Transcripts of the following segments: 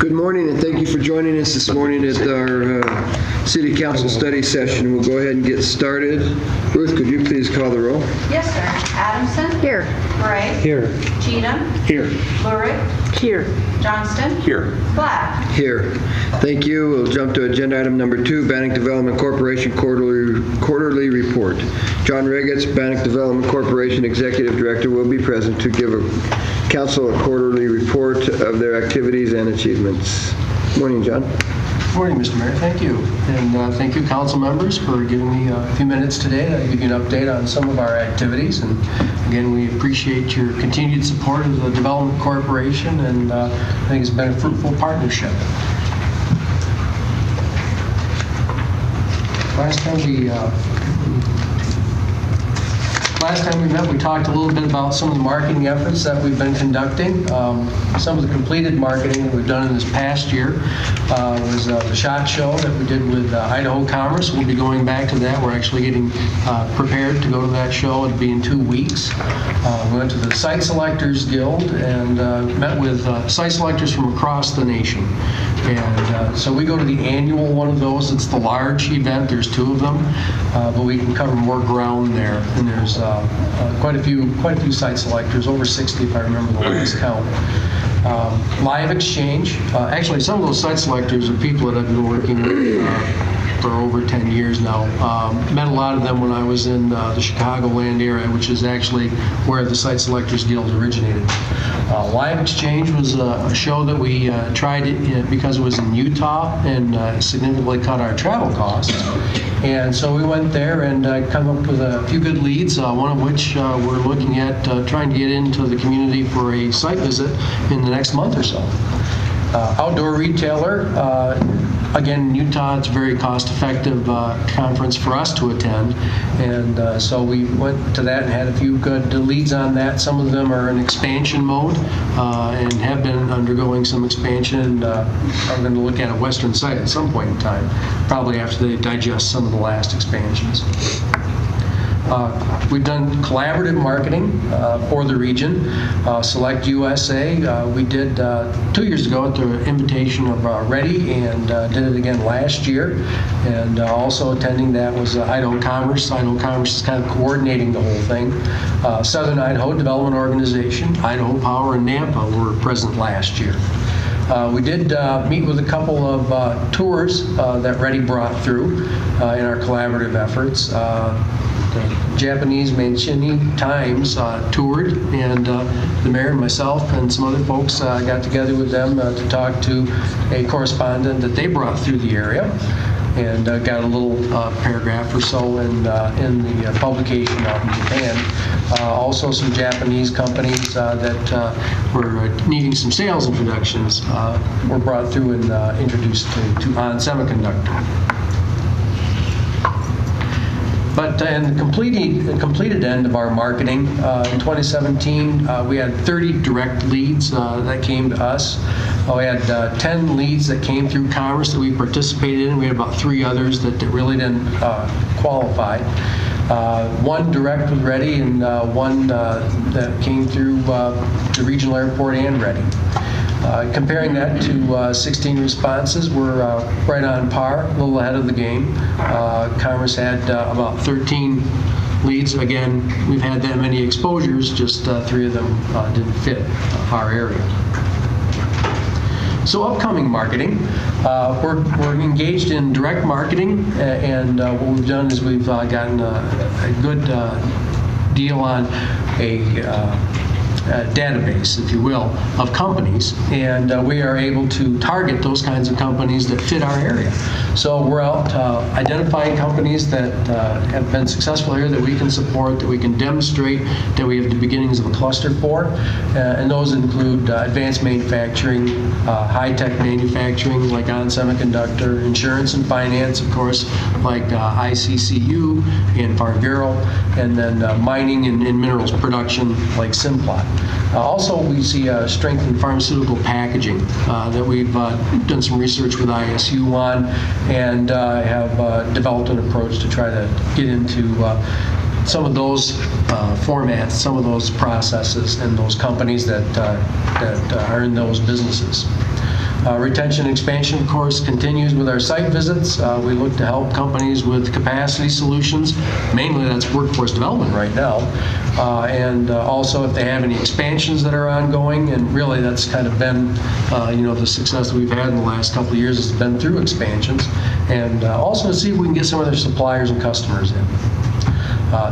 Good morning, and thank you for joining us this morning at our City Council study session. We'll go ahead and get started. Ruth, could you please call the roll? Yes, sir. Adamson? Here. Gray? Here. Cheatham? Here. Lurick? Here. Johnston? Here. Black? Here. Thank you. We'll jump to agenda item number 2, Bannock Development Corporation quarterly report. John Regetz, Bannock Development Corporation Executive Director, will be present to give council a quarterly report of their activities and achievements. Morning, John. Good morning, Mr. Mayor. Thank you. And thank you, council members, for giving me a few minutes today to give you an update on some of our activities. And again, we appreciate your continued support of the Development Corporation, and I think it's been a fruitful partnership. Last time we met, we talked a little bit about some of the marketing efforts that we've been conducting. Some of the completed marketing that we've done in this past year was the SHOT Show that we did with Idaho Commerce. We'll be going back to that. We're actually getting prepared to go to that show. It'll be in 2 weeks. We went to the Site Selectors Guild and met with site selectors from across the nation. And so we go to the annual one of those. It's the large event. There's 2 of them, but we can cover more ground there. And there's quite a few site selectors, over 60 if I remember the last count. Live exchange. Actually, some of those site selectors are people that I've been working with for over 10 years now. Met a lot of them when I was in the Chicagoland area, which is actually where the Site Selectors Guild originated. Live Exchange was a show that we tried because it was in Utah and significantly cut our travel costs. And so we went there and come up with a few good leads, one of which we're looking at trying to get into the community for a site visit in the next month or so. Outdoor retailer. Again, in Utah, it's a very cost-effective conference for us to attend, and so we went to that and had a few good leads on that. Some of them are in expansion mode and have been undergoing some expansion. I'm going to look at a western site at some point in time, probably after they digest some of the last expansions. We've done collaborative marketing for the region. Select USA, we did 2 years ago at the invitation of Ready, and did it again last year. And also attending that was Idaho Commerce. Idaho Commerce is kind of coordinating the whole thing. Southern Idaho Development Organization, Idaho Power, and Nampa were present last year. We did meet with a couple of tours that Ready brought through in our collaborative efforts. The Japanese Mancini Times toured, and the mayor and myself and some other folks got together with them to talk to a correspondent that they brought through the area, and got a little paragraph or so in the publication out in Japan. Also some Japanese companies that were needing some sales introductions were brought through and introduced to on Semiconductor. But in the completed end of our marketing, in 2017, we had 30 direct leads that came to us. We had 10 leads that came through Commerce that we participated in. We had about 3 others that really didn't qualify. 1 direct was Ready, and 1 that came through the regional airport and Ready. Comparing that to 16 responses, we're right on par, a little ahead of the game. Commerce had about 13 leads. Again, we've had that many exposures, just 3 of them didn't fit our area. So upcoming marketing, we're engaged in direct marketing, and what we've done is we've gotten a good deal on a database, if you will, of companies, and we are able to target those kinds of companies that fit our area. So we're out identifying companies that have been successful here that we can support, that we can demonstrate that we have the beginnings of a cluster for, and those include advanced manufacturing, high-tech manufacturing like on Semiconductor, insurance and finance, of course, like ICCU and Farm Bureau, and then mining and minerals production like Simplot. Also, we see strength in pharmaceutical packaging that we've done some research with ISU on, and have developed an approach to try to get into some of those formats, some of those processes, and those companies that are in those businesses. Retention and expansion, of course, continues with our site visits. We look to help companies with capacity solutions. Mainly that's workforce development right now. And also if they have any expansions that are ongoing, and really that's kind of been, the success that we've had in the last couple of years has been through expansions. And also to see if we can get some of their suppliers and customers in.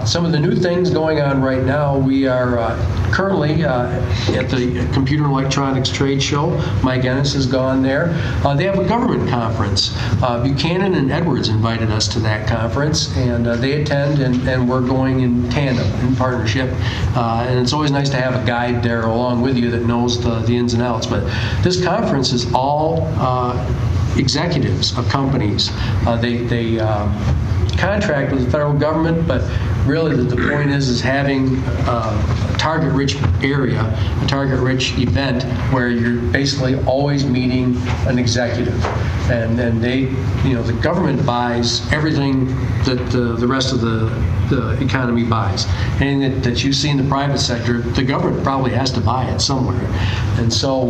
Some of the new things going on right now, we are currently at the Computer and Electronics Trade Show. Mike Ennis has gone there. They have a government conference. Buchanan and Edwards invited us to that conference, and they attend, and we're going in tandem, in partnership. And it's always nice to have a guide there along with you that knows the ins and outs. But this conference is all executives of companies. They contract with the federal government, but really the point is having a target-rich area, a target-rich event where you're basically always meeting an executive. And then the government buys everything that the rest of the economy buys. Anything that you see in the private sector, the government probably has to buy it somewhere. And so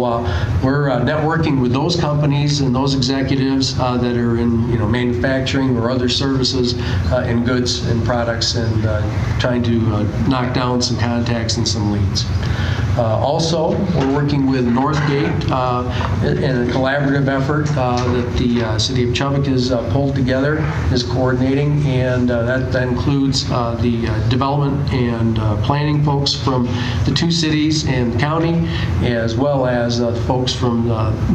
we're networking with those companies and those executives that are in manufacturing or other services in goods and products, and trying to knock down some contacts and some leads. Also, we're working with Northgate in a collaborative effort that the City of Chubbuck has pulled together, is coordinating, and that includes the development and planning folks from the two cities and the county, as well as folks from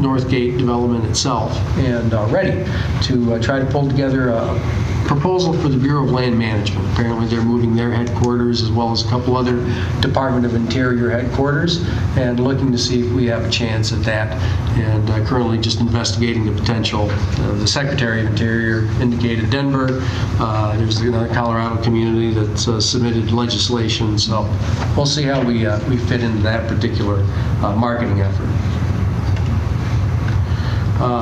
Northgate Development itself, and ready to try to pull together a proposal for the Bureau of Land Management. Apparently they're moving their headquarters as well as a couple other Department of Interior headquarters, and looking to see if we have a chance at that, and currently just investigating the potential. The Secretary of Interior indicated Denver. There's another Colorado community that's submitted legislation, so we'll see how we fit into that particular marketing effort.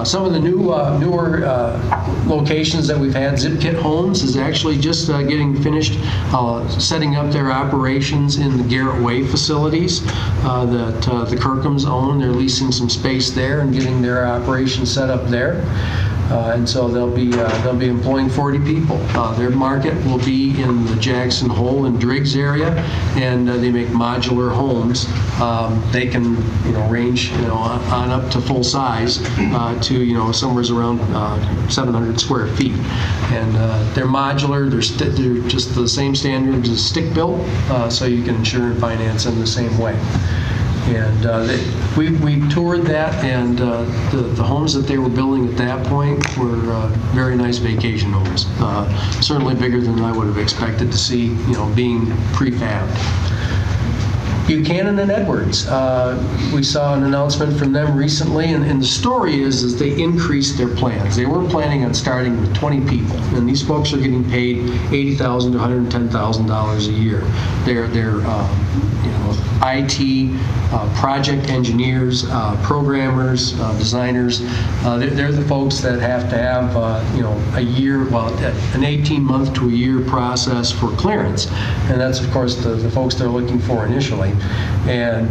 Some of the newer locations that we've had, Zipkin Homes is actually just getting finished setting up their operations in the Garrett Way facilities that the Kirkhams own. They're leasing some space there and getting their operation set up there. And so they'll be employing 40 people. Their market will be in the Jackson Hole and Driggs area, and they make modular homes. They can range on up to full size to somewhere around 700 square feet. And they're modular. They're just the same standards as stick built, so you can insure and finance them the same way. And we toured that, and the homes that they were building at that point were very nice vacation homes. Certainly bigger than I would have expected to see, being prefabbed. Buchanan and Edwards, we saw an announcement from them recently, and the story is they increased their plans. They were planning on starting with 20 people, and these folks are getting paid $80,000 to $110,000 a year. They're IT, project engineers, programmers, designers. They're the folks that have to have a year, an 18-month to a year process for clearance, and that's of course the folks they're looking for initially. And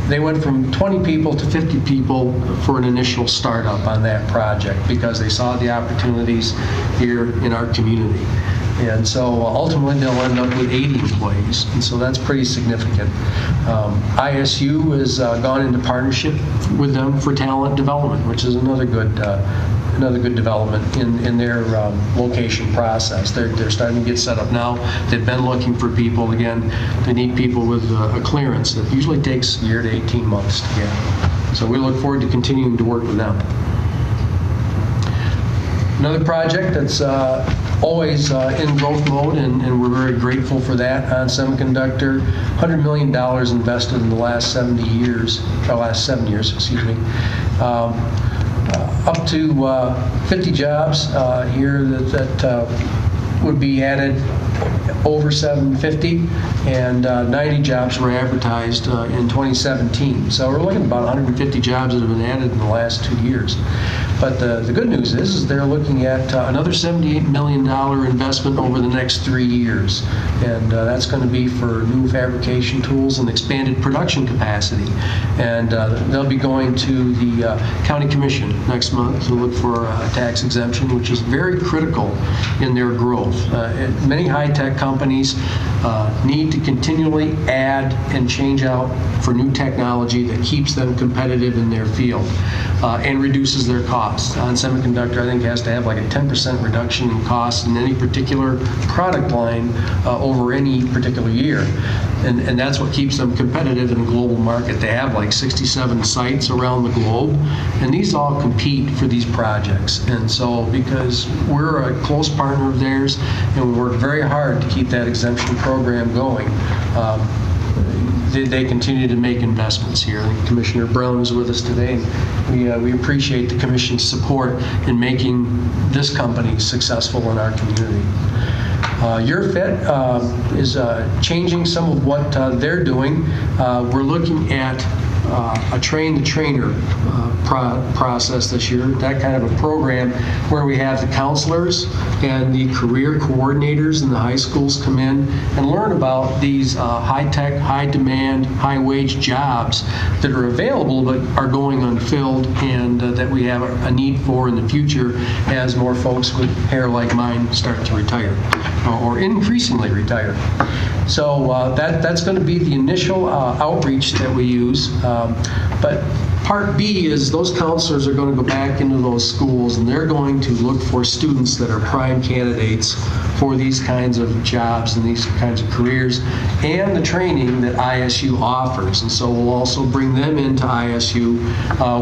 they went from 20 people to 50 people for an initial startup on that project because they saw the opportunities here in our community. And so ultimately they'll end up with 80 employees, and so that's pretty significant. ISU has gone into partnership with them for talent development, which is another good development in their location process. They're starting to get set up now. They've been looking for people. Again, they need people with a clearance that usually takes a year to 18 months to get. So we look forward to continuing to work with them. Another project that's always in growth mode, and we're very grateful for that on Semiconductor. $100 million invested in the last 7 years, excuse me. Up to 50 jobs here that would be added over 750, and 90 jobs were advertised in 2017. So we're looking at about 150 jobs that have been added in the last 2 years. But the good news is they're looking at another $78 million investment over the next 3 years. And that's going to be for new fabrication tools and expanded production capacity. And they'll be going to the County Commission next month to look for a tax exemption, which is very critical in their growth. Many high-tech companies need to continually add and change out for new technology that keeps them competitive in their field and reduces their costs. On Semiconductor, I think, has to have like a 10% reduction in costs in any particular product line over any particular year. And that's what keeps them competitive in the global market. They have like 67 sites around the globe, and these all compete for these projects. And so because we're a close partner of theirs, and we work very hard to keep that exemption program going, they continue to make investments here. I think Commissioner Brown is with us today, and we appreciate the Commission's support in making this company successful in our community. YourFit is changing some of what they're doing. We're looking at a train-the-trainer process this year, that kind of a program where we have the counselors and the career coordinators in the high schools come in and learn about these high-tech, high-demand, high-wage jobs that are available but are going unfilled, and that we have a need for in the future as more folks with hair like mine start to retire or increasingly retire. So that's going to be the initial outreach that we use. But Part B is those counselors are going to go back into those schools, and they're going to look for students that are prime candidates for these kinds of jobs and these kinds of careers, and the training that ISU offers. And so we'll also bring them into ISU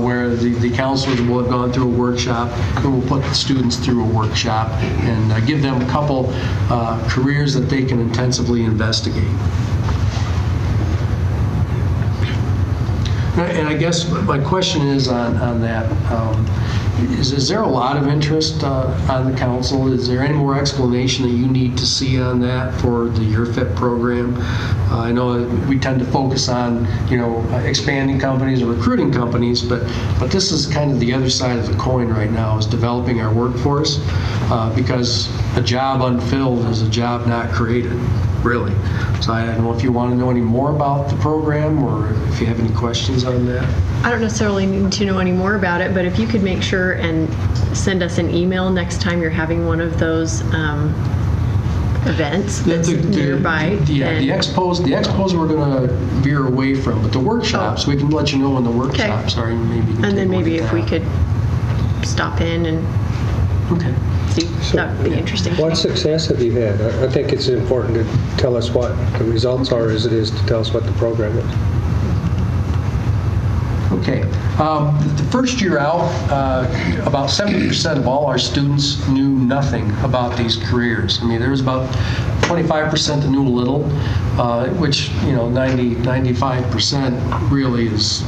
where the counselors will have gone through a workshop, and we'll put the students through a workshop and give them a couple careers that they can intensively investigate. And I guess my question is on that, is there a lot of interest on the council? Is there any more explanation that you need to see on that for the YourFit program? I know we tend to focus on, expanding companies or recruiting companies, but this is kind of the other side of the coin right now, is developing our workforce, because a job unfilled is a job not created, really. So I don't know if you want to know any more about the program, or if you have any questions on that. I don't necessarily need to know any more about it, but if you could make sure and send us an email next time you're having one of those events that's nearby. The expos we're going to veer away from, but the workshops, we can let you know when the workshops are. And then maybe if we could stop in and see, that would be interesting. What success have you had? I think it's important to tell us what the results are as it is to tell us what the program is. Okay. The first year out, about 70% of all our students knew nothing about these careers. I mean, there was about 25% that knew a little, which, 95% really is,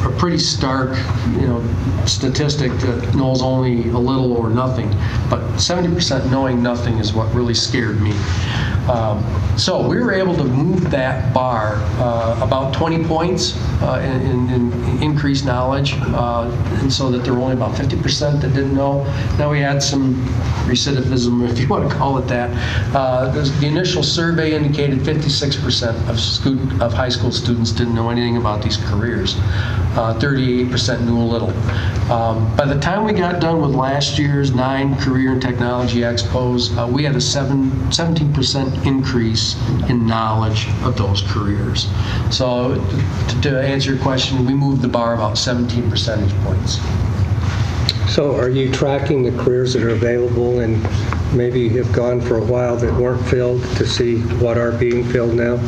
a pretty stark, statistic that knows only a little or nothing. But 70% knowing nothing is what really scared me. So we were able to move that bar about 20 points in increased knowledge, and so that there were only about 50% that didn't know. Now we had some recidivism, if you want to call it that. The initial survey indicated 56% of high school students didn't know anything about these careers. 38% knew a little. By the time we got done with last year's 9 career and technology expos, we had a 17% increase in knowledge of those careers. So to answer your question, we moved the bar about 17 percentage points. So are you tracking the careers that are available and maybe have gone for a while that weren't filled to see what are being filled now?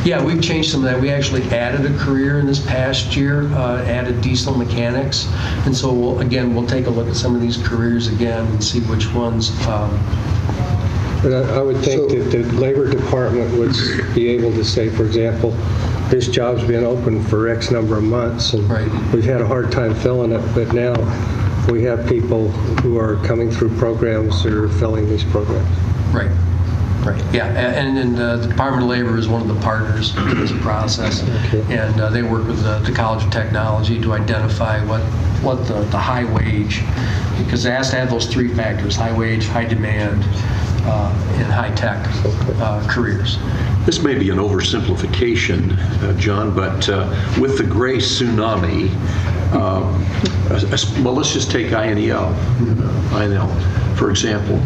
Yeah, we've changed some of that. We actually added a career in this past year, added diesel mechanics. And so we'll take a look at some of these careers again and see which ones. But I would think that the Labor Department would be able to say, for example, this job's been open for X number of months, and we've had a hard time filling it, but now we have people who are coming through programs that are filling these programs. Right. Right, yeah, and the Department of Labor is one of the partners in this process, and they work with the College of Technology to identify what the high wage, because it has to have those three factors: high wage, high demand, and high tech careers. This may be an oversimplification, John, but with the gray tsunami, well, let's just take INL, for example.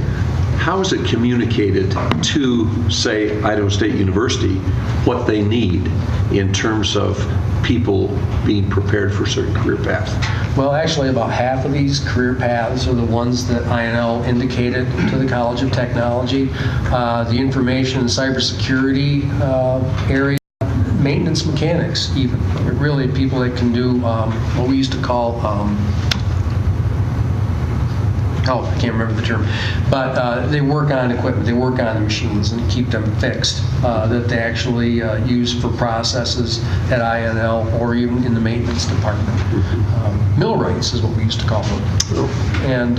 How is it communicated to, say, Idaho State University, what they need in terms of people being prepared for certain career paths? Well, actually, about half of these career paths are the ones that INL indicated to the College of Technology. The information and cybersecurity area, maintenance mechanics even. Really people that can do what we used to call I can't remember the term, but they work on equipment, they work on the machines and keep them fixed, that they actually use for processes at INL or even in the maintenance department. Millwrights is what we used to call them. And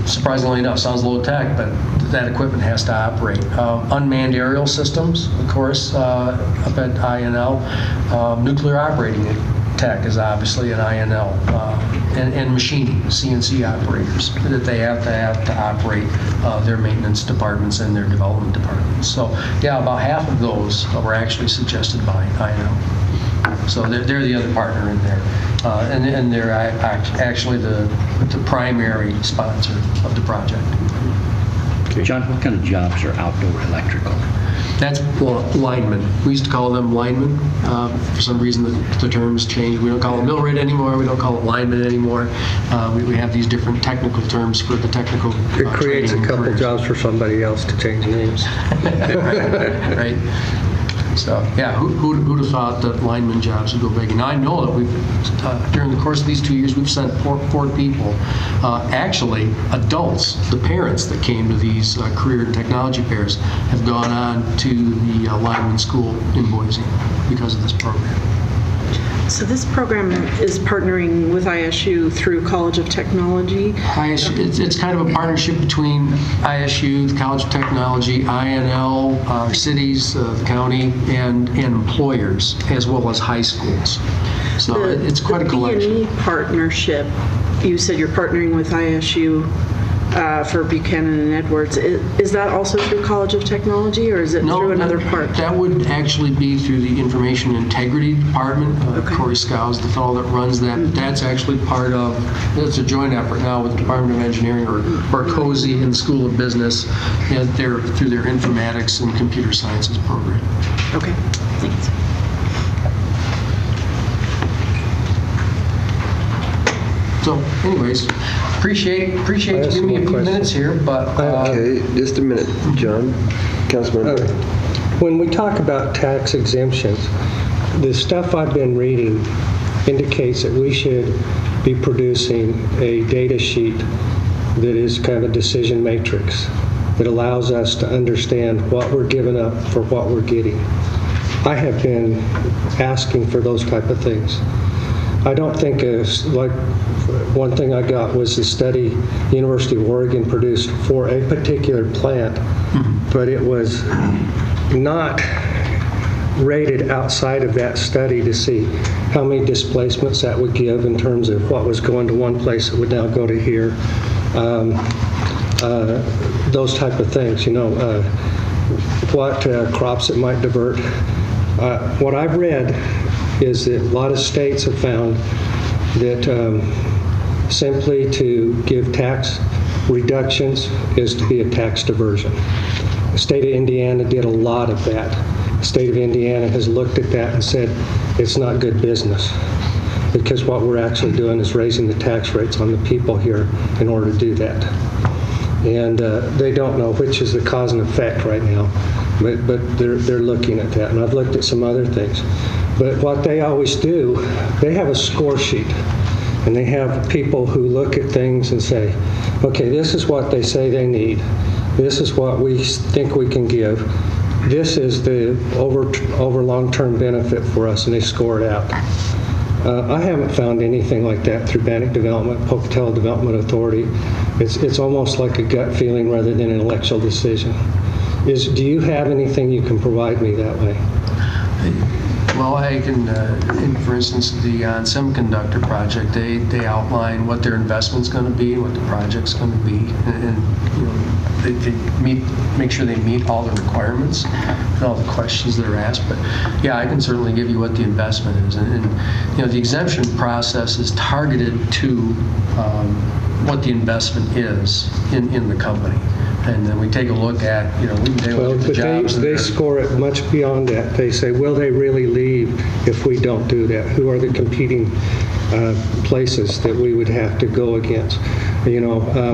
surprisingly enough, sounds low tech, but that equipment has to operate. Unmanned aerial systems, of course, up at INL. Nuclear operating tech is obviously at INL. And machining, CNC operators, that they have to operate their maintenance departments and their development departments. So yeah, about half of those were actually suggested by INL. So they're the other partner in there. And they're actually the primary sponsor of the project. Okay. John, what kind of jobs are outdoor electrical? That's linemen. We used to call them linemen. For some reason, the terms changed. We don't call it millwright anymore. We don't call it lineman anymore. We have these different technical terms for the technical It creates a training couple careers. jobs for somebody else to change names. Right. So, yeah, who'd have thought that lineman jobs would go big? And I know that we've, during the course of these 2 years, we've sent four people, actually adults, the parents that came to these career and technology fairs have gone on to the lineman school in Boise because of this program. So this program is partnering with ISU through College of Technology. It's kind of a partnership between ISU, the College of Technology, INL, our cities, the county, and employers, as well as high schools. So it's quite a collection. The B&E partnership, you said you're partnering with ISU for Buchanan and Edwards. Is that also through College of Technology, or is it through another part? That would actually be through the Information Integrity Department. Corey Scow is the fellow that runs that. That's actually part of, it's a joint effort now with the Department of Engineering or COSI and the School of Business, and they're through their informatics and computer sciences program. Okay, thanks. So anyways, appreciate you giving me a few minutes here, but... Okay, just a minute, John. Councilmember. When we talk about tax exemptions, the stuff I've been reading indicates that we should be producing a data sheet that is kind of a decision matrix that allows us to understand what we're giving up for what we're getting. I have been asking for those type of things. I don't think like one thing I got was the study University of Oregon produced for a particular plant, but it was not rated outside of that study to see how many displacements that would give in terms of what was going to one place that would now go to here. Those type of things, what crops it might divert. What I've read is that a lot of states have found that simply to give tax reductions is to be a tax diversion. The state of Indiana did a lot of that. The state of Indiana has looked at that and said it's not good business because what we're actually doing is raising the tax rates on the people here in order to do that. And they don't know which is the cause and effect right now, but they're looking at that. And I've looked at some other things. But what they always do, they have a score sheet. And they have people who look at things and say, okay, this is what they say they need. This is what we think we can give. This is the over long-term benefit for us, and they score it out. I haven't found anything like that through Bannock Development, Pocatello Development Authority. It's almost like a gut feeling rather than an intellectual decision. Do you have anything you can provide me that way? Well, I can, for instance, the Semiconductor project, they outline what their investment's going to be, what the project's going to be, and they make sure they meet all the requirements and all the questions that are asked. But yeah, I can certainly give you what the investment is, and the exemption process is targeted to what the investment is in the company. And then we take a look at, we can take a look at the jobs. They score it much beyond that. They say, will they really leave if we don't do that? Who are the competing places that we would have to go against?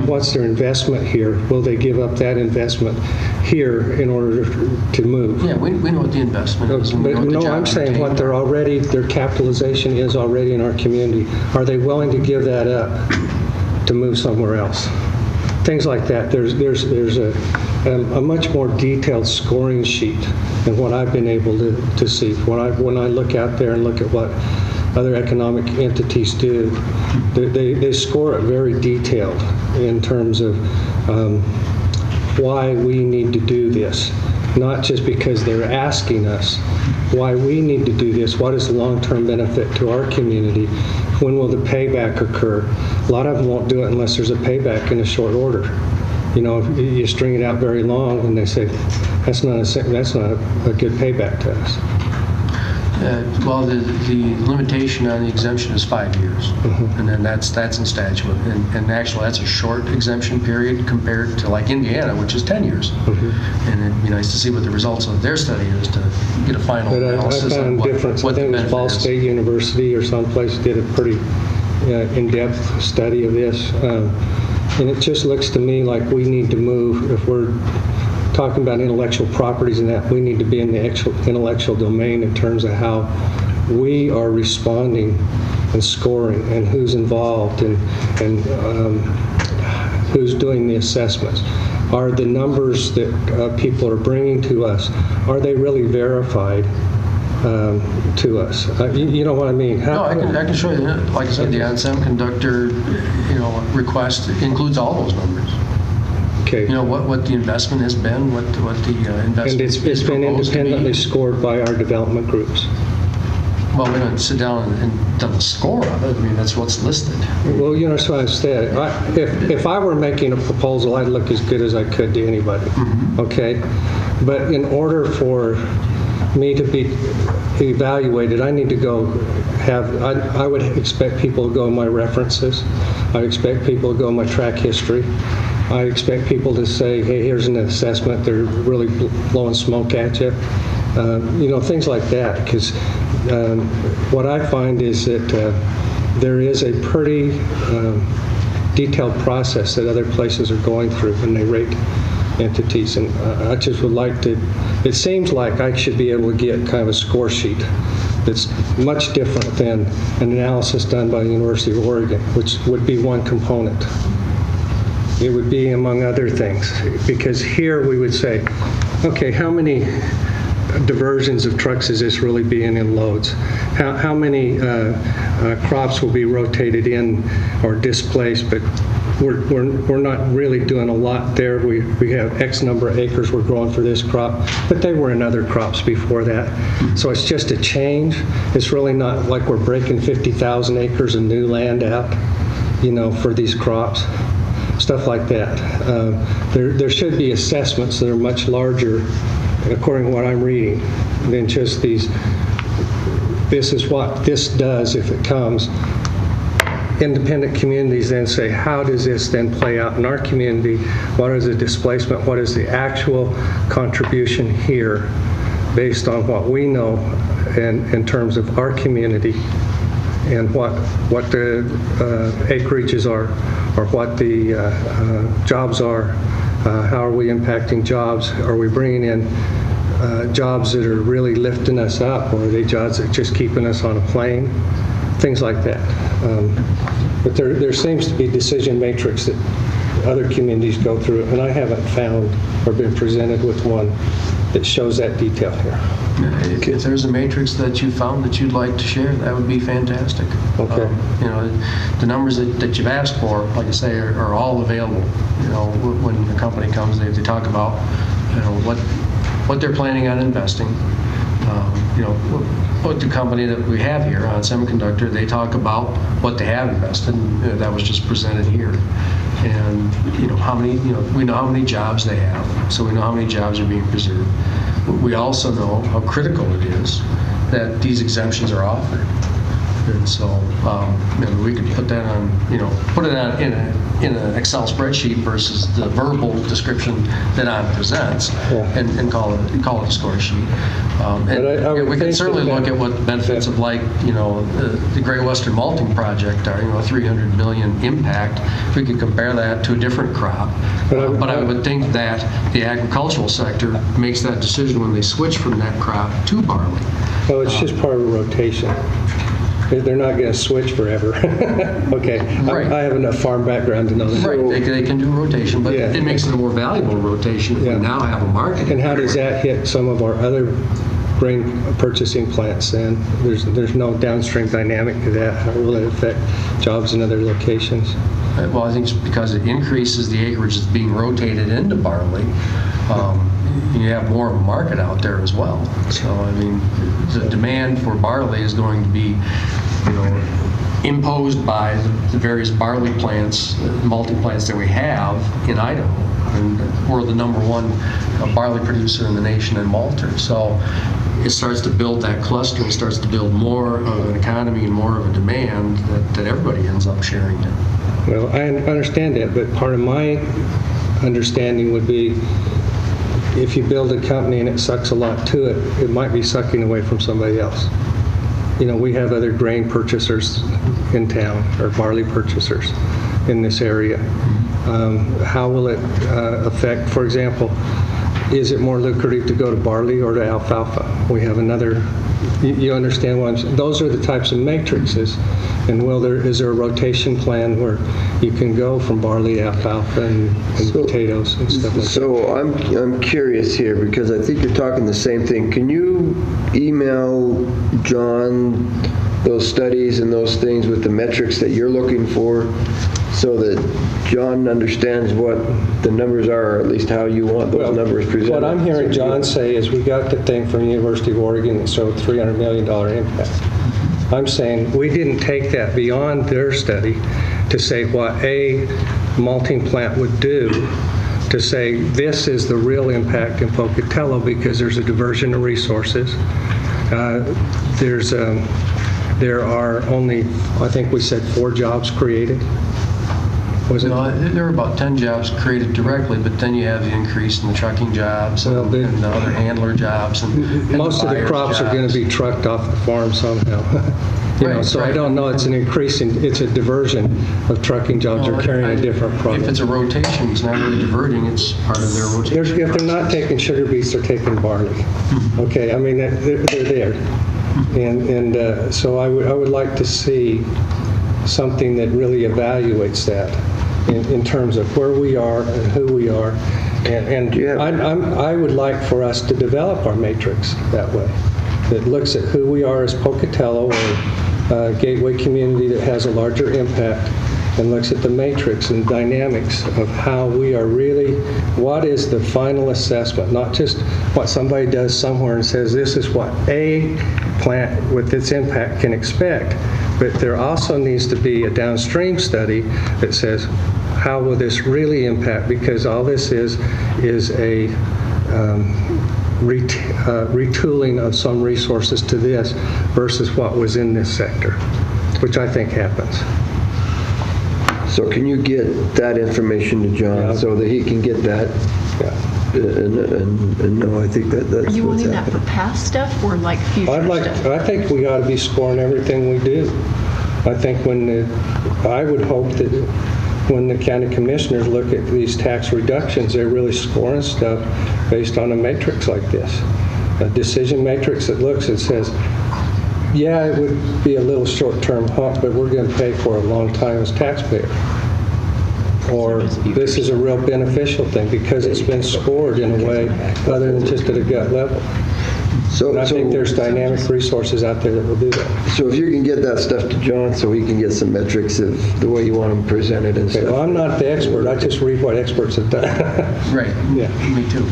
What's their investment here? Will they give up that investment here in order to move? Yeah, we know what the investment is. And we know what the I'm jobs saying what their capitalization is already in our community. Are they willing to give that up to move somewhere else? Things like that. There's a much more detailed scoring sheet than what I've been able to see. When I look out there and look at what other economic entities do, they score it very detailed in terms of why we need to do this. Not just because they're asking us why we need to do this. What is the long-term benefit to our community? When will the payback occur? A lot of them won't do it unless there's a payback in a short order. You string it out very long, and they say that's not a good payback to us. Well, the limitation on the exemption is 5 years, and then that's in statute. And actually, that's a short exemption period compared to like Indiana, which is 10 years. And it'd be nice to see what the results of their study is to get a final analysis I found on difference. what I think the it was Ball benefit is. State University or someplace did a pretty in-depth study of this. And it just looks to me like we need to move, if we're talking about intellectual properties and that, we need to be in the intellectual domain in terms of how we are responding and scoring and who's involved and who's doing the assessments. Are the numbers that people are bringing to us, are they really verified to us? You know what I mean? No, I can show you. Like I said, the Semiconductor request includes all those numbers. Okay. What the investment has been, what the investment And it's been independently scored by our development groups. Well, we don't sit down and done the score of it. I mean, that's what's listed. Well, that's what I said. If I were making a proposal, I'd look as good as I could to anybody. Okay? But in order for me to be evaluated, I need to go I would expect people to go in my references. I expect people to go in my track history. I expect people to say, hey, here's an assessment. They're really blowing smoke at you. Things like that. Because what I find is that there is a pretty detailed process that other places are going through when they rate entities. And I just would like to, it seems like I should be able to get kind of a score sheet that's much different than an analysis done by the University of Oregon, which would be one component. It would be among other things, because here we would say, okay, how many diversions of trucks is this really being in loads? How many crops will be rotated in or displaced, but we're not really doing a lot there. We have X number of acres we're growing for this crop, but they were in other crops before that. So it's just a change. It's really not like we're breaking 50,000 acres of new land out, for these crops. Stuff like that. There should be assessments that are much larger, according to what I'm reading, than just these, this is what this does if it comes. Independent communities then say, how does this then play out in our community? What is the displacement? What is the actual contribution here based on what we know and in terms of our community and what the acreages are, or what the jobs are. How are we impacting jobs? Are we bringing in jobs that are really lifting us up, or are they jobs that are just keeping us on a plane? Things like that. But there seems to be decision matrix that other communities go through, and I haven't found or been presented with one that shows that detail here. If there's a matrix that you found that you'd like to share, that would be fantastic. Okay. The numbers that you've asked for, like I say, are all available. When the company comes, they talk about, what they're planning on investing. What the company that we have here on Semiconductor, they talk about what they have invested, and that was just presented here. And how many, we know how many jobs they have, so we know how many jobs are being preserved. We also know how critical it is that these exemptions are offered. And so we could put that on, put it on in an Excel spreadsheet versus the verbal description that Ann presents, and call it a score sheet. We can certainly look at what the benefits of the Great Western Malting Project are, a $300 million impact. We could compare that to a different crop. But I would think that the agricultural sector makes that decision when they switch from that crop to barley. Well, it's just part of a rotation. They're not going to switch forever. Okay, Right. I have enough farm background to know that. Right, they can do rotation, but it makes it a more valuable rotation if we now have a market. And how does that hit some of our other grain purchasing plants then? There's no downstream dynamic to that. How will it affect jobs in other locations? Well, I think it's because it increases the acreage that's being rotated into barley. You have more of a market out there as well. So, the demand for barley is going to be, imposed by the various barley plants, malting plants that we have in Idaho. And we're the number one barley producer in the nation in malter. So it starts to build that cluster. It starts to build more of an economy and more of a demand that everybody ends up sharing in. Well, I understand that, but part of my understanding would be if you build a company and it sucks a lot to it, it might be sucking away from somebody else. We have other grain purchasers in town, or barley purchasers in this area. How will it affect, for example, is it more lucrative to go to barley or to alfalfa? We have another, you understand what I'm saying? Those are the types of matrices. And is there a rotation plan where you can go from barley to alfalfa and potatoes and stuff like that? So I'm curious here because I think you're talking the same thing. Can you email John those studies and those things with the metrics that you're looking for so that John understands what the numbers are, or at least how you want those numbers presented? What I'm hearing John say is we got the thing from the University of Oregon that showed $300 million impact. I'm saying we didn't take that beyond their study to say what a malting plant would do, to say this is the real impact in Pocatello because there's a diversion of resources. There are only, I think we said 4 jobs created. Was it? There were about 10 jobs created directly, but then you have the increase in the trucking jobs and the other handler jobs. And most of the crops are going to be trucked off the farm somehow. I don't know. It's an increase it's a diversion of trucking jobs or carrying a different product. If it's a rotation, it's not really diverting. It's part of their rotation. If they're not taking sugar beets, they're taking barley. Okay, they're there. And so I would like to see something that really evaluates that in terms of where we are and who we are. And I would like for us to develop our matrix that way, that looks at who we are as Pocatello or a gateway community that has a larger impact, and looks at the matrix and dynamics of how we are really, what is the final assessment, not just what somebody does somewhere and says this is what a plant with its impact can expect, but there also needs to be a downstream study that says how will this really impact, because all this is a retooling of some resources to this versus what was in this sector, which I think happens. So can you get that information to John so that he can get that? Yeah. And no, I think that's Are you what's wanting that for happening. past stuff or like future stuff? I think we ought to be scoring everything we do. I think I would hope that when the county commissioners look at these tax reductions, they're really scoring stuff based on a matrix like this. A decision matrix that looks and says, yeah, it would be a little short-term hump, but we're going to pay for a long time as taxpayers. Or this is a real beneficial thing because it's been scored in a way other than just at a gut level. So, And I think there's dynamic resources out there that will do that. so if you can get that stuff to John so he can get some metrics of the way you want them presented and Okay, well, stuff. I'm not the expert, I just read what experts have done. Right. Yeah. Me too.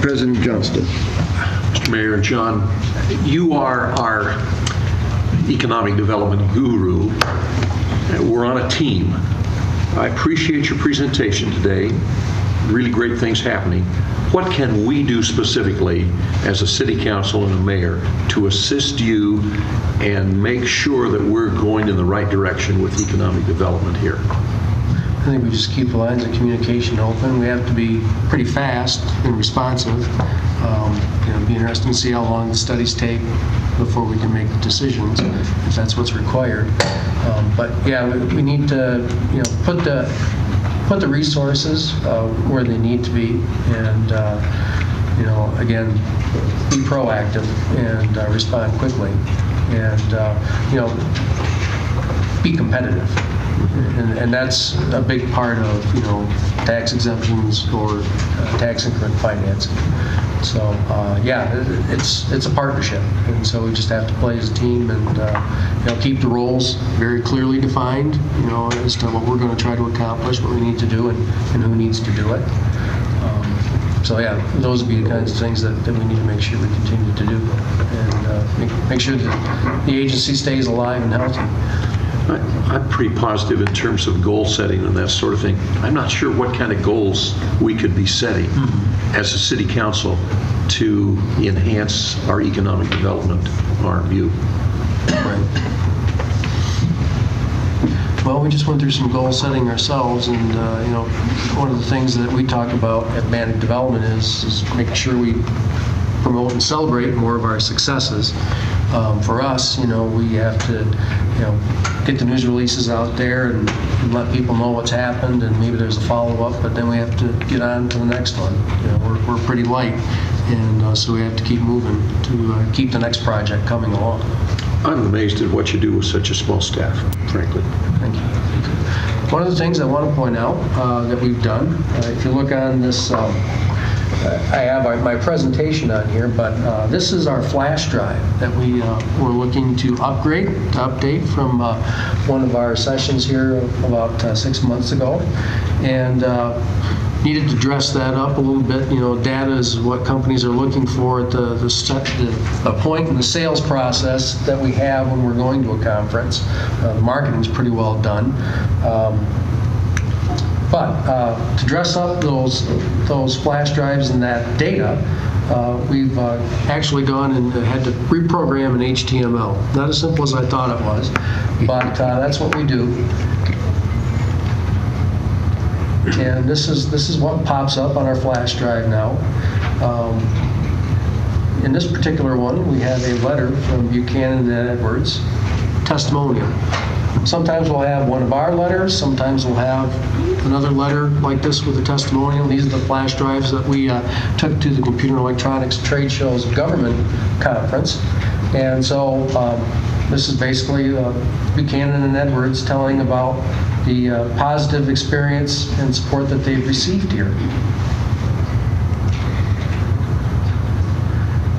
President Johnston. Mr. Mayor and John, you are our economic development guru. We're on a team. I appreciate your presentation today. Really great things happening. What can we do specifically as a city council and a mayor to assist you and make sure that we're going in the right direction with economic development here? I think we just keep the lines of communication open. We have to be pretty fast and responsive. It'll be interesting to see how long the studies take before we can make the decisions, if that's what's required. But yeah, we need to, put the resources where they need to be, and again, be proactive and respond quickly, and be competitive. And that's a big part of, tax exemptions or tax increment financing. So, it's a partnership. And so we just have to play as a team and, keep the roles very clearly defined, as to what we're going to try to accomplish, what we need to do, and who needs to do it. Those would be the kinds of things that we need to make sure we continue to do, and make sure that the agency stays alive and healthy. I'm pretty positive in terms of goal setting and that sort of thing. I'm not sure what kind of goals we could be setting as a city council to enhance our economic development, our view. Right. Well, we just went through some goal setting ourselves, and one of the things that we talk about at Manic Development is making sure we promote and celebrate more of our successes. For us, we have to, get the news releases out there and let people know what's happened, and maybe there's a follow-up, but then we have to get on to the next one. We're pretty light, and so we have to keep moving to keep the next project coming along. I'm amazed at what you do with such a small staff, frankly. Thank you. One of the things I want to point out that we've done, if you look on this, I have my presentation on here, but this is our flash drive that we were looking to update from one of our sessions here about 6 months ago, and needed to dress that up a little bit. Data is what companies are looking for at the point in the sales process that we have when we're going to a conference. The marketing is pretty well done. But to dress up those flash drives and that data, we've actually gone and had to reprogram in HTML. Not as simple as I thought it was, but that's what we do. And this is what pops up on our flash drive now. In this particular one, we have a letter from Buchanan and Edwards, testimonial. Sometimes we'll have one of our letters, sometimes we'll have another letter like this with a testimonial. These are the flash drives that we took to the Computer and Electronics Trade Show's government conference. And so this is basically Buchanan and Edwards telling about the positive experience and support that they've received here.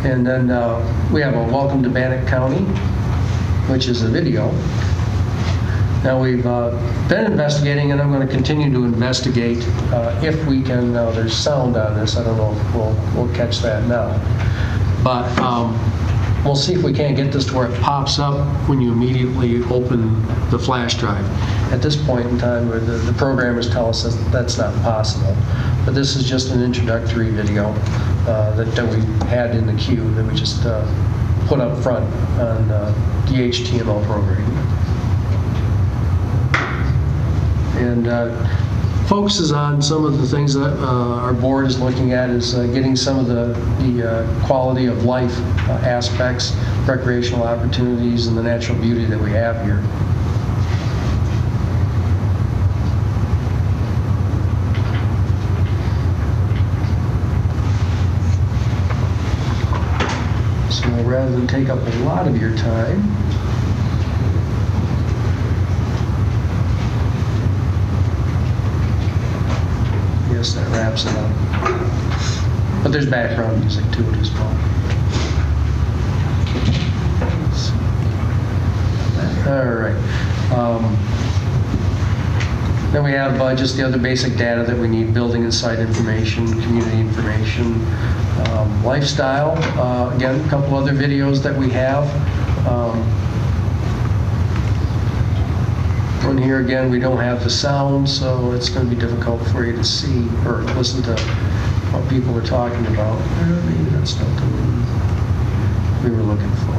And then we have a Welcome to Bannock County, which is a video. Now we've been investigating, and I'm going to continue to investigate if we can. There's sound on this. I don't know if we'll catch that now, but we'll see if we can't get this to where it pops up when you immediately open the flash drive. At this point in time, the programmers tell us that that's not possible. But this is just an introductory video that we had in the queue that we just put up front on the HTML program. And focuses on some of the things that our board is looking at, is getting some of the quality of life aspects, recreational opportunities, and the natural beauty that we have here. So rather than take up a lot of your time, that wraps it up. But there's background music to it as well. All right. Then we have just the other basic data that we need: building and site information, community information, lifestyle. Again, a couple other videos that we have. One here, again, we don't have the sound, so it's going to be difficult for you to see or listen to what people are talking about. Maybe that's not the one we were looking for.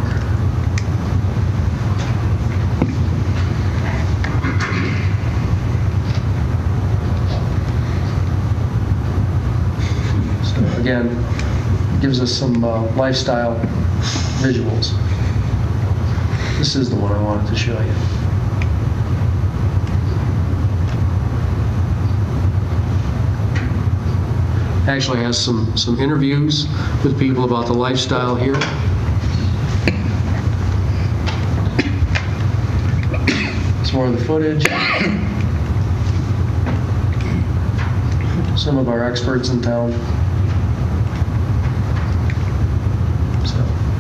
Again, gives us some lifestyle visuals. This is the one I wanted to show you. Actually has some interviews with people about the lifestyle here. Some more of the footage. Some of our experts in town.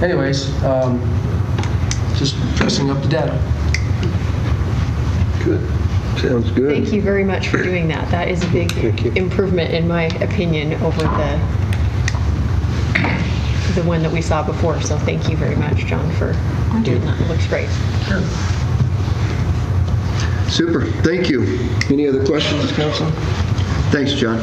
Anyways, just dressing up the data. Good. Sounds good. Thank you very much for doing that. That is a big improvement, in my opinion, over the one that we saw before. So thank you very much, John, for doing that. It looks great. Sure. Super. Thank you. Any other questions, Council? Thanks, John.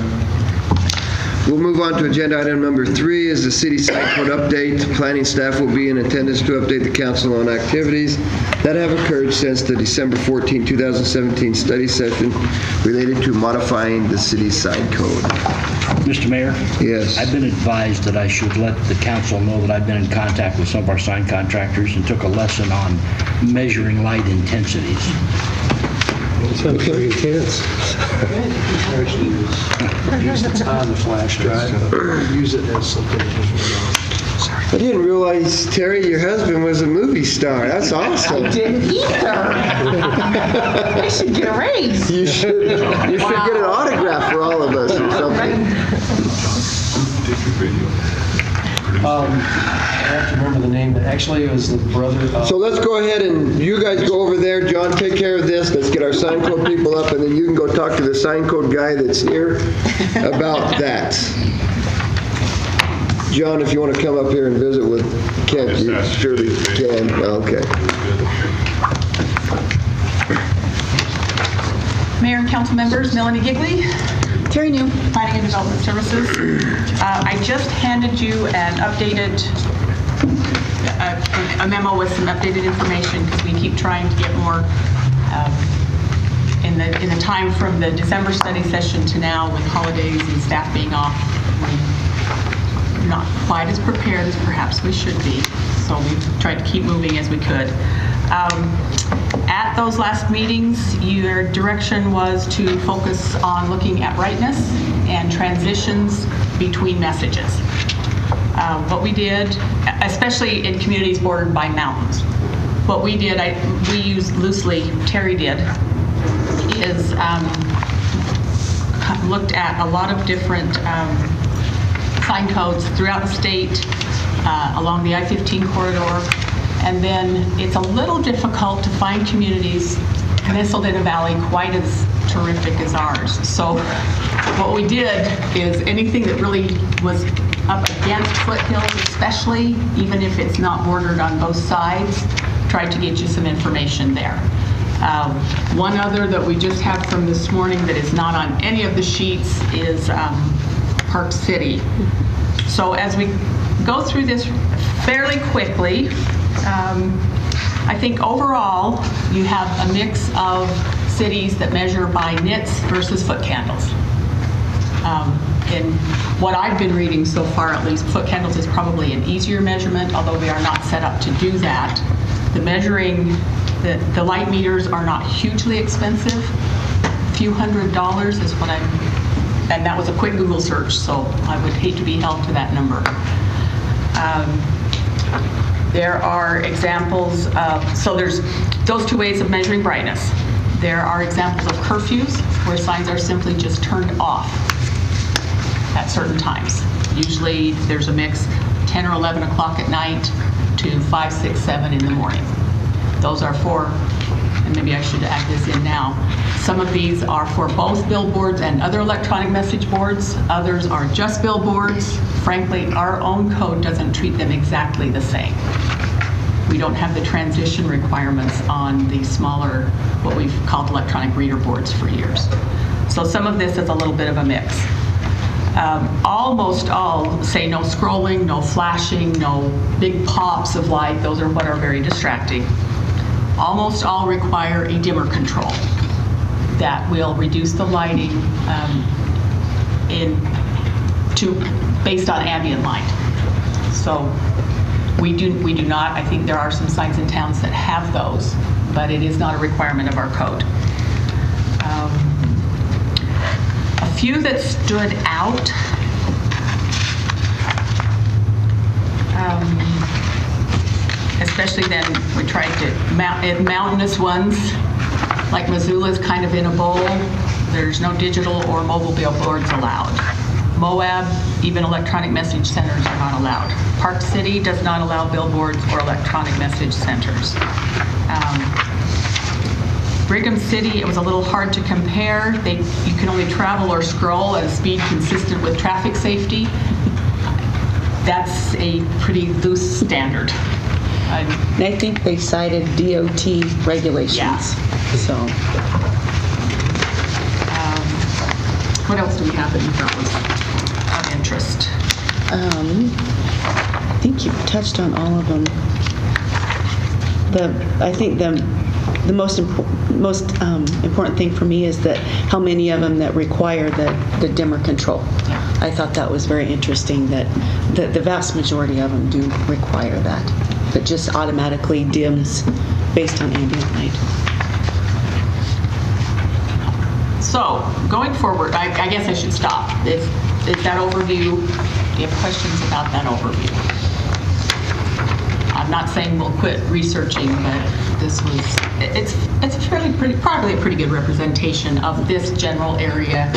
We'll move on to agenda item number 3 is the city site code update. Planning staff will be in attendance to update the council on activities that have occurred since the December 14, 2017 study session related to modifying the city site code. Mr. Mayor? Yes. I've been advised that I should let the council know that I've been in contact with some of our sign contractors and took a lesson on measuring light intensities. It sounds pretty intense. Use the flash drive. Use it as something. I didn't realize, Terry, your husband was a movie star. That's awesome. I didn't either. I should get a raise. You should get an autograph for all of us or something. I have to remember the name. Actually, it was the brother of... So let's go ahead and you guys go over there. John, take care of this. Let's get our sign code people up, and then you can go talk to the sign code guy that's here about that. John, if you want to come up here and visit with Kent, you surely can. Okay. Mayor and council members, Melanie Gigley. Terry New, Planning and Development Services. I just handed you an updated, a memo with some updated information because we keep trying to get more in the time from the December study session to now with holidays and staff being off. We're not quite as prepared as perhaps we should be. So we've tried to keep moving as we could. At those last meetings, your direction was to focus on looking at brightness and transitions between messages. What we did, especially in communities bordered by mountains, what we did, we used loosely, Terry did, is looked at a lot of different sign codes throughout the state, along the I-15 corridor. And then it's a little difficult to find communities nestled in a valley quite as terrific as ours. So what we did is anything that really was up against foothills, especially, even if it's not bordered on both sides, tried to get you some information there. One other that we just have from this morning that is not on any of the sheets is Park City. So as we go through this fairly quickly, I think overall you have a mix of cities that measure by nits versus foot candles. In what I've been reading so far, at least, foot candles is probably an easier measurement, although we are not set up to do that. The measuring, the light meters are not hugely expensive. A few $100s is what and that was a quick Google search, so I would hate to be held to that number. There are examples of, so there's those two ways of measuring brightness. There are examples of curfews where signs are simply just turned off at certain times. Usually there's a mix 10 or 11 o'clock at night to 5, 6, 7 in the morning. Those are for and maybe I should add this in now, some of these are for both billboards and other electronic message boards. Others are just billboards. Frankly, our own code doesn't treat them exactly the same. We don't have the transition requirements on the smaller, what we've called electronic reader boards for years. So some of this is a little bit of a mix. Almost all say no scrolling, no flashing, no big pops of light. Those are what are very distracting. Almost all require a dimmer control that will reduce the lighting based on ambient light. So we do not, I think there are some signs in towns that have those, but it is not a requirement of our code. A few that stood out, especially then we tried to mountainous ones, like Missoula's kind of in a bowl. There's no digital or mobile billboards allowed. Moab, even electronic message centers are not allowed. Park City does not allow billboards or electronic message centers. Brigham City, it was a little hard to compare. You can only travel or scroll at a speed consistent with traffic safety. That's a pretty loose standard. I think they cited DOT regulations. Yeah. So. What else do we have that you thought was of interest? I think you touched on all of them. I think the most important thing for me is that how many of them that require the dimmer control. Yeah. I thought that was very interesting that the vast majority of them do require that, but just automatically dims based on ambient light. So, going forward, I guess I should stop. Is that overview, do you have questions about that overview? I'm not saying we'll quit researching, but it's probably a pretty good representation of this general area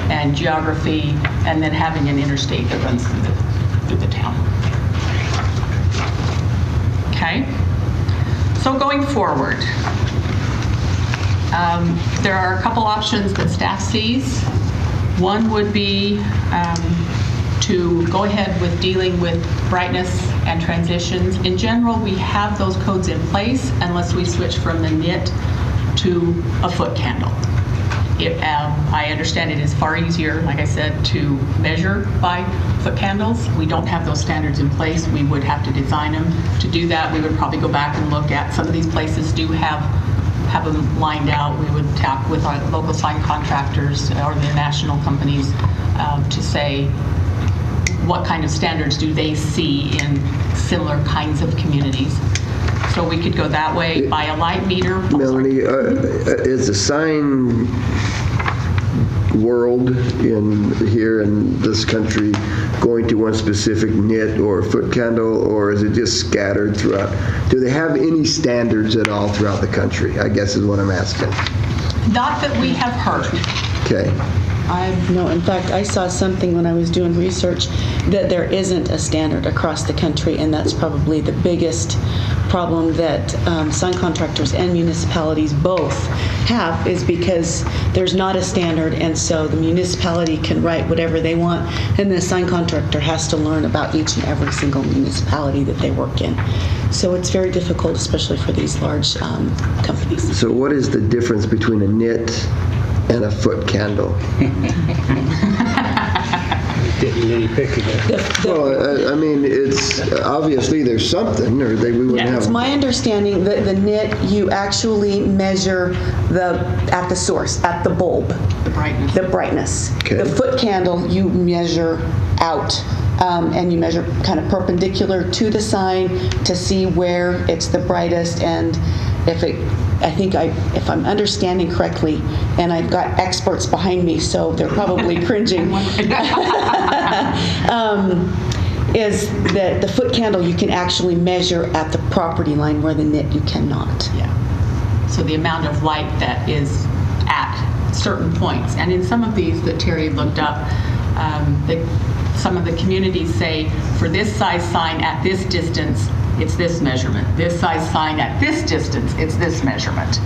and geography, and then having an interstate that runs through the town. Okay? So going forward, there are a couple options that staff sees. One would be to go ahead with dealing with brightness and transitions. In general, we have those codes in place unless we switch from the nit to a foot candle. I understand it is far easier, like I said, to measure by foot candles. We don't have those standards in place. We would have to design them. To do that, we would probably go back and look at, some of these places do have them lined out. We would talk with our local sign contractors or the national companies to say what kind of standards do they see in similar kinds of communities. So we could go that way, buy a light meter. Melanie, is the sign world here in this country going to one specific nit or foot candle, or is it just scattered throughout? Do they have any standards at all throughout the country, I guess is what I'm asking. Not that we have heard. Okay. No, in fact, I saw something when I was doing research that there isn't a standard across the country, and that's probably the biggest problem that sign contractors and municipalities both have, is because there's not a standard, and so the municipality can write whatever they want, and the sign contractor has to learn about each and every single municipality that they work in. So it's very difficult, especially for these large companies. So what is the difference between a nit and a foot candle? Getting nitty-picky there. Well, I mean, it's obviously there's something, or we wouldn't have. It's my understanding that the nit, you actually measure at the source, at the bulb. The brightness. Okay. The foot candle, you measure out, and you measure kind of perpendicular to the sign to see where it's the brightest, and if I'm understanding correctly, and I've got experts behind me, so they're probably cringing, is that the foot candle you can actually measure at the property line, where the nit you cannot. Yeah. So the amount of light that is at certain points. And in some of these that Terry looked up, some of the communities say, for this size sign at this distance, it's this measurement. This size sign at this distance, it's this measurement.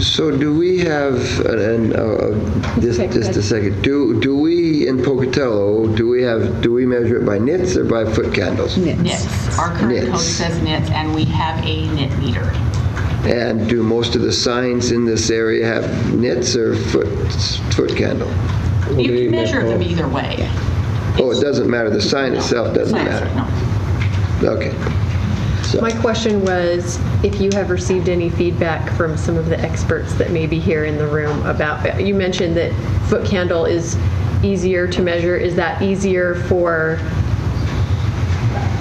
So do we have, just a second, do we in Pocatello, do we measure it by nits or by foot candles? Nits. Our current code Nits. says nits, and we have a nit meter. And do most of the signs in this area have nits or foot candle? You can measure them either way. Oh, it doesn't matter. The sign itself doesn't matter. No. Okay. So, My question was if you have received any feedback from some of the experts that may be here in the room about, you mentioned that foot candle is easier to measure. Is that easier for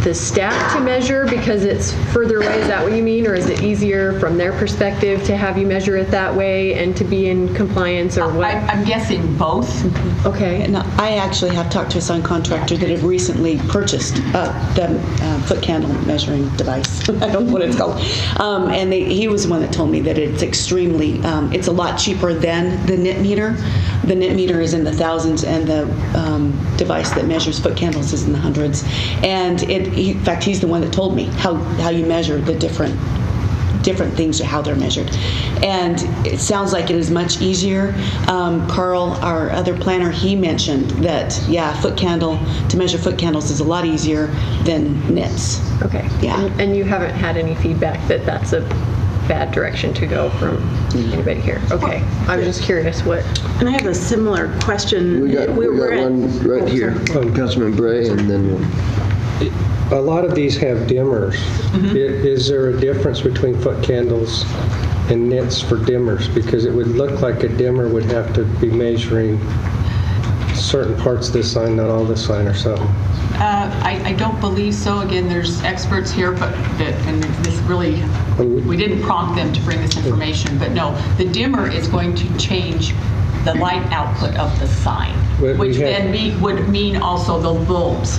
the staff to measure because it's further away? Is that what you mean? Or is it easier from their perspective to have you measure it that way and to be in compliance, or what? I'm guessing both. Okay. And I actually have talked to a sign contractor that had recently purchased the foot candle measuring device. I don't know what it's called. And he was the one that told me that it's extremely, it's a lot cheaper than the nit meter. The nit meter is in the thousands, and the device that measures foot candles is in the hundreds. And in fact, he's the one that told me how you measure the different things or how they're measured. And it sounds like it is much easier. Carl, our other planner, he mentioned that, to measure foot candles is a lot easier than nits. Okay. Yeah. And you haven't had any feedback that that's a bad direction to go from anybody here? Okay. I was just curious what. And I have a similar question. we got one right here, Councilman Bray, and then A lot of these have dimmers. Is there a difference between foot candles and nits for dimmers? Because it would look like a dimmer would have to be measuring certain parts of the sign, not all the sign or something. I don't believe so. Again, there's experts here, and this really, we didn't prompt them to bring this information, but no, the dimmer is going to change the light output of the sign, which then would mean also the bulbs.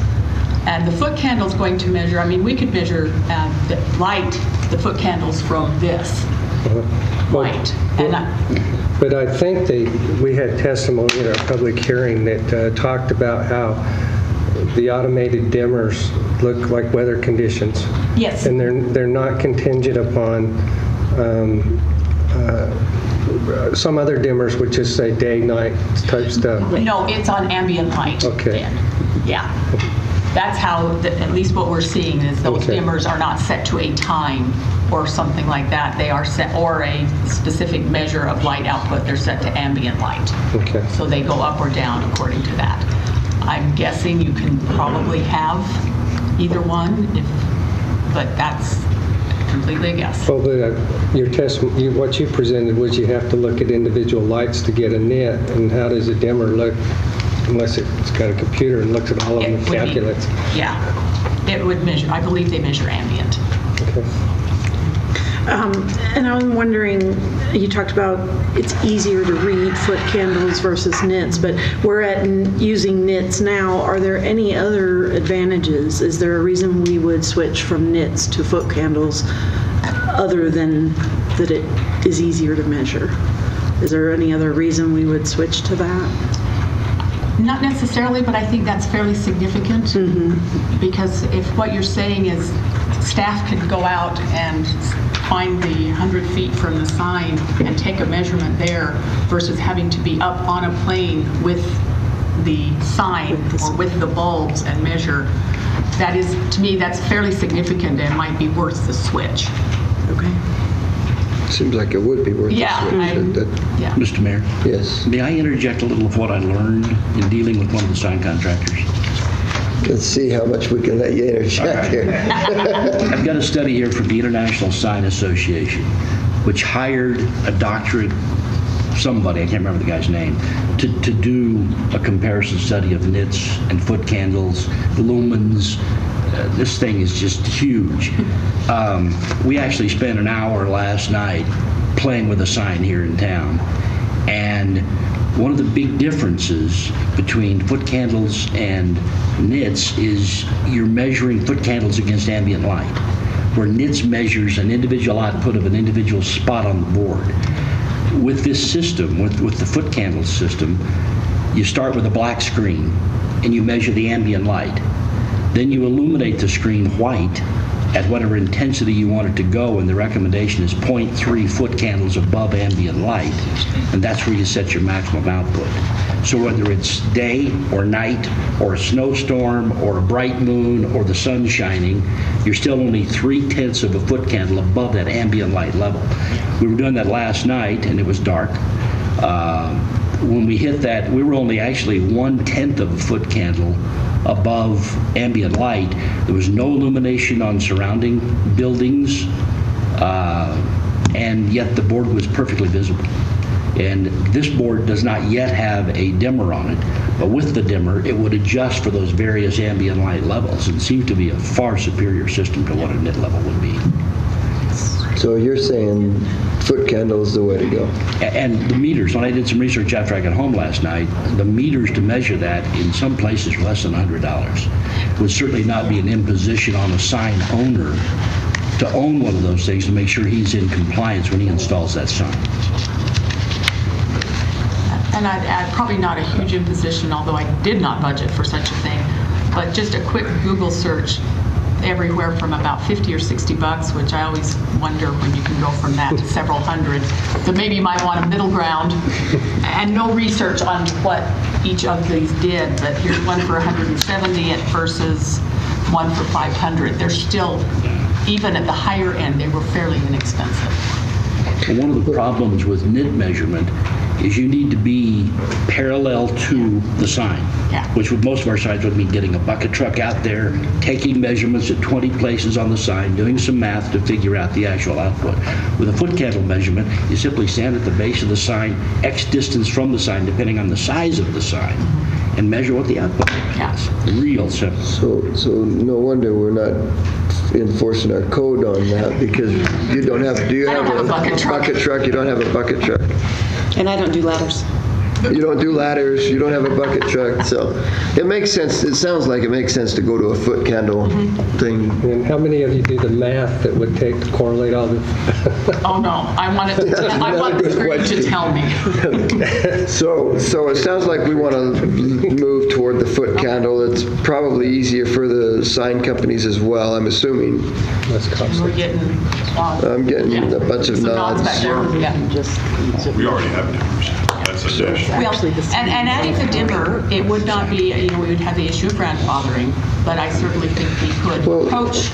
And the foot candle is going to measure, we could measure the foot candles from this light. But I think we had testimony at our public hearing that talked about how the automated dimmers look like weather conditions. Yes. And they're not contingent upon some other dimmers would just say day, night type stuff. No, it's on ambient light. Okay. Yeah. That's how, at least what we're seeing is those dimmers are not set to a time or something like that. They are set, or a specific measure of light output. They're set to ambient light. Okay. So they go up or down according to that. I'm guessing you can probably have either one, but that's completely a guess. Well, but your testimony, what you presented was you have to look at individual lights to get a nit, and how does a dimmer look unless it's got a computer and looks at all of them and calculates? It would measure, I believe they measure ambient. Okay. And I'm wondering, you talked about it's easier to read foot candles versus nits, but we're at using nits now. Are there any other advantages? Is there a reason we would switch from nits to foot candles other than that it is easier to measure? Is there any other reason we would switch to that? Not necessarily, but I think that's fairly significant because if what you're saying is staff could go out and find the 100 feet from the sign and take a measurement there versus having to be up on a plane with the sign or with the bulbs and measure, that is, to me, that's fairly significant and might be worth the switch. Okay. seems like it would be worth the switch. Mr. Mayor? Yes. May I interject a little of what I learned in dealing with one of the sign contractors? Let's see how much we can let you interject here. I've got a study here from the International Sign Association, which hired a doctorate, somebody, I can't remember the guy's name, to do a comparison study of nits and foot candles, lumens. This thing is just huge. We actually spent an hour last night playing with a sign here in town. And one of the big differences between foot candles and nits is you're measuring foot candles against ambient light, where nits measures an individual output of an individual spot on the board. With this system, with the foot candle system, you start with a black screen and you measure the ambient light. Then you illuminate the screen white at whatever intensity you want it to go, and the recommendation is 0.3 foot candles above ambient light, and that's where you set your maximum output. So whether it's day or night or a snowstorm or a bright moon or the sun shining, you're still only 3/10 of a foot candle above that ambient light level. We were doing that last night, and it was dark. When we hit that, we were only actually 1/10 of a foot candle above ambient light. There was no illumination on surrounding buildings, and yet the board was perfectly visible. And this board does not yet have a dimmer on it, but with the dimmer, it would adjust for those various ambient light levels, and seems to be a far superior system to what a nit level would be. So you're saying foot candle is the way to go? And the meters, when I did some research after I got home last night, the meters to measure that in some places less than $100 would certainly not be an imposition on a sign owner to own one of those things to make sure he's in compliance when he installs that sign. And I'd add, probably not a huge imposition, although I did not budget for such a thing, but just a quick Google search, everywhere from about 50 or 60 bucks, which I always wonder when you can go from that to several hundred. So maybe you might want a middle ground, and no research on what each of these did, but here's one for 170 versus one for 500. They're still, even at the higher end, they were fairly inexpensive. Well, one of the problems with nit measurement is you need to be parallel to the sign, Yeah. which with most of our signs would mean getting a bucket truck out there, taking measurements at 20 places on the sign, doing some math to figure out the actual output. With a foot candle measurement, you simply stand at the base of the sign, X distance from the sign, depending on the size of the sign, and measure what the output is. Real simple. So no wonder we're not enforcing our code on that, because you don't have, do you I have don't have a bucket truck. You don't have a bucket truck. And I don't do ladders. You don't do ladders, you don't have a bucket truck, so it makes sense, it sounds like it makes sense to go to a foot candle thing. And how many of you do the math that would take to correlate all the... Oh no, I want it to, I want the screen to tell me. So it sounds like we want to move toward the foot candle. It's probably easier for the sign companies as well, I'm assuming. That's We're costly. getting, I'm getting a bunch of some nods back nods. there. Yeah. We already have dimmers. That's additional. Well, and adding the dimmer, it would not be, we would have the issue of grandfathering, but I certainly think we could Well, approach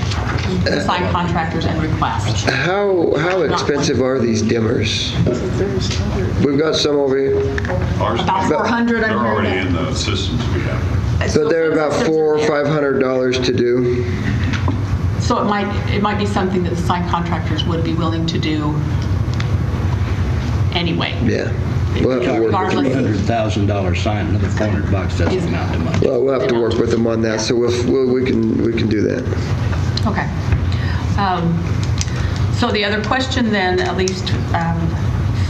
the sign contractors and request. How expensive are these dimmers? We've got some over here, Ours, About 400, they're I'm hearing already that. in the systems we have. but they're about $400 or $500 to do. So it might be something that the sign contractors would be willing to do anyway. Yeah. We'll have to work with them. $300,000 sign, another $400 doesn't amount to much. Well, we'll have to work with them on that, so we can do that. Okay. So the other question then, at least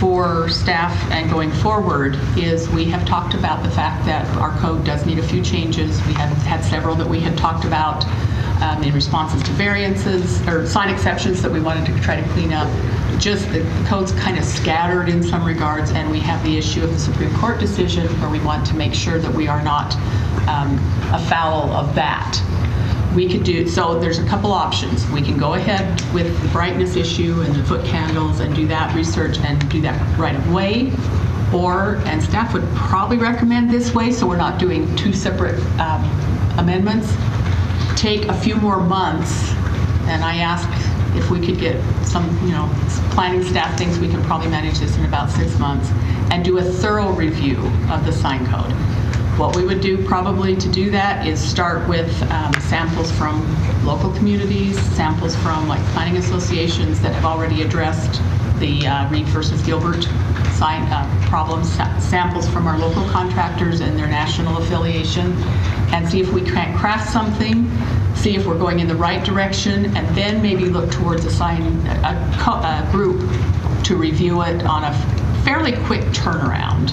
for staff and going forward, is we have talked about the fact that our code does need a few changes. We have had several that we had talked about in responses to variances or sign exceptions that we wanted to try to clean up. Just the code's kind of scattered in some regards, and we have the issue of the Supreme Court decision where we want to make sure that we are not afoul of that. We could do, so there's a couple options. We can go ahead with the brightness issue and the foot candles and do that research and do that right away, and staff would probably recommend this way, so we're not doing two separate amendments. Take a few more months, and I ask if we could get some, planning staff thinks we can probably manage this in about 6 months, and do a thorough review of the sign code. What we would do probably to do that is start with samples from local communities, samples from like planning associations that have already addressed the Reed versus Gilbert sign problems, samples from our local contractors and their national affiliation, and see if we can craft something, see if we're going in the right direction, and then maybe look towards a group to review it on a fairly quick turnaround,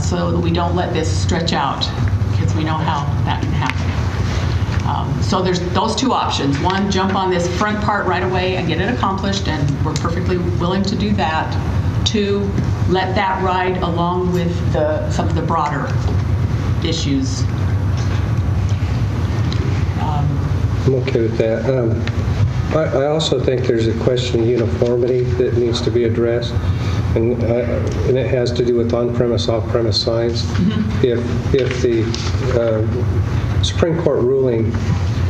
so that we don't let this stretch out, because we know how that can happen. So there's those two options. One, jump on this front part right away and get it accomplished, and we're perfectly willing to do that. Two, let that ride along with some of the broader issues. I'm okay with that. I also think there's a question of uniformity that needs to be addressed, and it has to do with on-premise, off-premise signs. If the Supreme Court ruling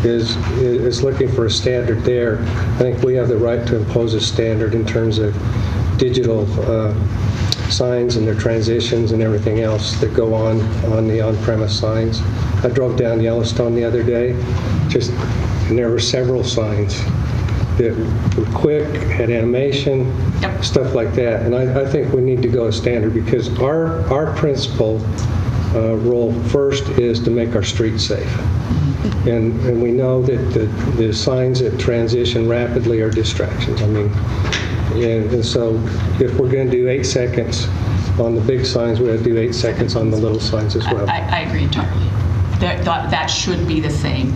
is looking for a standard there, I think we have the right to impose a standard in terms of digital signs and their transitions and everything else that go on the on-premise signs. I drove down Yellowstone the other day, and there were several signs that were quick, had animation, stuff like that. And I think we need to go a standard because our principal role first is to make our streets safe. And we know that the signs that transition rapidly are distractions. I mean, and so if we're going to do 8 seconds on the big signs, we have to do 8 seconds on the little signs as well. I agree entirely. That should be the same.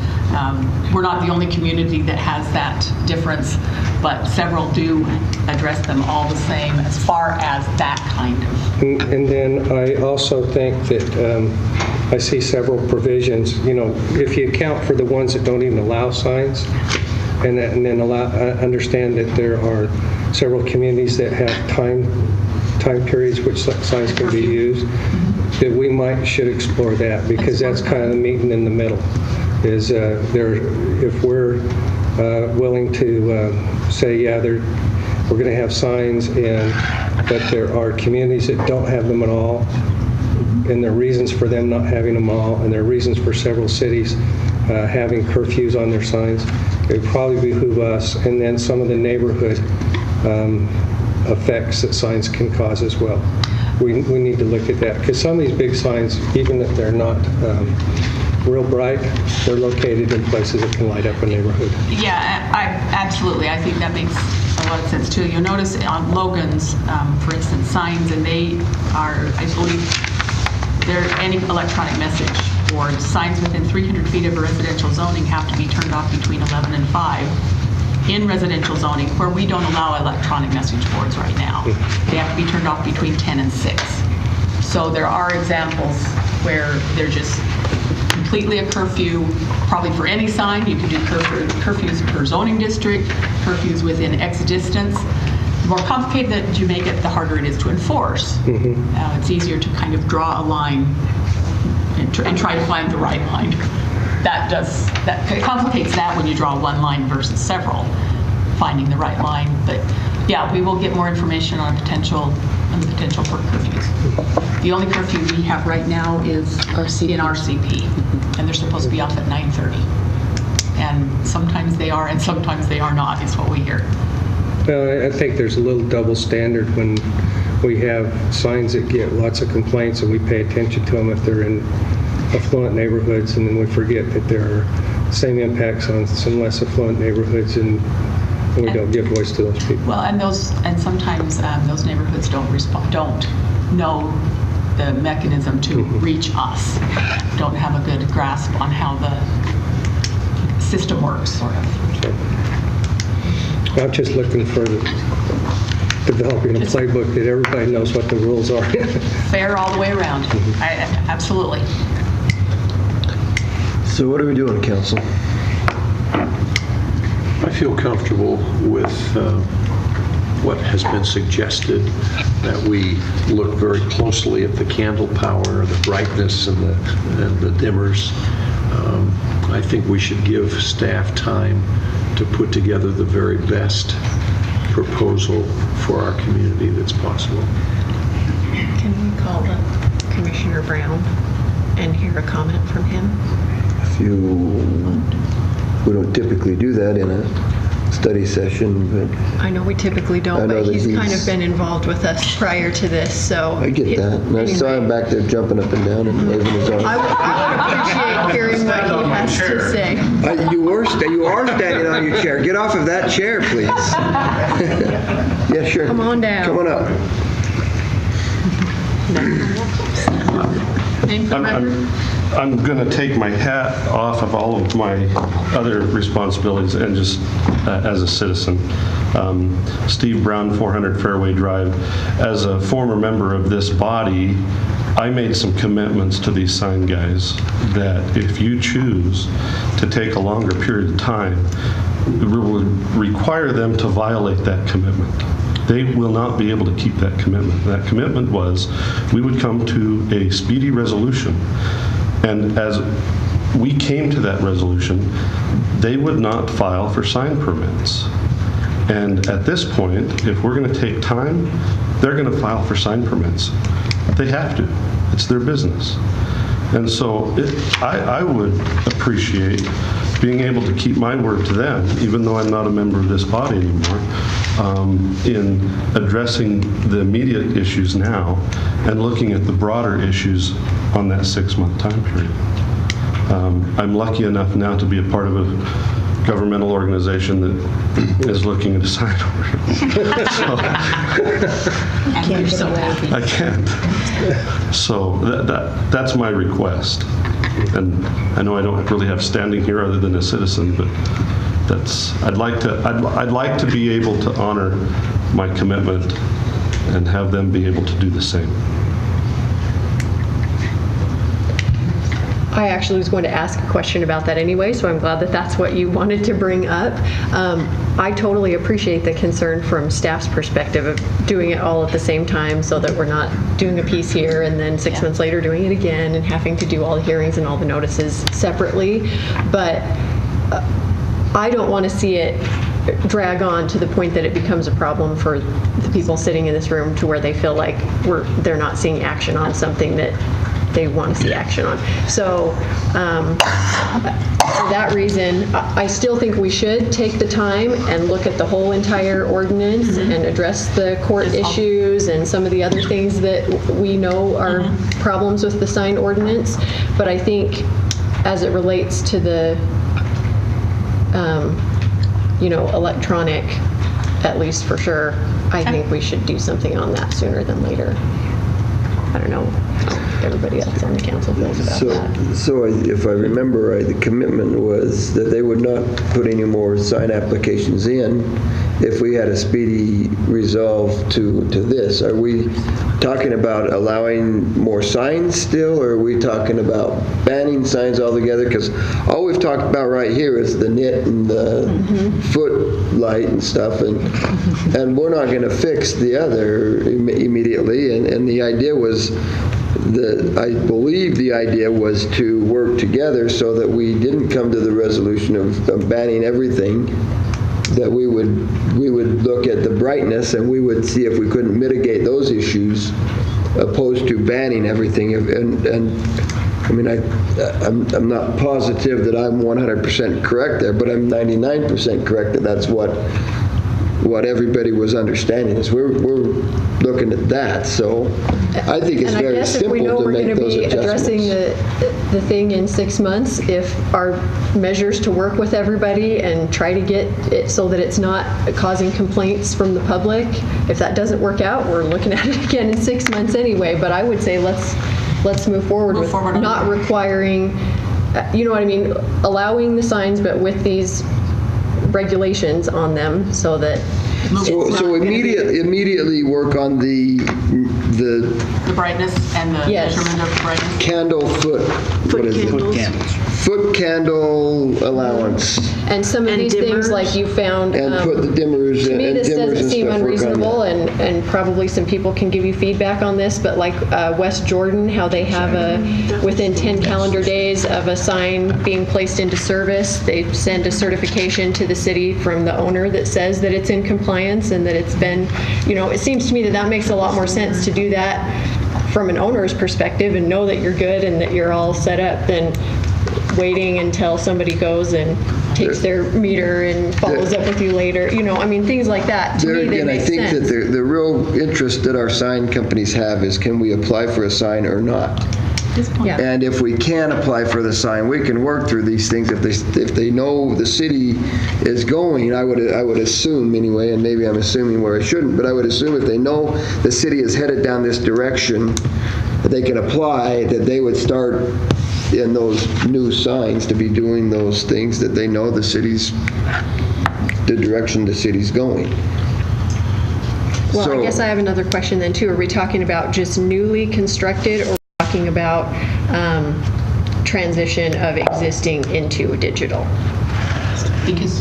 We're not the only community that has that difference, but several do address them all the same as far as that kind of. And then I also think that I see several provisions, if you account for the ones that don't even allow signs, and then understand that there are several communities that have time periods which signs can be used, that we should explore that, because that's kind of the meeting in the middle. Is if we're willing to say, we're going to have signs, but there are communities that don't have them at all, and there are reasons for them not having them all, and there are reasons for several cities having curfews on their signs. It would probably behoove us, and then some of the neighborhood effects that signs can cause as well. We need to look at that, because some of these big signs, even if they're not real bright, they're located in places that can light up a neighborhood. Yeah, absolutely. I think that makes a lot of sense too. You'll notice on Logan's, for instance, signs, and they are, I believe, they're any electronic message boards. Signs within 300 feet of a residential zoning have to be turned off between 11 and 5. In residential zoning, where we don't allow electronic message boards right now, they have to be turned off between 10 and 6. So there are examples where they're just completely a curfew, probably for any sign. You can do curfews per zoning district, curfews within X distance. The more complicated that you make it, the harder it is to enforce. It's easier to kind of draw a line and try to find the right line. That complicates that when you draw one line versus several, finding the right line. But yeah, we will get more information on the potential for curfews. The only curfew we have right now is in RCP, and they're supposed to be off at 9:30. And sometimes they are, and sometimes they are not, is what we hear. Well, I think there's a little double standard when we have signs that get lots of complaints and we pay attention to them if they're in affluent neighborhoods, and then we forget that there are same impacts on some less affluent neighborhoods, and we don't give voice to those people. Well, and sometimes those neighborhoods don't know the mechanism to reach us, don't have a good grasp on how the system works, sort of. I'm just looking for developing a playbook that everybody knows what the rules are. Fair all the way around. Absolutely. So what are we doing, Council? I feel comfortable with what has been suggested, that we look very closely at the candle power, the brightness, and the dimmers. I think we should give staff time to put together the very best proposal for our community that's possible. Can we call up Commissioner Brown and hear a comment from him? We don't typically do that in a study session, but I know we typically I don't, know but that he's kind of he's- been involved with us prior to this, so. I get that. And I saw him back there jumping up and down and waving his arms. I would appreciate hearing what he has to say. You are standing on your chair. Get off of that chair, please. Yeah, sure. Come on down. Come on up. Name for the record? I'm going to take my hat off of all of my other responsibilities and just as a citizen. Steve Brown, 400 Fairway Drive. As a former member of this body, I made some commitments to these sign guys that if you choose to take a longer period of time, we will require them to violate that commitment. They will not be able to keep that commitment. That commitment was we would come to a speedy resolution. And as we came to that resolution, they would not file for sign permits. And at this point, if we're going to take time, they're going to file for sign permits. They have to. It's their business. And so I would appreciate being able to keep my word to them, even though I'm not a member of this body anymore, in addressing the immediate issues now and looking at the broader issues on that 6-month time period. I'm lucky enough now to be a part of a governmental organization that is looking at a sign ordinance. And you're so happy. I can't. So that's my request. And I know I don't really have standing here other than a citizen, but I'd like to be able to honor my commitment and have them be able to do the same. I actually was going to ask a question about that anyway, so I'm glad that that's what you wanted to bring up. I totally appreciate the concern from staff's perspective of doing it all at the same time so that we're not doing a piece here and then 6 months later doing it again and having to do all the hearings and all the notices separately. But I don't want to see it drag on to the point that it becomes a problem for the people sitting in this room to where they feel like they're not seeing action on something that they want to see action on. So for that reason, I still think we should take the time and look at the whole entire ordinance and address the court issues and some of the other things that we know are problems with the sign ordinance. But I think as it relates to the electronic, at least for sure, I think we should do something on that sooner than later. I don't know how everybody else on the council feels about that. So if I remember right, the commitment was that they would not put any more sign applications in if we had a speedy resolve to this. Are we talking about allowing more signs still, or are we talking about banning signs altogether? Because all we've talked about right here is the knit and the footlight and stuff, and we're not going to fix the other immediately. And the idea was, I believe the idea was to work together so that we didn't come to the resolution of banning everything, that we would look at the brightness and we would see if we couldn't mitigate those issues opposed to banning everything. And I mean, I'm not positive that I'm 100% correct there, but I'm 99% correct that that's what everybody was understanding is we're looking at that. So I think it's very simple to make those adjustments. And I guess if we know we're going to be addressing the thing in 6 months, if our measures to work with everybody and try to get it so that it's not causing complaints from the public, if that doesn't work out, we're looking at it again in 6 months anyway. But I would say let's move forward with not requiring, you know what I mean, allowing the signs, but with these regulations on them so that so immediately work on the brightness and the measurement of brightness. Candle foot candle allowance. And some of these things like you found. And put the dimmers to me, this doesn't seem unreasonable, and probably some people can give you feedback on this, but like West Jordan, how they have within 10 calendar days of a sign being placed into service, they send a certification to the city from the owner that says that it's in compliance and that it's been, it seems to me that makes a lot more sense to do that from an owner's perspective and know that you're good and that you're all set up than waiting until somebody goes and takes their meter and follows up with you later. Things like that. To me, they make sense. I think that the real interest that our sign companies have is, can we apply for a sign or not? Yeah. And if we can apply for the sign, we can work through these things. If they know the city is going, I would assume anyway, and maybe I'm assuming where I shouldn't, but I would assume if they know the city is headed down this direction, that they can apply, that they would start in those new signs to be doing those things that they know the direction the city's going. Well, I guess I have another question then too. Are we talking about just newly constructed or talking about transition of existing into digital? Because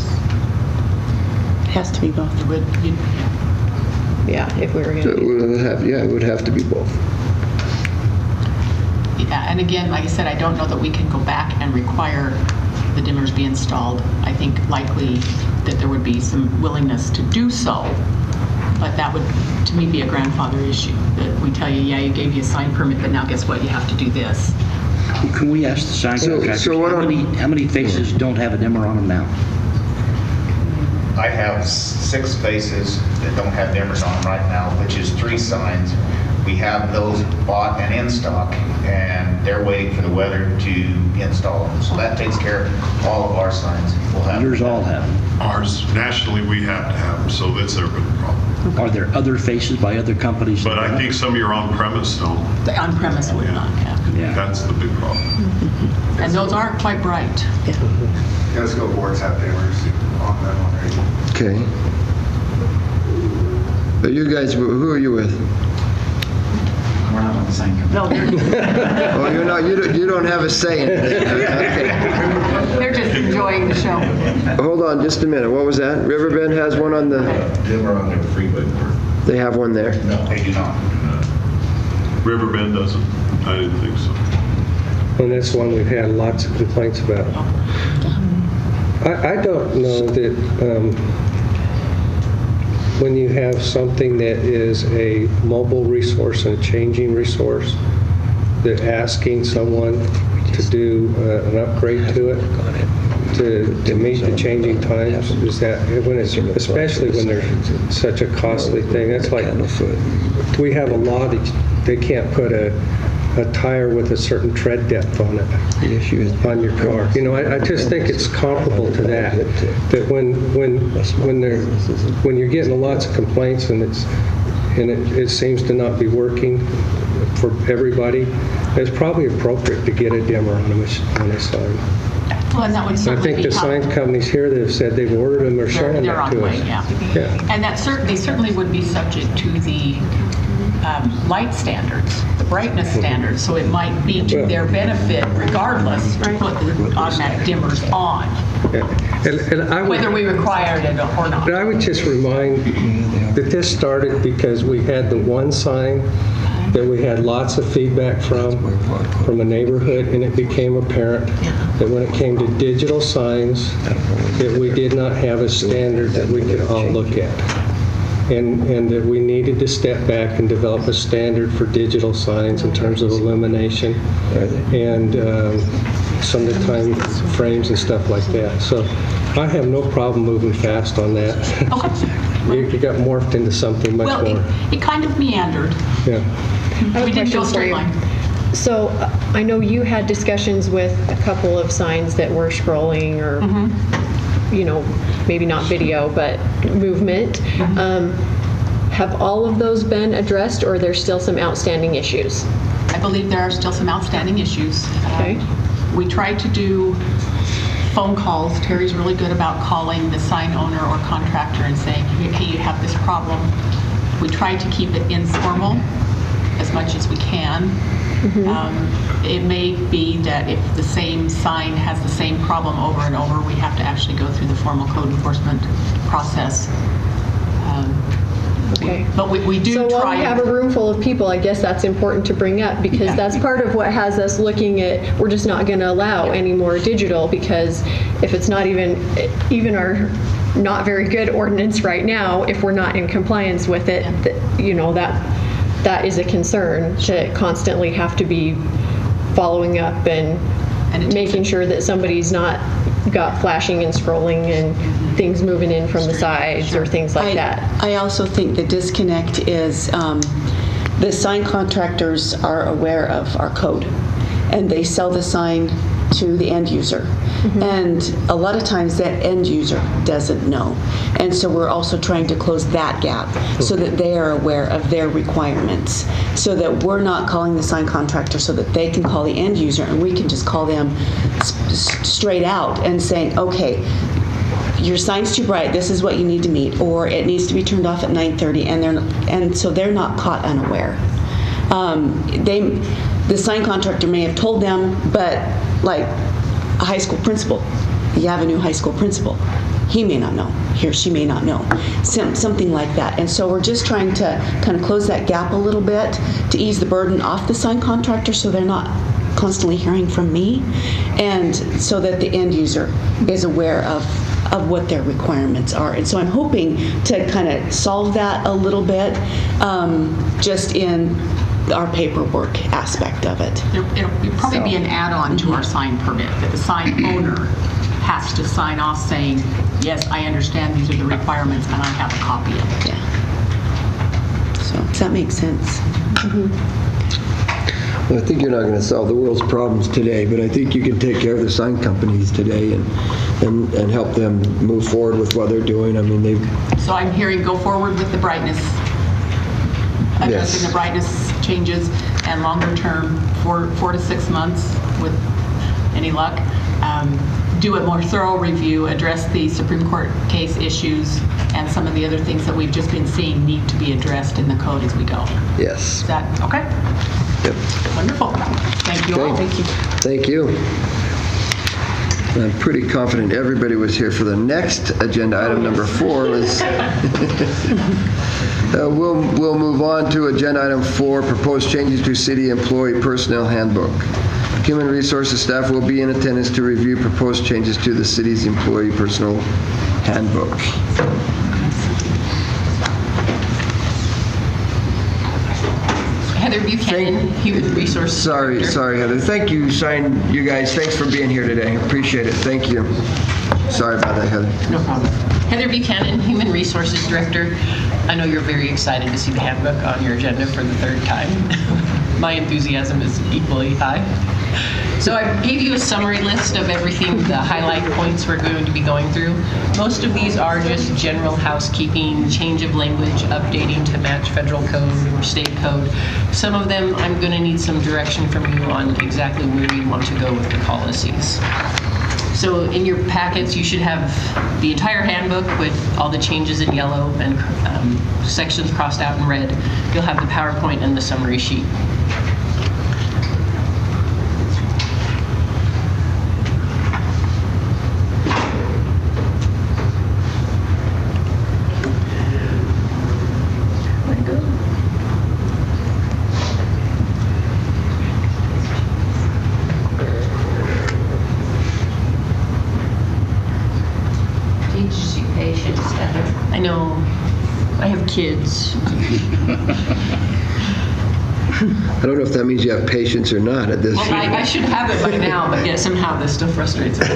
It has to be both. Yeah, if we were going So to it would have to be both. Yeah, and again, like I said, I don't know that we can go back and require the dimmers be installed. I think likely that there would be some willingness to do so, but that would, to me, be a grandfather issue. That we tell you, yeah, you gave you a sign permit, but now guess what? You have to do this. Can we ask the sign contractors, how many faces don't have a dimmer on them now? I have 6 faces that don't have dimmers on them right now, which is 3 signs. We have those bought and in stock, and they're waiting for the weather to install them. So that takes care of all of our signs. We'll have Yours all have them. Ours, nationally, we have to have them, so that's never been a problem. Are there other faces by other companies? But I think some of your on-premise don't. The on-premise would not have. Yeah. That's the big problem. And those aren't quite bright. Go boards have dimmers on them already. Okay. But you guys, who are you with? We're not on the same company. No, Oh, you're not, you don't have a say in it. Okay. they're just enjoying the show. Hold on just a minute. What was that? Riverbend has one on the, dimmer on their freeway board. they have one there. No, they do not. Riverbend doesn't. I didn't think so. And that's one we've had lots of complaints about. I don't know that when you have something that is a mobile resource and a changing resource, that asking someone to do an upgrade to it, to meet the changing times, is that, when it's, especially when there's such a costly thing, that's like, we have a law that they can't put a tire with a certain tread depth on it, on your car. You know, I just think it's comparable to that. That when you're getting lots of complaints and it seems to not be working for everybody, it's probably appropriate to get a dimmer on a sign. Well, and that would I certainly think be the sign companies here that have said they've ordered them are showing They're that on to the us. way, yeah. Yeah. And that they certainly would be subject to the light standards, the brightness standards, so it might be to their benefit regardless to put the automatic dimmers on, And I would, whether we required it or not. but I would just remind that this started because we had the one sign that we had lots of feedback from a neighborhood, and it became apparent that when it came to digital signs, that we did not have a standard that we could all look at. And that we needed to step back and develop a standard for digital signs in terms of illumination and some of the time frames and stuff like that. So I have no problem moving fast on that. Okay. It got morphed into something much Well, more. it kind of meandered. Yeah. I have We a didn't question go for straight you. line. So I know you had discussions with a couple of signs that were scrolling or, you know, maybe not video, but movement. Have all of those been addressed, or are there still some outstanding issues? I believe there are still some outstanding issues. Okay. We tried to do phone calls. Terry's really good about calling the sign owner or contractor and saying, hey, you have this problem. We try to keep it informal as much as we can. It may be that if the same sign has the same problem over and over, we have to actually go through the formal code enforcement process. Okay. But we do So try. while we have a room full of people, I guess that's important to bring up, because that's part of what has us looking at, we're just not going to allow any more digital, because if it's not even our not very good ordinance right now, if we're not in compliance with it, you know, that is a concern to constantly have to be following up and making sure that somebody's not got flashing and scrolling and things moving in from the sides or things like that. I also think the disconnect is the sign contractors are aware of our code, and they sell the sign to the end user. And a lot of times that end user doesn't know. And so we're also trying to close that gap so that they are aware of their requirements, so that we're not calling the sign contractor so that they can call the end user, and we can just call them straight out and saying, okay, your sign's too bright, this is what you need to meet, or it needs to be turned off at 9:30, and so they're not caught unaware. the sign contractor may have told them, but like a high school principal, you have a new high school principal. He may not know, he or she may not know, something like that. And so we're just trying to kind of close that gap a little bit to ease the burden off the sign contractor so they're not constantly hearing from me, and so that the end user is aware of what their requirements are. And so I'm hoping to kind of solve that a little bit just in our paperwork aspect of it. It'll probably be an add-on to our sign permit, that the sign owner has to sign off saying, yes, I understand these are the requirements and I have a copy of it. Yeah. So does that make sense? Well, I think you're not going to solve the world's problems today, but I think you can take care of the sign companies today and help them move forward with what they're doing. I mean, So I'm hearing go forward with the brightness, addressing the brightness changes, and longer term, 4 to 6 months with any luck, do a more thorough review, address the Supreme Court case issues, and some of the other things that we've just been seeing need to be addressed in the code as we go. Yes. Is that okay? Yep. Wonderful. Thank you all. Okay. Thank you. I'm pretty confident everybody was here for the next agenda item, number 4. We'll move on to agenda item 4, proposed changes to city employee personnel handbook. Human Resources staff will be in attendance to review proposed changes to the city's employee personnel handbook. Heather Buchanan, Human Resources. Sorry, Heather. Thank you, you guys. Thanks for being here today. Appreciate it. Thank you. Sorry about that, Heather. No problem. Heather Buchanan, Human Resources Director. I know you're very excited to see the handbook on your agenda for the 3rd time. My enthusiasm is equally high. So I gave you a summary list of everything, the highlight points we're going to be going through. Most of these are just general housekeeping, change of language, updating to match federal code or state code. Some of them I'm going to need some direction from you on exactly where you want to go with the policies. So in your packets, you should have the entire handbook with all the changes in yellow and sections crossed out in red. You'll have the PowerPoint and the summary sheet. I know. I have kids. I don't know if that means you have patience or not at this Well, I should have it by now, but yet somehow this still frustrates me.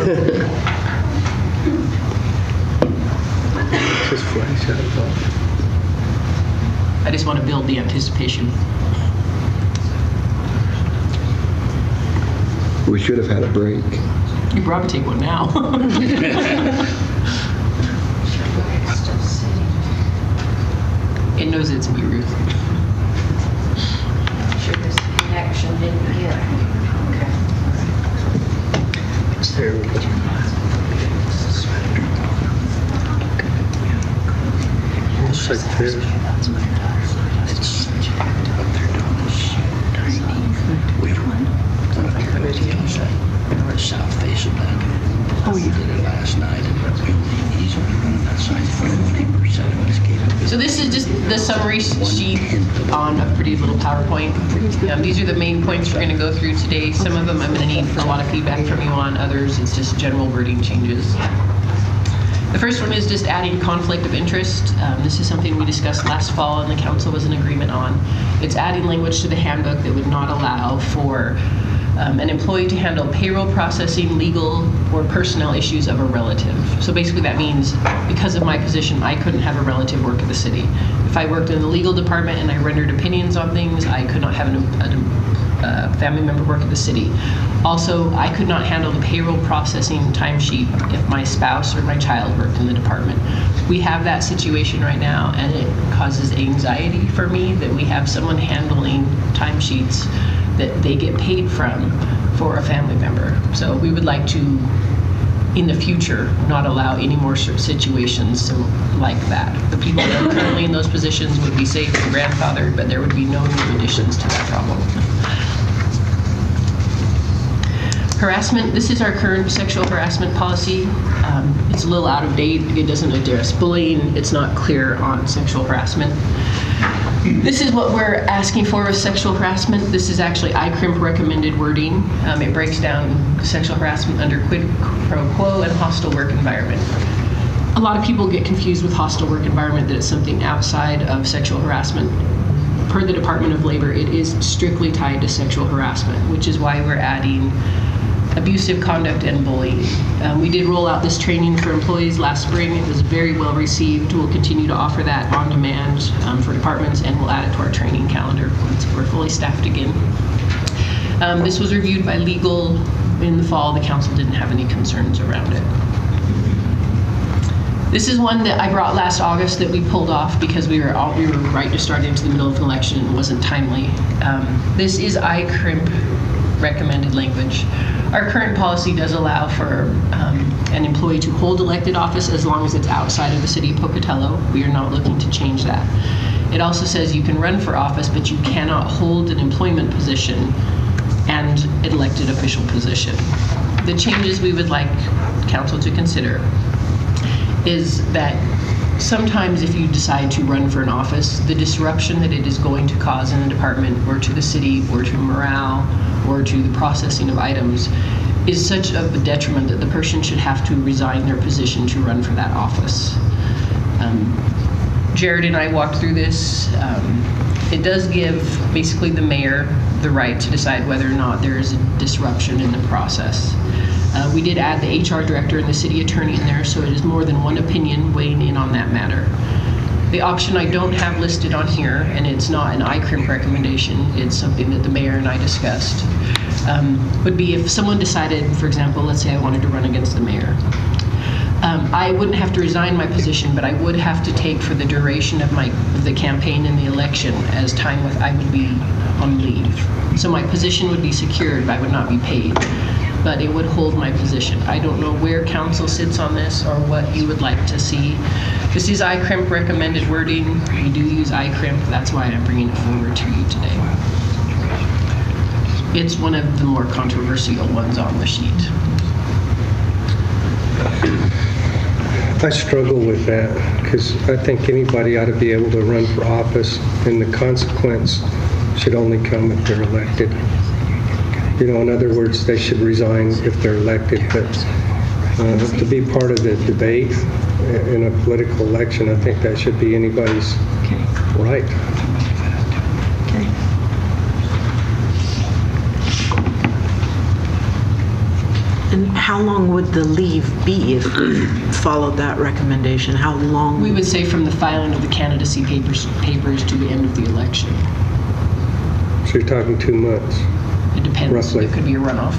Just flash out. I just want to build the anticipation. We should have had a break. You could probably take one now. It knows it's me, Ruth. Sure this connection didn't get. Okay. There we go. Secretary. We're south face of that. Oh, you did it last night. He's only running that side for 20% of his capability. So this is just the summary sheet on a pretty little PowerPoint. These are the main points we're going to go through today. Some of them I'm going to need a lot of feedback from you on. Others, it's just general wording changes. The first one is just adding conflict of interest. This is something we discussed last fall and the council was in agreement on. It's adding language to the handbook that would not allow for an employee to handle payroll processing, legal, or personnel issues of a relative. So basically that means because of my position, I couldn't have a relative work at the city. If I worked in the legal department and I rendered opinions on things, I could not have a family member work at the city. Also, I could not handle the payroll processing timesheet if my spouse or my child worked in the department. We have that situation right now, and it causes anxiety for me that we have someone handling timesheets that they get paid from for a family member. So we would like to, in the future, not allow any more situations like that. The people that are currently in those positions would be safe and grandfathered, but there would be no new additions to that problem. Harassment, this is our current sexual harassment policy. It's a little out of date. It doesn't address bullying. It's not clear on sexual harassment. This is what we're asking for with sexual harassment. This is actually ICRIMP recommended wording. It breaks down sexual harassment under quid pro quo and hostile work environment. A lot of people get confused with hostile work environment, that it's something outside of sexual harassment. Per the Department of Labor, it is strictly tied to sexual harassment, which is why we're adding abusive conduct and bullying. We did roll out this training for employees last spring. It was very well received. We'll continue to offer that on demand for departments, and we'll add it to our training calendar once we're fully staffed again. This was reviewed by legal in the fall. The council didn't have any concerns around it. This is one that I brought last August that we pulled off because we were right to start into the middle of an election and it wasn't timely. This is ICRIMP recommended language. Our current policy does allow for an employee to hold elected office as long as it's outside of the city of Pocatello. We are not looking to change that. It also says you can run for office, but you cannot hold an employment position and an elected official position. The changes we would like council to consider is that sometimes if you decide to run for an office, the disruption that it is going to cause in a department or to the city or to morale or to the processing of items is such of a detriment that the person should have to resign their position to run for that office. Jared and I walked through this. It does give basically the mayor the right to decide whether or not there is a disruption in the process. We did add the HR director and the city attorney in there, so it is more than one opinion weighing in on that matter. The option I don't have listed on here, and it's not an ICRIMP recommendation, it's something that the mayor and I discussed, would be if someone decided, for example, let's say I wanted to run against the mayor. I wouldn't have to resign my position, but I would have to take for the duration of the campaign and the election as time I would be on leave. So my position would be secured, but I would not be paid. But it would hold my position. I don't know where council sits on this or what you would like to see. This is ICRIMP recommended wording. We do use ICRIMP. That's why I'm bringing it forward to you today. It's one of the more controversial ones on the sheet. I struggle with that because I think anybody ought to be able to run for office, and the consequence should only come if they're elected. You know, in other words, they should resign if they're elected, but to be part of the debate in a political election, I think that should be anybody's right. Okay. And how long would the leave be if we followed that recommendation? How long? We would say from the filing of the candidacy papers to the end of the election. So you're talking 2 months? It depends. Roughly. It could be a runoff.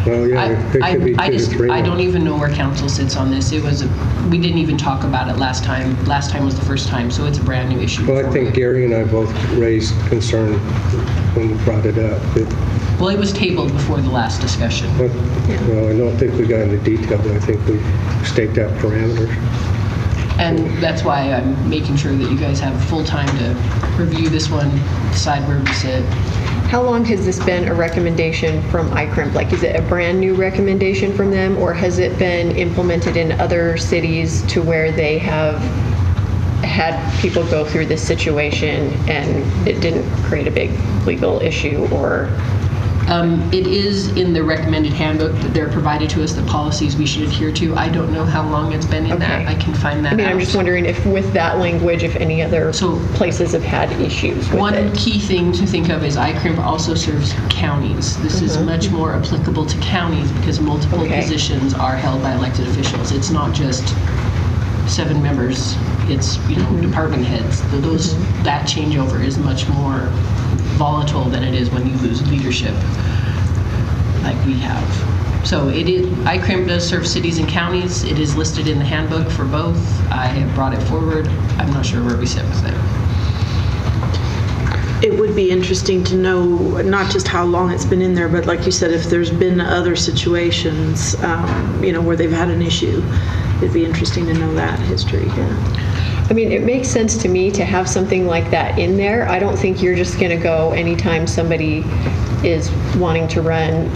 Well, yeah, it could be 2 to 3 months. I don't even know where council sits on this. We didn't even talk about it last time. Last time was the first time, so it's a brand new issue. Well, I think Gary and I both raised concern when we brought it up. Well, it was tabled before the last discussion. Well, I don't think we got into detail, but I think we staked out parameters. And that's why I'm making sure that you guys have full time to review this one, decide where we sit. How long has this been a recommendation from ICRIMP? Like, is it a brand new recommendation from them, or has it been implemented in other cities to where they have had people go through this situation and it didn't create a big legal issue? Or it is in the recommended handbook that they're provided to us, the policies we should adhere to. I don't know how long it's been in that. I can find that out. I'm just wondering if with that language, if any other places have had issues with it. One key thing to think of is ICRIMP also serves counties. This is much more applicable to counties because multiple positions are held by elected officials. It's not just 7 members. It's department heads. That changeover is much more volatile than it is when you lose leadership like we have. So ICRIMP does serve cities and counties. It is listed in the handbook for both. I have brought it forward. I'm not sure where we sit with it. It would be interesting to know not just how long it's been in there, but like you said, if there's been other situations, where they've had an issue. It'd be interesting to know that history. Yeah. I mean, it makes sense to me to have something like that in there. I don't think you're just going to go anytime somebody is wanting to run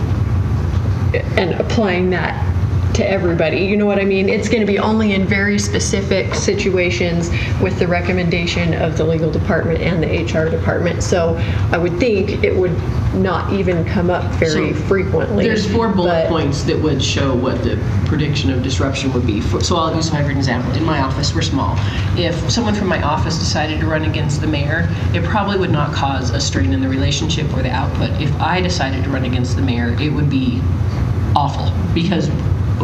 and applying that to everybody. You know what I mean? It's going to be only in very specific situations with the recommendation of the legal department and the HR department. So I would think it would not even come up very frequently. There's 4 bullet points that would show what the prediction of disruption would be. So I'll use an example. In my office, we're small. If someone from my office decided to run against the mayor, it probably would not cause a strain in the relationship or the output. If I decided to run against the mayor, it would be awful, because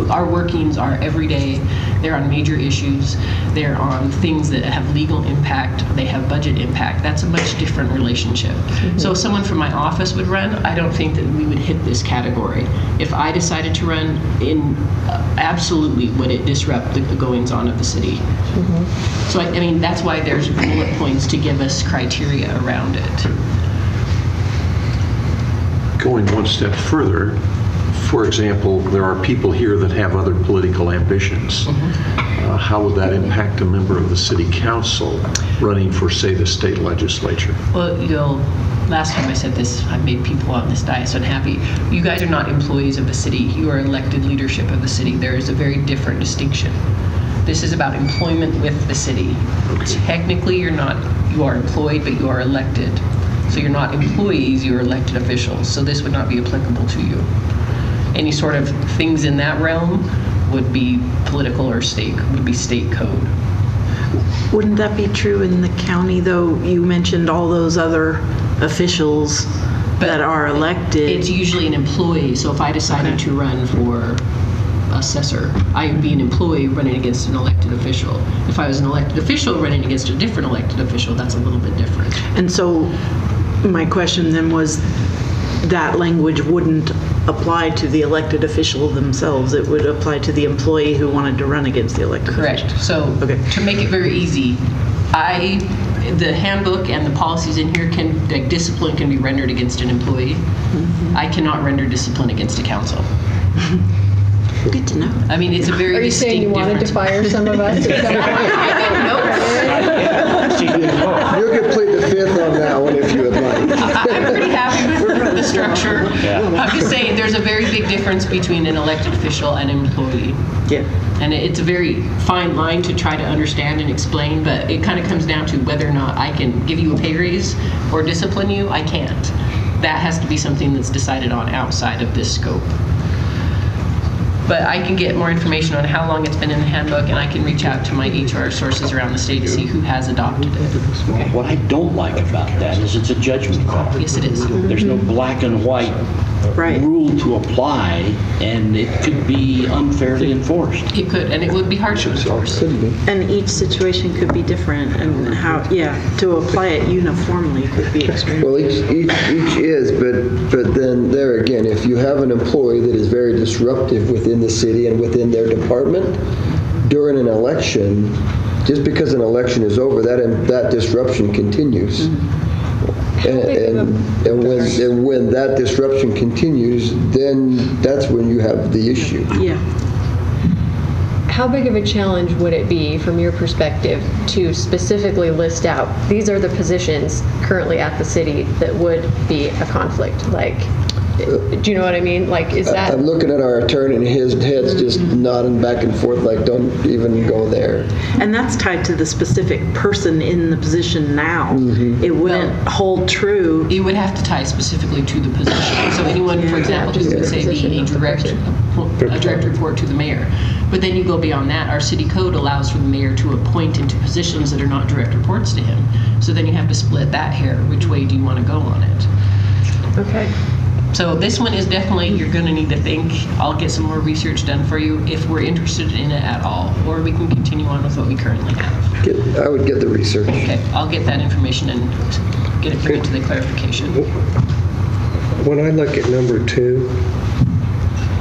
our workings are every day. They're on major issues. They're on things that have legal impact. They have budget impact. That's a much different relationship. So if someone from my office would run, I don't think that we would hit this category. If I decided to run, absolutely would it disrupt the goings-on of the city. So I mean, that's why there's bullet points to give us criteria around it. Going one step further, for example, there are people here that have other political ambitions. How would that impact a member of the city council running for, say, the state legislature? Well, last time I said this, I made people on this dais unhappy. You guys are not employees of the city. You are elected leadership of the city. There is a very different distinction. This is about employment with the city. Technically, you are employed, but you are elected. So you're not employees, you're elected officials. So this would not be applicable to you. Any sort of things in that realm would be political or would be state code. Wouldn't that be true in the county, though? You mentioned all those other officials that are elected. It's usually an employee. So if I decided to run for assessor, I would be an employee running against an elected official. If I was an elected official running against a different elected official, that's a little bit different. And so my question then was, that language wouldn't apply to the elected official themselves. It would apply to the employee who wanted to run against the elected Correct. official. So to make it very easy, the handbook and the policies in here discipline can be rendered against an employee. I cannot render discipline against a council. Good to know. I mean, it's a very distinct Are you saying you wanted to fire some of us? You can plead the fifth on that one if you would like. I'm pretty happy with the structure. I'm just saying there's a very big difference between an elected official and an employee. Yeah. And it's a very fine line to try to understand and explain, but it kind of comes down to whether or not I can give you a pay raise or discipline you. I can't. That has to be something that's decided on outside of this scope. But I can get more information on how long it's been in the handbook, and I can reach out to my HR sources around the state to see who has adopted it. What I don't like about that is it's a judgment call. Yes, it is. There's no black and white rule to apply, and it could be unfairly enforced. It could, and it would be hard to enforce. And each situation could be different, and to apply it uniformly could be extremely. Well, each is, but then there again, if you have an employee that is very disruptive within the city and within their department during an election, just because an election is over, that disruption continues. And when that disruption continues, then that's when you have the issue. Yeah. How big of a challenge would it be, from your perspective, to specifically list out, these are the positions currently at the city that would be a conflict? Like, do you know what I mean? Like, is that... I'm looking at our attorney, and his head's just nodding back and forth like, don't even go there. And that's tied to the specific person in the position now. It wouldn't hold true. You would have to tie specifically to the position. So anyone, for example, who would say be a direct report to the mayor. But then you go beyond that. Our city code allows for the mayor to appoint into positions that are not direct reports to him. So then you have to split that hair. Which way do you want to go on it? Okay. So this one is definitely, you're going to need to think. I'll get some more research done for you if we're interested in it at all, or we can continue on with what we currently have. I would get the research. Okay, I'll get that information and bring it to the clarification. When I look at number 2,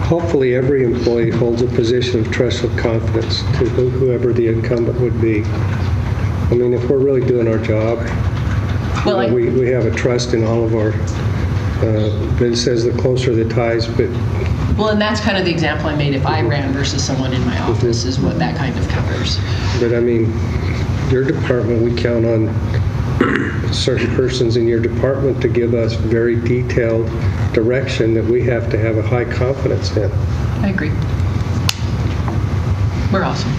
hopefully every employee holds a position of trust with confidence to whoever the incumbent would be. I mean, if we're really doing our job, we have a trust in all of our... but it says the closer the ties, but... Well, and that's kind of the example I made. If I ran versus someone in my office is what that kind of covers. But I mean, your department, we count on certain persons in your department to give us very detailed direction that we have to have a high confidence in. I agree. We're awesome.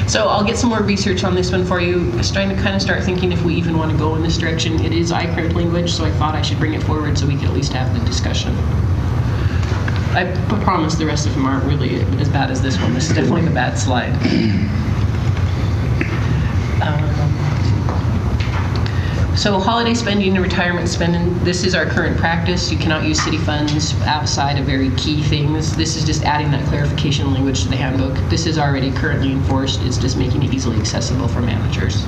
So I'll get some more research on this one for you. I was trying to kind of start thinking if we even want to go in this direction. It is iCrimp language, so I thought I should bring it forward so we could at least have the discussion. I promise the rest of them aren't really as bad as this one. This is definitely the bad slide. So holiday spending and retirement spending, this is our current practice. You cannot use city funds outside of very key things. This is just adding that clarification language to the handbook. This is already currently enforced. It's just making it easily accessible for managers.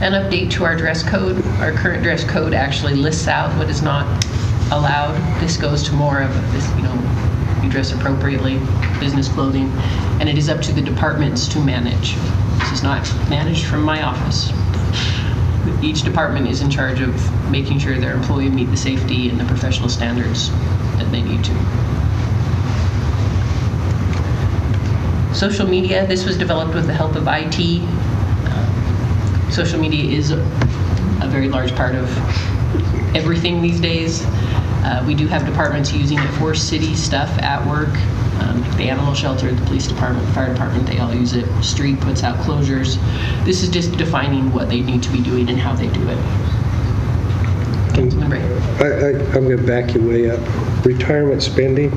An update to our dress code. Our current dress code actually lists out what is not allowed. This goes to more of this, you dress appropriately, business clothing, and it is up to the departments to manage. This is not managed from my office. Each department is in charge of making sure their employee meet the safety and the professional standards that they need to. Social media, this was developed with the help of IT. Social media is a very large part of everything these days. We do have departments using it for city stuff at work. The animal shelter, the police department, the fire department, they all use it. Street puts out closures. This is just defining what they need to be doing and how they do it. I'm going to back you way up. Retirement spending,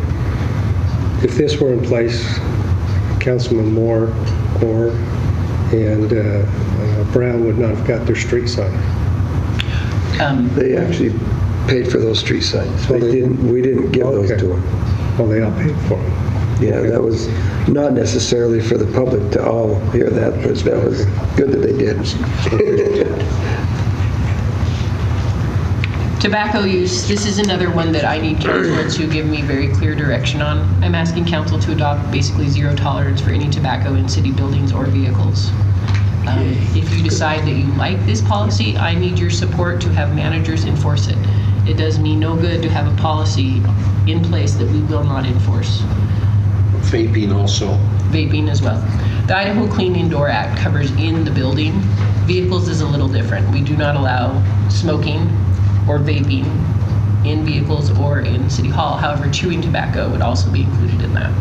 if this were in place, Councilman Moore and Brown would not have got their street sign. They actually paid for those street signs. We didn't give those to them. Well, they all paid for them. Yeah, that was not necessarily for the public to all hear that, but that was good that they did. Tobacco use, this is another one that I need council to give me very clear direction on. I'm asking council to adopt basically zero tolerance for any tobacco in city buildings or vehicles. If you decide that you like this policy, I need your support to have managers enforce it. It does me no good to have a policy in place that we will not enforce. Vaping also. Vaping as well. The Idaho Clean Indoor Act covers in the building. Vehicles is a little different. We do not allow smoking or vaping in vehicles or in City Hall. However, chewing tobacco would also be included in that.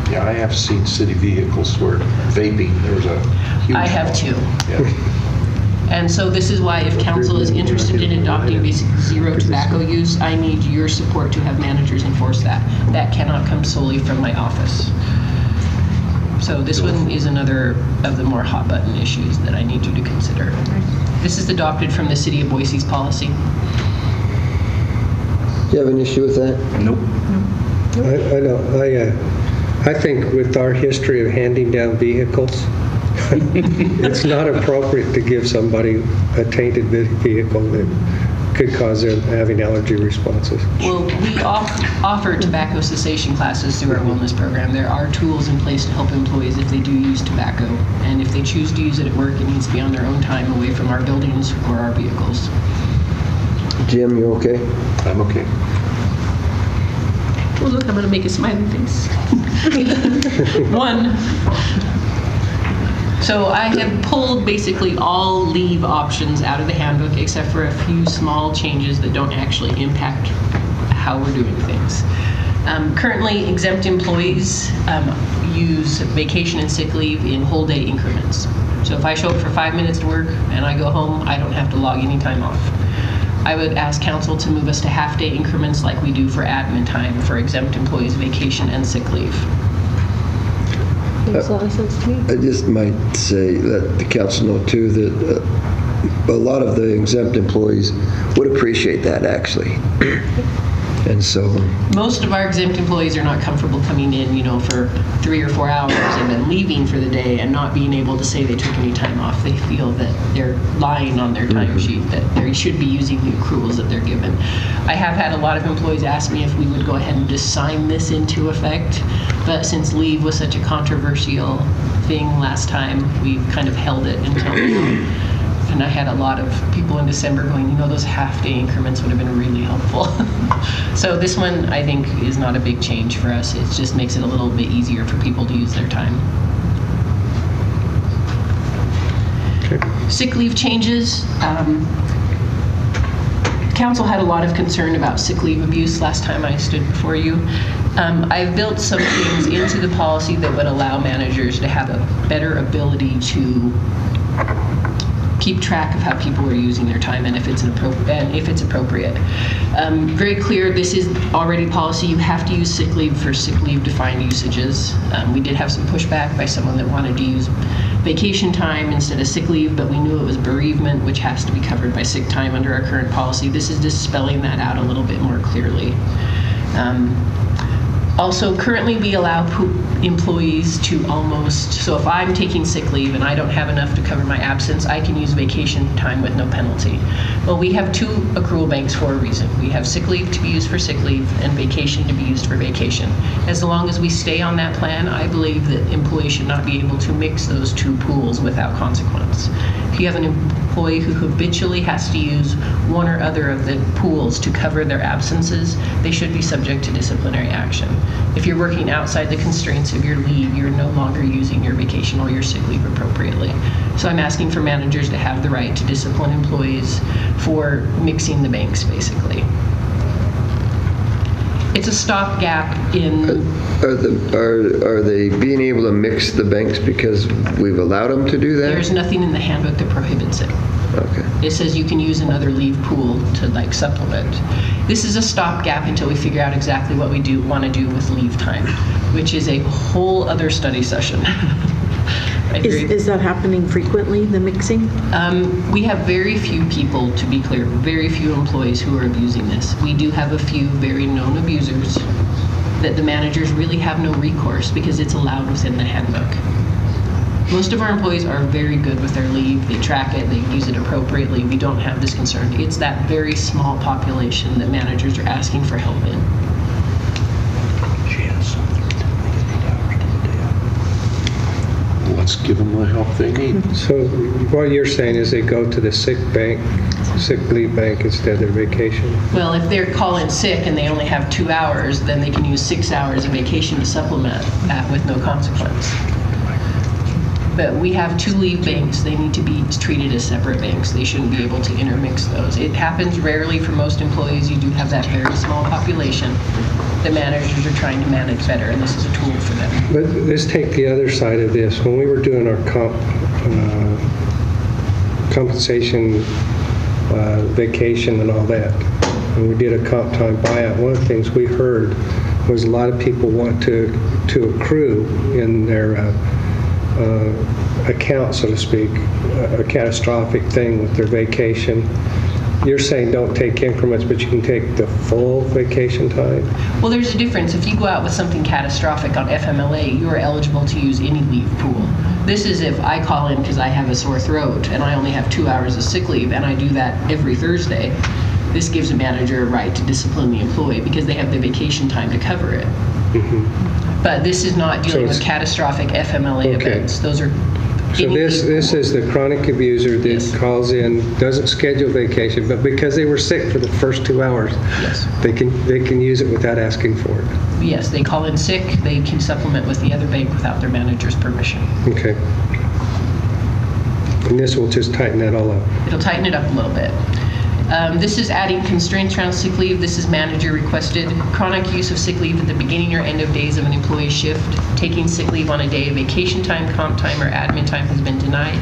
Yeah, I have seen city vehicles where vaping, there's a huge... I have too. Yeah. And so this is why if council is interested in adopting basically zero tobacco use, I need your support to have managers enforce that. That cannot come solely from my office. So this one is another of the more hot button issues that I need you to consider. This is adopted from the City of Boise's policy. Do you have an issue with that? Nope. I don't. I think with our history of handing down vehicles, it's not appropriate to give somebody a tainted vehicle that could cause them having allergy responses. Well, we offer tobacco cessation classes through our wellness program. There are tools in place to help employees if they do use tobacco. And if they choose to use it at work, it needs to be on their own time away from our buildings or our vehicles. Jim, you okay? I'm okay. Well, look, I'm going to make a smiley face. One. So I have pulled basically all leave options out of the handbook except for a few small changes that don't actually impact how we're doing things. Currently, exempt employees use vacation and sick leave in whole day increments. So if I show up for 5 minutes to work and I go home, I don't have to log any time off. I would ask council to move us to half-day increments like we do for admin time for exempt employees' vacation and sick leave. Makes a lot of sense to me. I just might say, let the council know too, that a lot of the exempt employees would appreciate that actually. And so... Most of our exempt employees are not comfortable coming in, for 3 or 4 hours and then leaving for the day and not being able to say they took any time off. They feel that they're lying on their timesheet, that they should be using the accruals that they're given. I have had a lot of employees ask me if we would go ahead and just sign this into effect, but since leave was such a controversial thing last time, we've kind of held it until now. And I had a lot of people in December going, those half-day increments would have been really helpful. So this one, I think, is not a big change for us. It just makes it a little bit easier for people to use their time. Sick leave changes. Council had a lot of concern about sick leave abuse last time I stood before you. I've built some things into the policy that would allow managers to have a better ability to keep track of how people are using their time and if it's appropriate. Very clear, this is already policy. You have to use sick leave for sick leave defined usages. We did have some pushback by someone that wanted to use vacation time instead of sick leave, but we knew it was bereavement, which has to be covered by sick time under our current policy. This is just spelling that out a little bit more clearly. Also, currently we allow employees to so if I'm taking sick leave and I don't have enough to cover my absence, I can use vacation time with no penalty. Well, we have two accrual banks for a reason. We have sick leave to be used for sick leave and vacation to be used for vacation. As long as we stay on that plan, I believe that employees should not be able to mix those two pools without consequence. If you have an employee who habitually has to use one or other of the pools to cover their absences, they should be subject to disciplinary action. If you're working outside the constraints of your leave, you're no longer using your vacation or your sick leave appropriately. So I'm asking for managers to have the right to discipline employees for mixing the banks, basically. It's a stopgap in... Are they being able to mix the banks because we've allowed them to do that? There's nothing in the handbook that prohibits it. Okay. It says you can use another leave pool to supplement. This is a stopgap until we figure out exactly what we want to do with leave time, which is a whole other study session. Is that happening frequently, the mixing? We have very few people, to be clear, very few employees who are abusing this. We do have a few very known abusers that the managers really have no recourse because it's allowed within the handbook. Most of our employees are very good with their leave. They track it, they use it appropriately. We don't have this concern. It's that very small population that managers are asking for help in. Let's give them the help they need. So what you're saying is they go to the sick leave bank instead of their vacation? Well, if they're calling sick and they only have 2 hours, then they can use 6 hours of vacation to supplement that with no consequence. But we have two leave banks. They need to be treated as separate banks. They shouldn't be able to intermix those. It happens rarely for most employees. You do have that very small population. The managers are trying to manage better, and this is a tool for them. But let's take the other side of this. When we were doing our compensation, vacation and all that, and we did a comp time buyout, one of the things we heard was a lot of people want to accrue in their account, so to speak, a catastrophic thing with their vacation. You're saying don't take increments, but you can take the full vacation time? Well, there's a difference. If you go out with something catastrophic on FMLA, you are eligible to use any leave pool. This is if I call in because I have a sore throat and I only have 2 hours of sick leave and I do that every Thursday. This gives a manager a right to discipline the employee because they have the vacation time to cover it. Mm-hmm. But this is not dealing with catastrophic FMLA events. Those are... So this is the chronic abuser that calls in, doesn't schedule vacation, but because they were sick for the first 2 hours, they can use it without asking for it. Yes, they call in sick, they can supplement with the other bank without their manager's permission. Okay. And this will just tighten that all up. It'll tighten it up a little bit. This is adding constraints around sick leave. This is manager requested. Chronic use of sick leave at the beginning or end of days of an employee's shift. Taking sick leave on a day of vacation time, comp time, or admin time has been denied.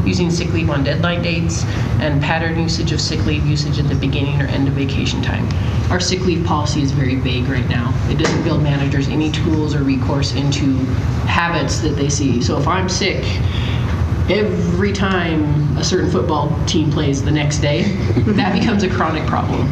Using sick leave on deadline dates, and pattern usage of sick leave usage at the beginning or end of vacation time. Our sick leave policy is very vague right now. It doesn't build managers any tools or recourse into habits that they see. So if I'm sick, every time a certain football team plays the next day, that becomes a chronic problem.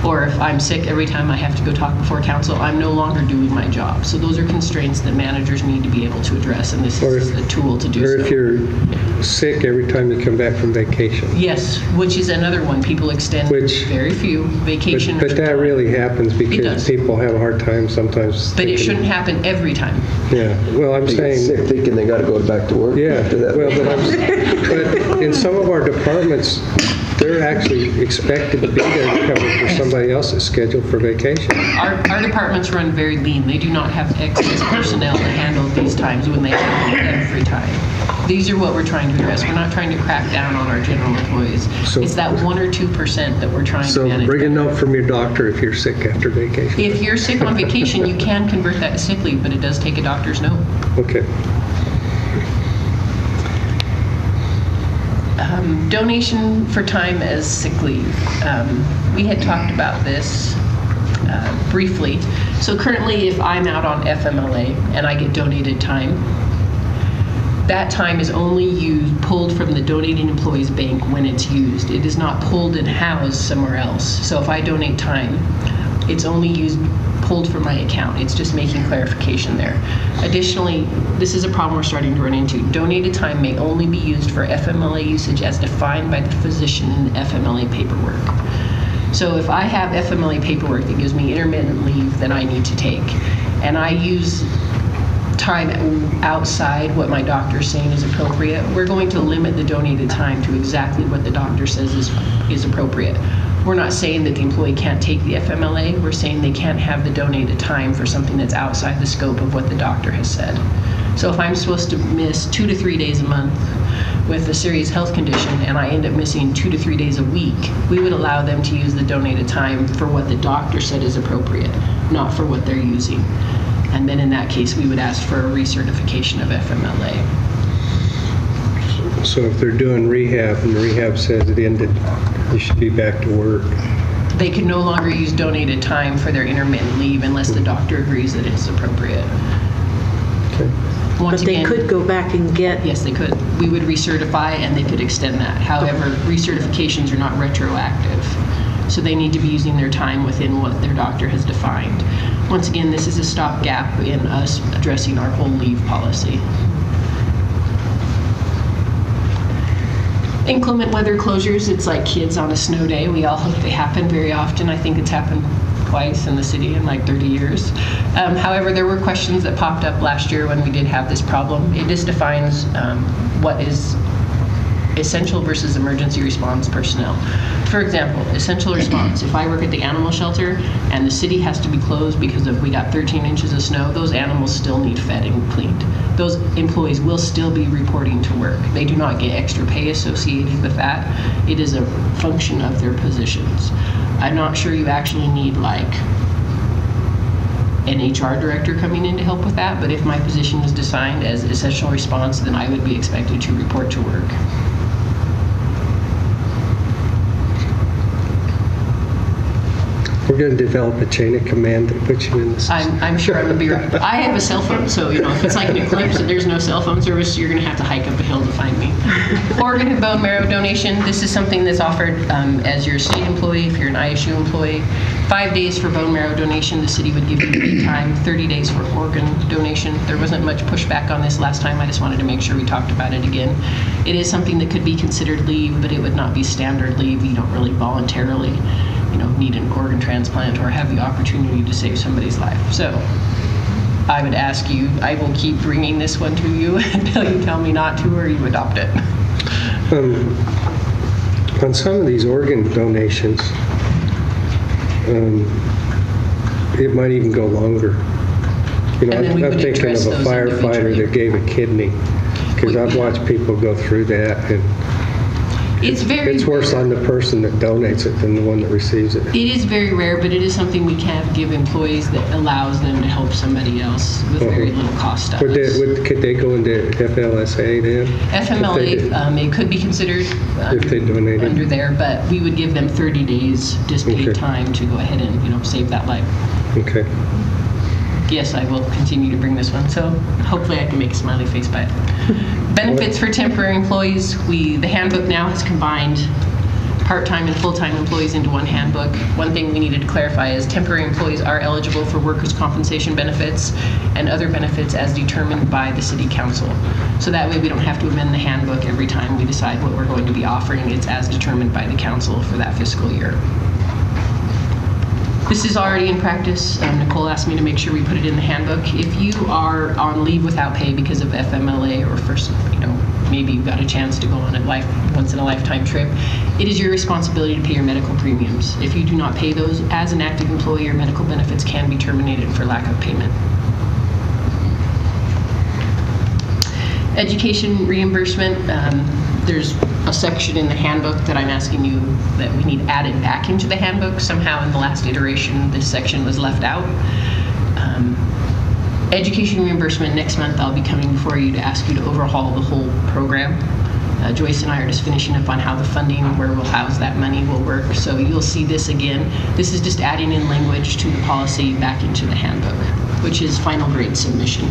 Or if I'm sick every time I have to go talk before council, I'm no longer doing my job. So those are constraints that managers need to be able to address, and this is a tool to do so. Or if you're sick every time you come back from vacation. Yes, which is another one. People extend very few vacation. But that really happens because people have a hard time sometimes. But it shouldn't happen every time. Yeah, well, I'm saying... Sick thinking they got to go back to work after that. Well, but in some of our departments, they're actually expected to be there to cover for somebody else's schedule for vacation. Our departments run very lean. They do not have excess personnel to handle these times when they happen every time. These are what we're trying to address. We're not trying to crack down on our general employees. It's that 1 or 2% that we're trying to So manage. bring a note from your doctor if you're sick after vacation. If you're sick on vacation, you can convert that to sick leave, but it does take a doctor's note. Okay. Donation for time as sick leave. We had talked about this briefly. So currently, if I'm out on FMLA and I get donated time, that time is only pulled from the donating employee's bank when it's used. It is not pulled and housed somewhere else. So if I donate time, it's only pulled from my account. It's just making clarification there. Additionally, this is a problem we're starting to run into. Donated time may only be used for FMLA usage as defined by the physician in the FMLA paperwork. So if I have FMLA paperwork that gives me intermittent leave that I need to take, and I use time outside what my doctor is saying is appropriate, we're going to limit the donated time to exactly what the doctor says is appropriate. We're not saying that the employee can't take the FMLA. We're saying they can't have the donated time for something that's outside the scope of what the doctor has said. So if I'm supposed to miss 2 to 3 days a month with a serious health condition and I end up missing 2 to 3 days a week, we would allow them to use the donated time for what the doctor said is appropriate, not for what they're using. And then in that case, we would ask for a recertification of FMLA. So if they're doing rehab and the rehab says it ended, you should be back to work. They can no longer use donated time for their intermittent leave unless the doctor agrees that it's appropriate. Okay. Once But they again, could go back and get... Yes, they could. We would recertify and they could extend that. However, recertifications are not retroactive. So they need to be using their time within what their doctor has defined. Once again, this is a stopgap in us addressing our whole leave policy. Inclement weather closures, it's like kids on a snow day. We all hope they happen very often. I think it's happened twice in the city in like 30 years. However, there were questions that popped up last year when we did have this problem. It just defines what is essential versus emergency response personnel. For example, essential response. If I work at the animal shelter and the city has to be closed because we got 13 inches of snow, those animals still need fed and cleaned. Those employees will still be reporting to work. They do not get extra pay associated with that. It is a function of their positions. I'm not sure you actually need like an HR director coming in to help with that, but if my position is designed as essential response, then I would be expected to report to work. We're going to develop a chain of command that puts you in the system. I'm sure I'm going to be right. I have a cell phone, so if it's like an eclipse and there's no cell phone service, you're going to have to hike up a hill to find me. Organ and bone marrow donation. This is something that's offered as your state employee, if you're an ISU employee. 5 days for bone marrow donation. The city would give you paid time. 30 days for organ donation. There wasn't much pushback on this last time. I just wanted to make sure we talked about it again. It is something that could be considered leave, but it would not be standard leave. You don't really voluntarily need an organ transplant or have the opportunity to save somebody's life. So I would ask you, I will keep bringing this one to you until you tell me not to or you adopt it. On some of these organ donations, it might even go longer. I'm thinking of a firefighter that gave a kidney, because I've watched people go through that, and it's worse on the person that donates it than the one that receives it. It is very rare, but it is something we can give employees that allows them to help somebody else with very little cost. Could they go into FLSA then? FMLA, it could be considered if they donated under there, but we would give them 30 days just paid time to go ahead and save that life. Okay. Yes, I will continue to bring this one, so hopefully I can make a smiley face by it. Benefits for temporary employees. The handbook now has combined part-time and full-time employees into one handbook. One thing we needed to clarify is temporary employees are eligible for workers' compensation benefits and other benefits as determined by the city council. So that way we don't have to amend the handbook every time we decide what we're going to be offering. It's as determined by the council for that fiscal year. This is already in practice. Nicole asked me to make sure we put it in the handbook. If you are on leave without pay because of FMLA or maybe you got a chance to go on a once in a lifetime trip, it is your responsibility to pay your medical premiums. If you do not pay those as an active employee, your medical benefits can be terminated for lack of payment. Education reimbursement, there's a section in the handbook that I'm asking you that we need added back into the handbook. Somehow in the last iteration, this section was left out. Education reimbursement, next month I'll be coming before you to ask you to overhaul the whole program. Joyce and I are just finishing up on how the funding, where we'll house that money will work. So you'll see this again. This is just adding in language to the policy back into the handbook, which is final grade submission.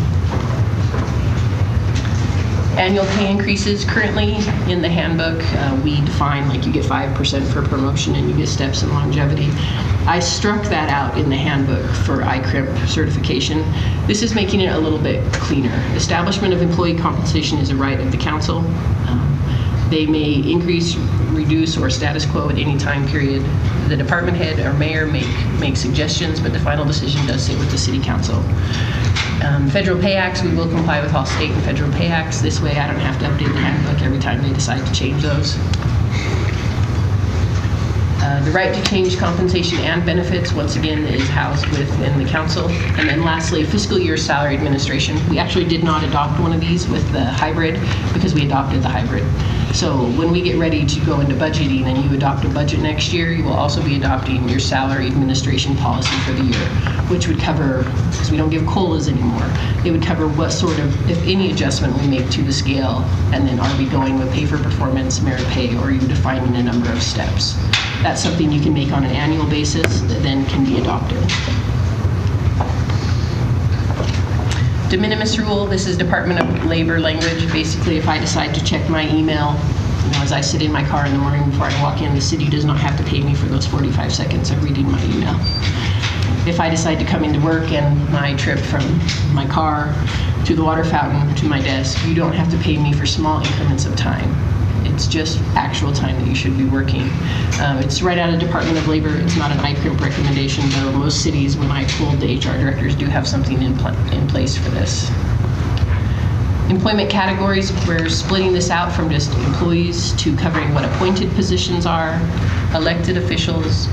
Annual pay increases, currently in the handbook, we define like you get 5% for promotion and you get steps in longevity. I struck that out in the handbook for ICRIP certification. This is making it a little bit cleaner. Establishment of employee compensation is a right of the council. They may increase, reduce, or status quo at any time period. The department head or mayor make suggestions, but the final decision does sit with the city council. Federal pay acts, we will comply with all state and federal pay acts. This way I don't have to update the handbook every time they decide to change those. The right to change compensation and benefits, once again, is housed within the council. And then lastly, fiscal year salary administration. We actually did not adopt one of these with the hybrid because we adopted the hybrid. So when we get ready to go into budgeting and you adopt a budget next year, you will also be adopting your salary administration policy for the year, which would cover, because we don't give COLAs anymore, it would cover what sort of, if any adjustment we make to the scale, and then are we going with pay for performance, merit pay, or are you defining a number of steps? That's something you can make on an annual basis that then can be adopted. De minimis rule, this is Department of Labor language. Basically, if I decide to check my email, as I sit in my car in the morning before I walk in, the city does not have to pay me for those 45 seconds of reading my email. If I decide to come into work and my trip from my car to the water fountain to my desk, you don't have to pay me for small increments of time. It's just actual time that you should be working. It's right out of Department of Labor. It's not an ICRIP recommendation, though most cities, when I told the HR directors, do have something in place for this. Employment categories, we're splitting this out from just employees to covering what appointed positions are, elected officials,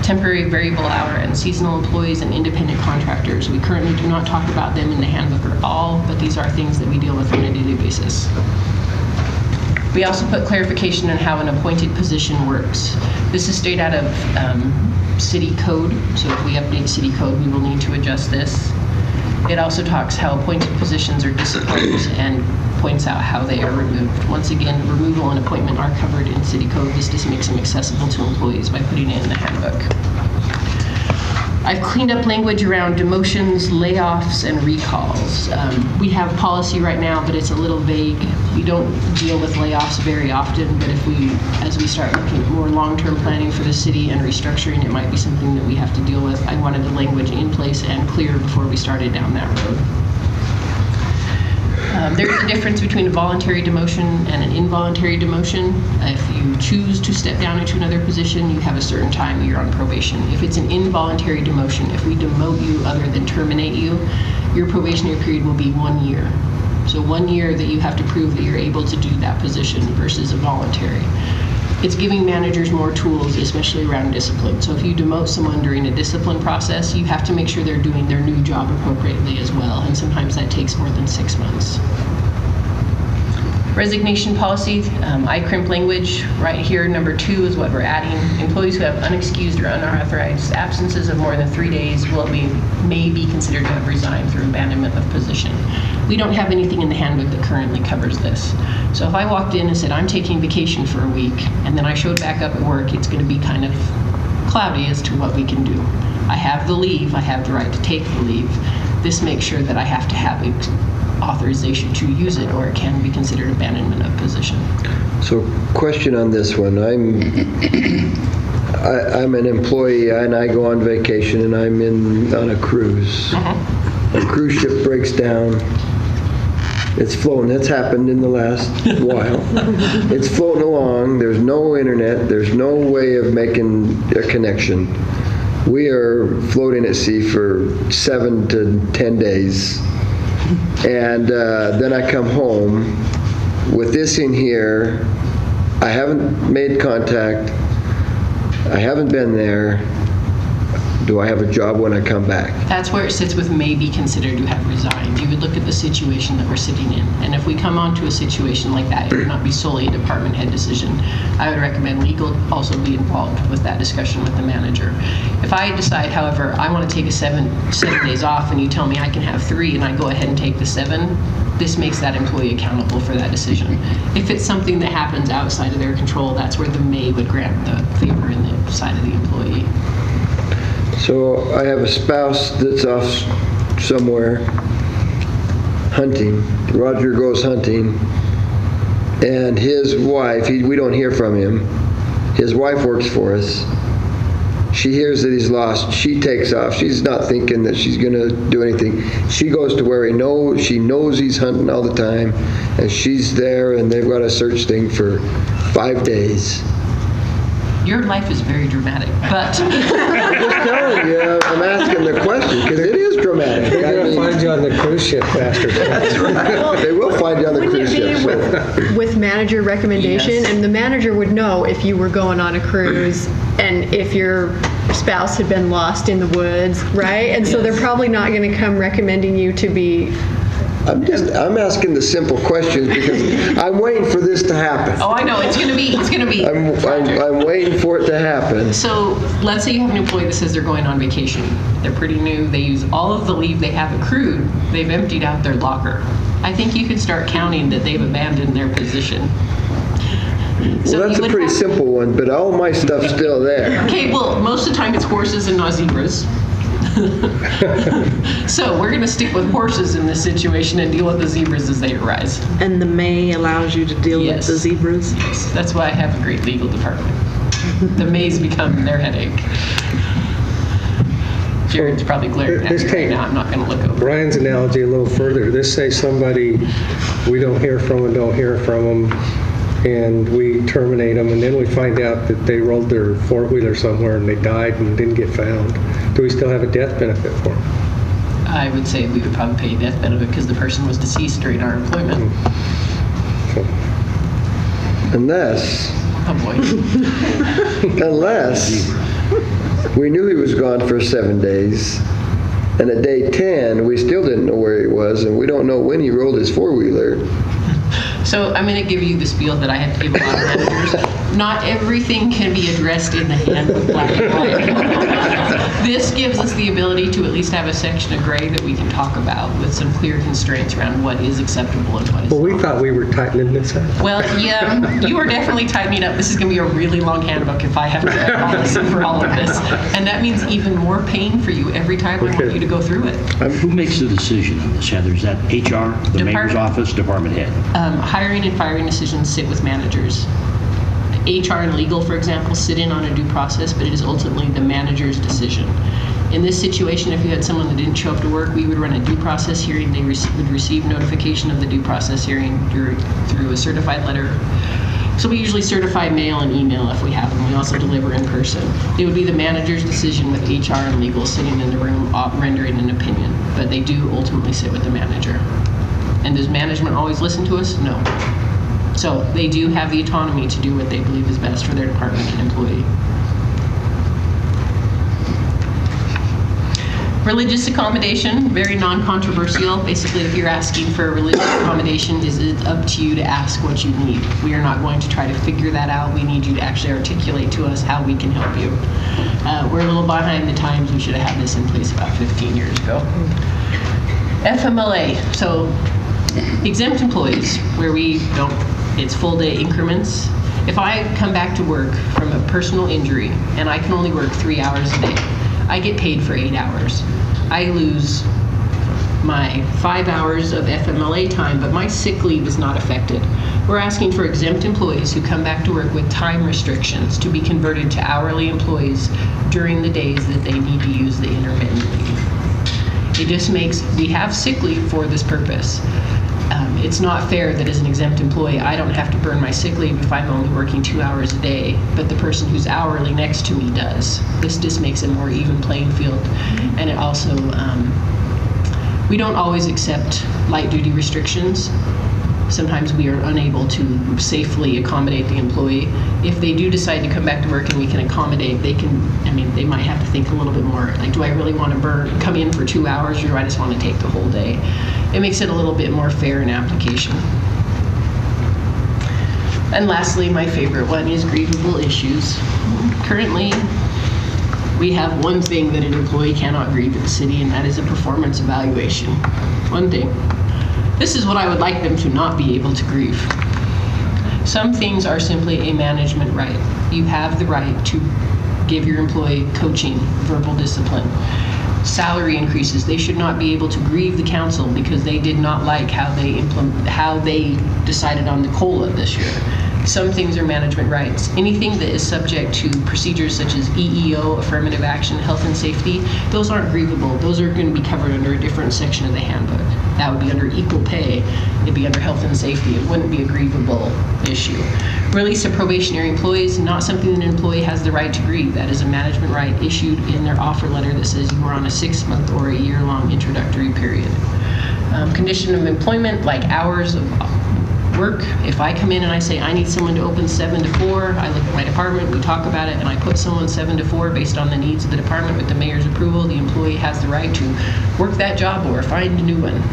temporary variable hour and seasonal employees, and independent contractors. We currently do not talk about them in the handbook at all, but these are things that we deal with on a daily basis. We also put clarification on how an appointed position works. This is straight out of city code, so if we update city code, we will need to adjust this. It also talks how appointed positions are disciplined and points out how they are removed. Once again, removal and appointment are covered in city code. This just makes them accessible to employees by putting it in the handbook. I've cleaned up language around demotions, layoffs, and recalls. We have policy right now, but it's a little vague. We don't deal with layoffs very often, but as we start looking at more long-term planning for the city and restructuring, it might be something that we have to deal with. I wanted the language in place and clear before we started down that road. There's a difference between a voluntary demotion and an involuntary demotion. If you choose to step down into another position, you have a certain time you're on probation. If it's an involuntary demotion, if we demote you other than terminate you, your probationary period will be 1 year. So 1 year that you have to prove that you're able to do that position versus a voluntary. It's giving managers more tools, especially around discipline. So if you demote someone during a discipline process, you have to make sure they're doing their new job appropriately as well. And sometimes that takes more than 6 months. Resignation policy, ICRIP language, right here, number 2 is what we're adding. Employees who have unexcused or unauthorized absences of more than 3 days may be considered to have resigned through abandonment of position. We don't have anything in the handbook that currently covers this. So if I walked in and said, I'm taking vacation for a week, and then I showed back up at work, it's going to be kind of cloudy as to what we can do. I have the leave, I have the right to take the leave. This makes sure that I have to have authorization to use it, or it can be considered abandonment of position. So question on this one. I'm an employee and I go on vacation and I'm on a cruise. A cruise ship breaks down. It's flown. That's happened in the last while. It's floating along. There's no internet. There's no way of making a connection. We are floating at sea for 7 to 10 days. And then I come home with this in here. I haven't made contact. I haven't been there. do I have a job when I come back? That's where it sits with may be considered to have resigned. You would look at the situation that we're sitting in. And if we come onto a situation like that, it would not be solely a department head decision. I would recommend legal also be involved with that discussion with the manager. If I decide, however, I want to take 7 days off and you tell me I can have 3 and I go ahead and take the 7, this makes that employee accountable for that decision. If it's something that happens outside of their control, that's where the may would grant the favor in the side of the employee. So I have a spouse that's off somewhere hunting. Roger goes hunting, and his wife, we don't hear from him. His wife works for us. She hears that he's lost. She takes off. She's not thinking that she's going to do anything. She goes to where she knows he's hunting all the time, and she's there, and they've got a search thing for 5 days. Your life is very dramatic, but... I'm just telling you, I'm asking the question, because it is dramatic. They're going to find you on the cruise ship faster. That's right. They will find you on the cruise ship. With manager recommendation, Yes. and the manager would know if you were going on a cruise and if your spouse had been lost in the woods, right? And so they're probably not going to come recommending you to be... I'm asking the simple questions because I'm waiting for this to happen. Oh, I know, it's gonna be. I'm waiting for it to happen. So let's say you have an employee that says they're going on vacation. They're pretty new. They use all of the leave they have accrued. They've emptied out their locker. I think you can start counting that they've abandoned their position. So Well, that's a pretty simple one, but all my stuff's still there. Okay, well, most of the time it's horses and not zebras. So we're going to stick with horses in this situation and deal with the zebras as they arise. And the may allows you to deal with the zebras? Yes, that's why I have a great legal department. The mays become their headache. Jared's probably glaring at me right now. I'm not going to look over. Brian's analogy a little further. Let's say somebody we don't hear from and don't hear from them, and we terminate them, and then we find out that they rolled their four-wheeler somewhere and they died and didn't get found. Do we still have a death benefit for them? I would say we would probably pay a death benefit because the person was deceased during our employment. Unless Oh, boy. Unless we knew he was gone for 7 days, and at day 10, we still didn't know where he was, and we don't know when he rolled his four-wheeler. So I'm going to give you the spiel that I have to give a lot of managers. Not everything can be addressed in the handbook black and white. This gives us the ability to at least have a section of gray that we can talk about with some clear constraints around what is acceptable and what is Well, not. we thought we were tightening this up. Well, yeah, you are definitely tightening up. This is going to be a really long handbook if I have to have policy for all of this. And that means even more pain for you every time I want you to go through it. Who makes the decision on this, Heather? Is that HR, the mayor's office, department head? Hiring and firing decisions sit with managers. HR and legal, for example, sit in on a due process, but it is ultimately the manager's decision. In this situation, if you had someone that didn't show up to work, we would run a due process hearing. They would receive notification of the due process hearing through a certified letter. So we usually certify mail and email if we have them. We also deliver in person. It would be the manager's decision with HR and legal sitting in the room rendering an opinion, but they do ultimately sit with the manager. And does management always listen to us? No. So they do have the autonomy to do what they believe is best for their department and employee. Religious accommodation, very non-controversial. Basically, if you're asking for a religious accommodation, it's up to you to ask what you need. We are not going to try to figure that out. We need you to actually articulate to us how we can help you. We're a little behind the times. We should have had this in place about 15 years ago. FMLA, so exempt employees, where we don't, it's full day increments. If I come back to work from a personal injury and I can only work 3 hours a day, I get paid for 8 hours. I lose my 5 hours of FMLA time, but my sick leave is not affected. We're asking for exempt employees who come back to work with time restrictions to be converted to hourly employees during the days that they need to use the intermittent leave. It just makes, we have sick leave for this purpose. It's not fair that as an exempt employee, I don't have to burn my sick leave if I'm only working 2 hours a day, but the person who's hourly next to me does. This just makes a more even playing field. And it also, we don't always accept light duty restrictions. sometimes we are unable to safely accommodate the employee. If they do decide to come back to work and we can accommodate, they might have to think a little bit more, like, do I really want to come in for 2 hours, or do I just want to take the whole day? It makes it a little bit more fair in application. And lastly, my favorite one is grievable issues. Currently, we have one thing that an employee cannot grieve at the city, and that is a performance evaluation. One thing. This is what I would like them to not be able to grieve. Some things are simply a management right. You have the right to give your employee coaching, verbal discipline, salary increases. They should not be able to grieve the council because they did not like how they decided on the COLA this year. Some things are management rights. Anything that is subject to procedures such as EEO, affirmative action, health and safety, those aren't grievable. Those are going to be covered under a different section of the handbook. That would be under equal pay. It'd be under health and safety. It wouldn't be a grievable issue. Release of probationary employees, not something that an employee has the right to grieve. That is a management right issued in their offer letter that says you were on a 6-month or a year-long introductory period. Condition of employment, like hours of work. If I come in and I say I need someone to open 7 to 4, I look at my department, we talk about it, and I put someone 7 to 4 based on the needs of the department with the mayor's approval, the employee has the right to work that job or find a new one.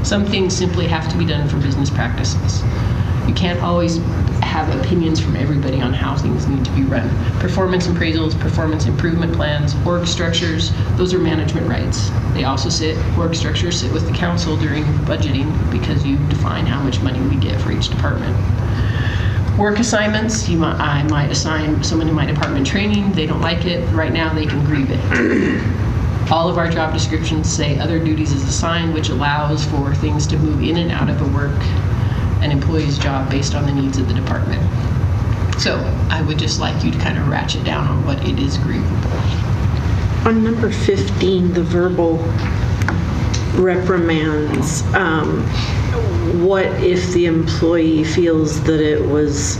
Some things simply have to be done for business practices. You can't always have opinions from everybody on how things need to be run. Performance appraisals, performance improvement plans, org structures, those are management rights. They also org structures sit with the council during budgeting because you define how much money we get for each department. Work assignments, I might assign someone in my department training, they don't like it, right now they can grieve it. All of our job descriptions say other duties is assigned, which allows for things to move in and out of an employee's job based on the needs of the department. So I would just like you to kind of ratchet down on what it is grievable. On number 15, the verbal reprimands, what if the employee feels that it was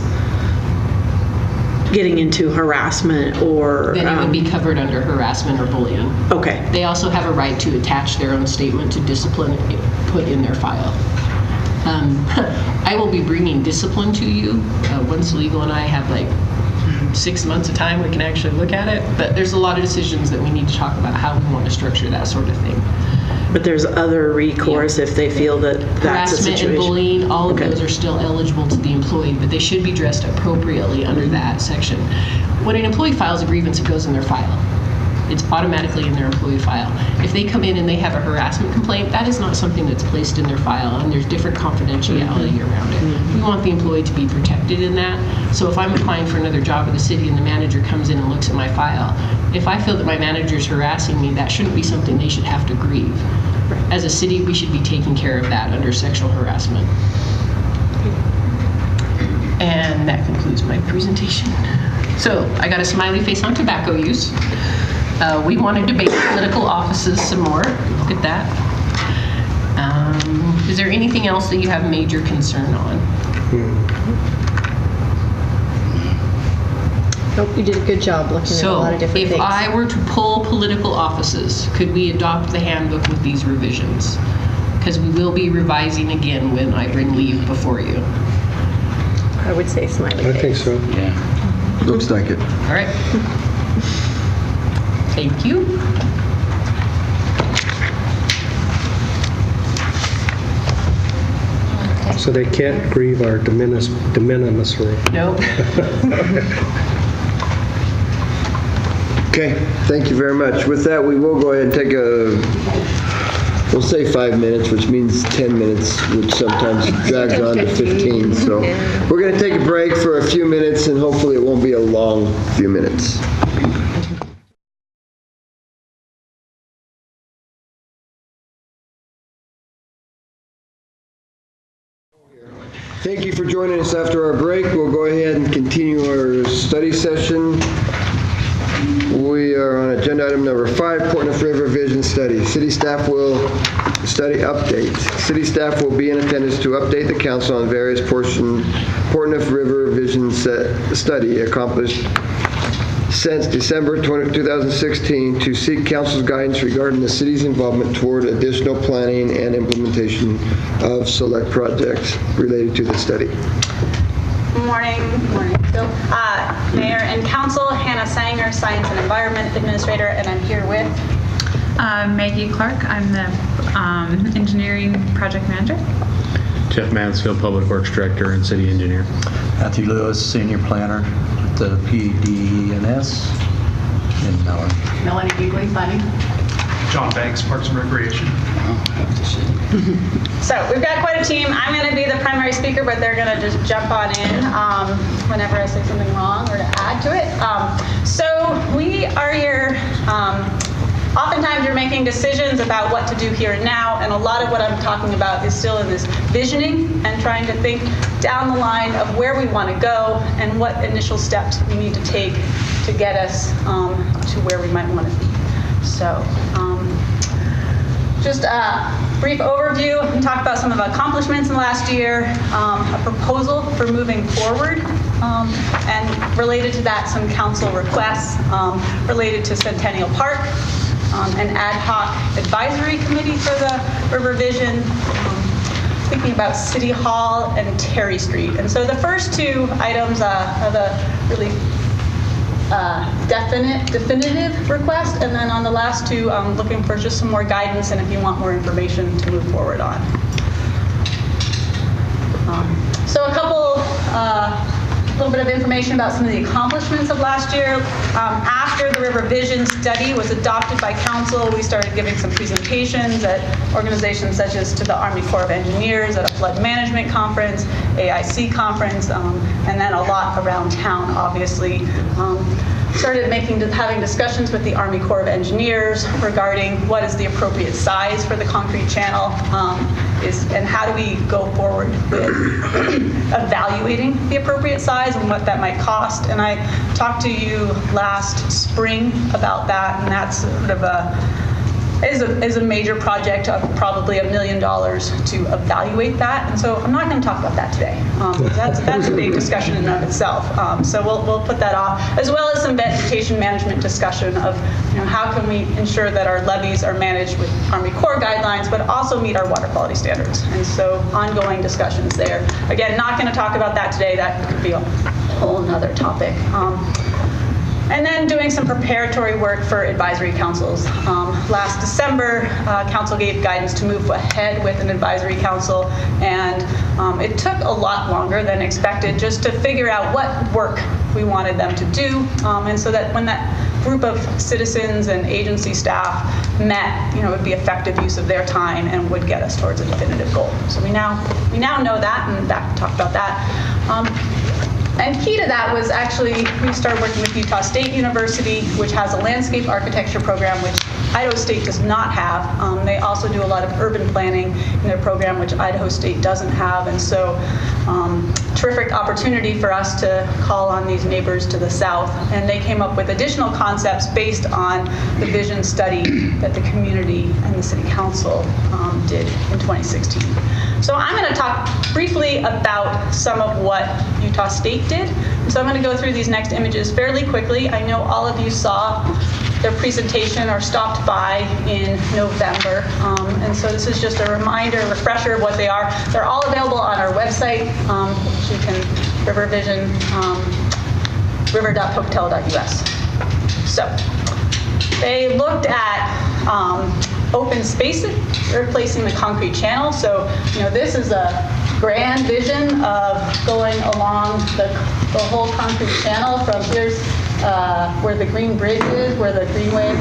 getting into harassment or... Then it would be covered under harassment or bullying. Okay. They also have a right to attach their own statement to discipline put in their file. I will be bringing discipline to you once legal and I have like 6 months of time we can actually look at it, but there's a lot of decisions that we need to talk about how we want to structure that sort of thing. But there's other recourse if they feel that that's a situation. Harassment and bullying, all of those are still eligible to the employee, but they should be dressed appropriately under that section. When an employee files a grievance, it goes in their file. It's automatically in their employee file. If they come in and they have a harassment complaint, that is not something that's placed in their file, and there's different confidentiality around it. We want the employee to be protected in that. So if I'm applying for another job at the city and the manager comes in and looks at my file, if I feel that my manager's harassing me, that shouldn't be something they should have to grieve. As a city, we should be taking care of that under sexual harassment. And that concludes my presentation. So I got a smiley face on tobacco use. We want to debate political offices some more. Look at that. Is there anything else that you have major concern on? Nope, you did a good job looking at a lot of different things. So if I were to pull political offices, could we adopt the handbook with these revisions? Because we will be revising again when I bring leave before you. I would say smiley face. I think so. Yeah. Looks like it. All right. Thank you. So they can't grieve our de minimis rule. Nope. Okay, thank you very much. With that, we will go ahead and take we'll say 5 minutes, which means 10 minutes, which sometimes drags on to 15. So we're going to take a break for a few minutes, and hopefully it won't be a long few minutes. Thank you for joining us after our break. We'll go ahead and continue our study session. We are on agenda item number 5, Port Neuf River Vision Study. City staff will study updates. City staff will be in attendance to update the council on various Port Neuf River Vision study accomplished since December 2016 to seek council's guidance regarding the city's involvement toward additional planning and implementation of select projects related to the study. Morning, Phil. Mayor and Council, Hannah Sanger, Science and Environment Administrator, and I'm here with Maggie Clark. I'm the Engineering Project Manager. Jeff Mansfield, Public Works Director and City Engineer. Matthew Lewis, Senior Planner at the PDNS in Mellon. Melanie Gigley, Planning. John Banks, Parks and Recreation. So we've got quite a team. I'm going to be the primary speaker, but they're going to just jump on in whenever I say something wrong or to add to it. So we are here. Oftentimes you're making decisions about what to do here and now, and a lot of what I'm talking about is still in this visioning and trying to think down the line of where we want to go and what initial steps we need to take to get us to where we might want to be. So just a brief overview and talk about some of the accomplishments in the last year, a proposal for moving forward, and related to that, some council requests related to Centennial Park, an ad hoc advisory committee for the River Vision, thinking about City Hall and Terry Street. And so the first two items are the really definitive request, and then on the last two, looking for just some more guidance and if you want more information to move forward on. So a little bit of information about some of the accomplishments of last year. After the River Vision study was adopted by council, we started giving some presentations at organizations such as to the Army Corps of Engineers, at a flood management conference, AIC conference, and then a lot around town, obviously. Started having discussions with the Army Corps of Engineers regarding what is the appropriate size for the concrete channel, and how do we go forward with evaluating the appropriate size and what that might cost. And I talked to you last spring about that, and that's sort of is a major project of probably $1 million to evaluate that. And so I'm not going to talk about that today. That's a big discussion in and of itself. So we'll put that off, as well as some vegetation management discussion of how can we ensure that our levees are managed with Army Corps guidelines, but also meet our water quality standards. And so ongoing discussions there. Again, not going to talk about that today. That could be a whole nother topic. And then doing some preparatory work for advisory councils. Last December, council gave guidance to move ahead with an advisory council, and it took a lot longer than expected just to figure out what work we wanted them to do, and so that when that group of citizens and agency staff met, it would be effective use of their time and would get us towards a definitive goal. So we now know that, and back to talk about that. And key to that was actually, we started working with Utah State University, which has a landscape architecture program, which Idaho State does not have. They also do a lot of urban planning in their program, which Idaho State doesn't have. And so terrific opportunity for us to call on these neighbors to the south. And they came up with additional concepts based on the vision study that the community and the city council did in 2016. So I'm going to talk briefly about some of what Utah State did. So I'm going to go through these next images fairly quickly. I know all of you saw their presentation or stopped by in November. And so this is just a reminder, refresher of what they are. They're all available on our website, which you can, river.pocatello.us. So they looked at open spaces, replacing the concrete channel. So, this is a grand vision of going along the whole concrete channel from here's where the Green Bridge is, where the Greenway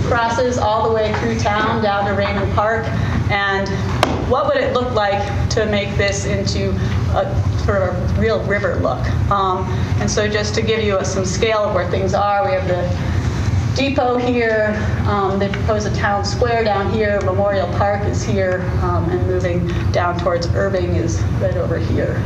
crosses all the way through town down to Raymond Park. And what would it look like to make this into a sort of a real river look? And so just to give you some scale of where things are, we have the depot here, they propose a town square down here, Memorial Park is here, and moving down towards Irving is right over here.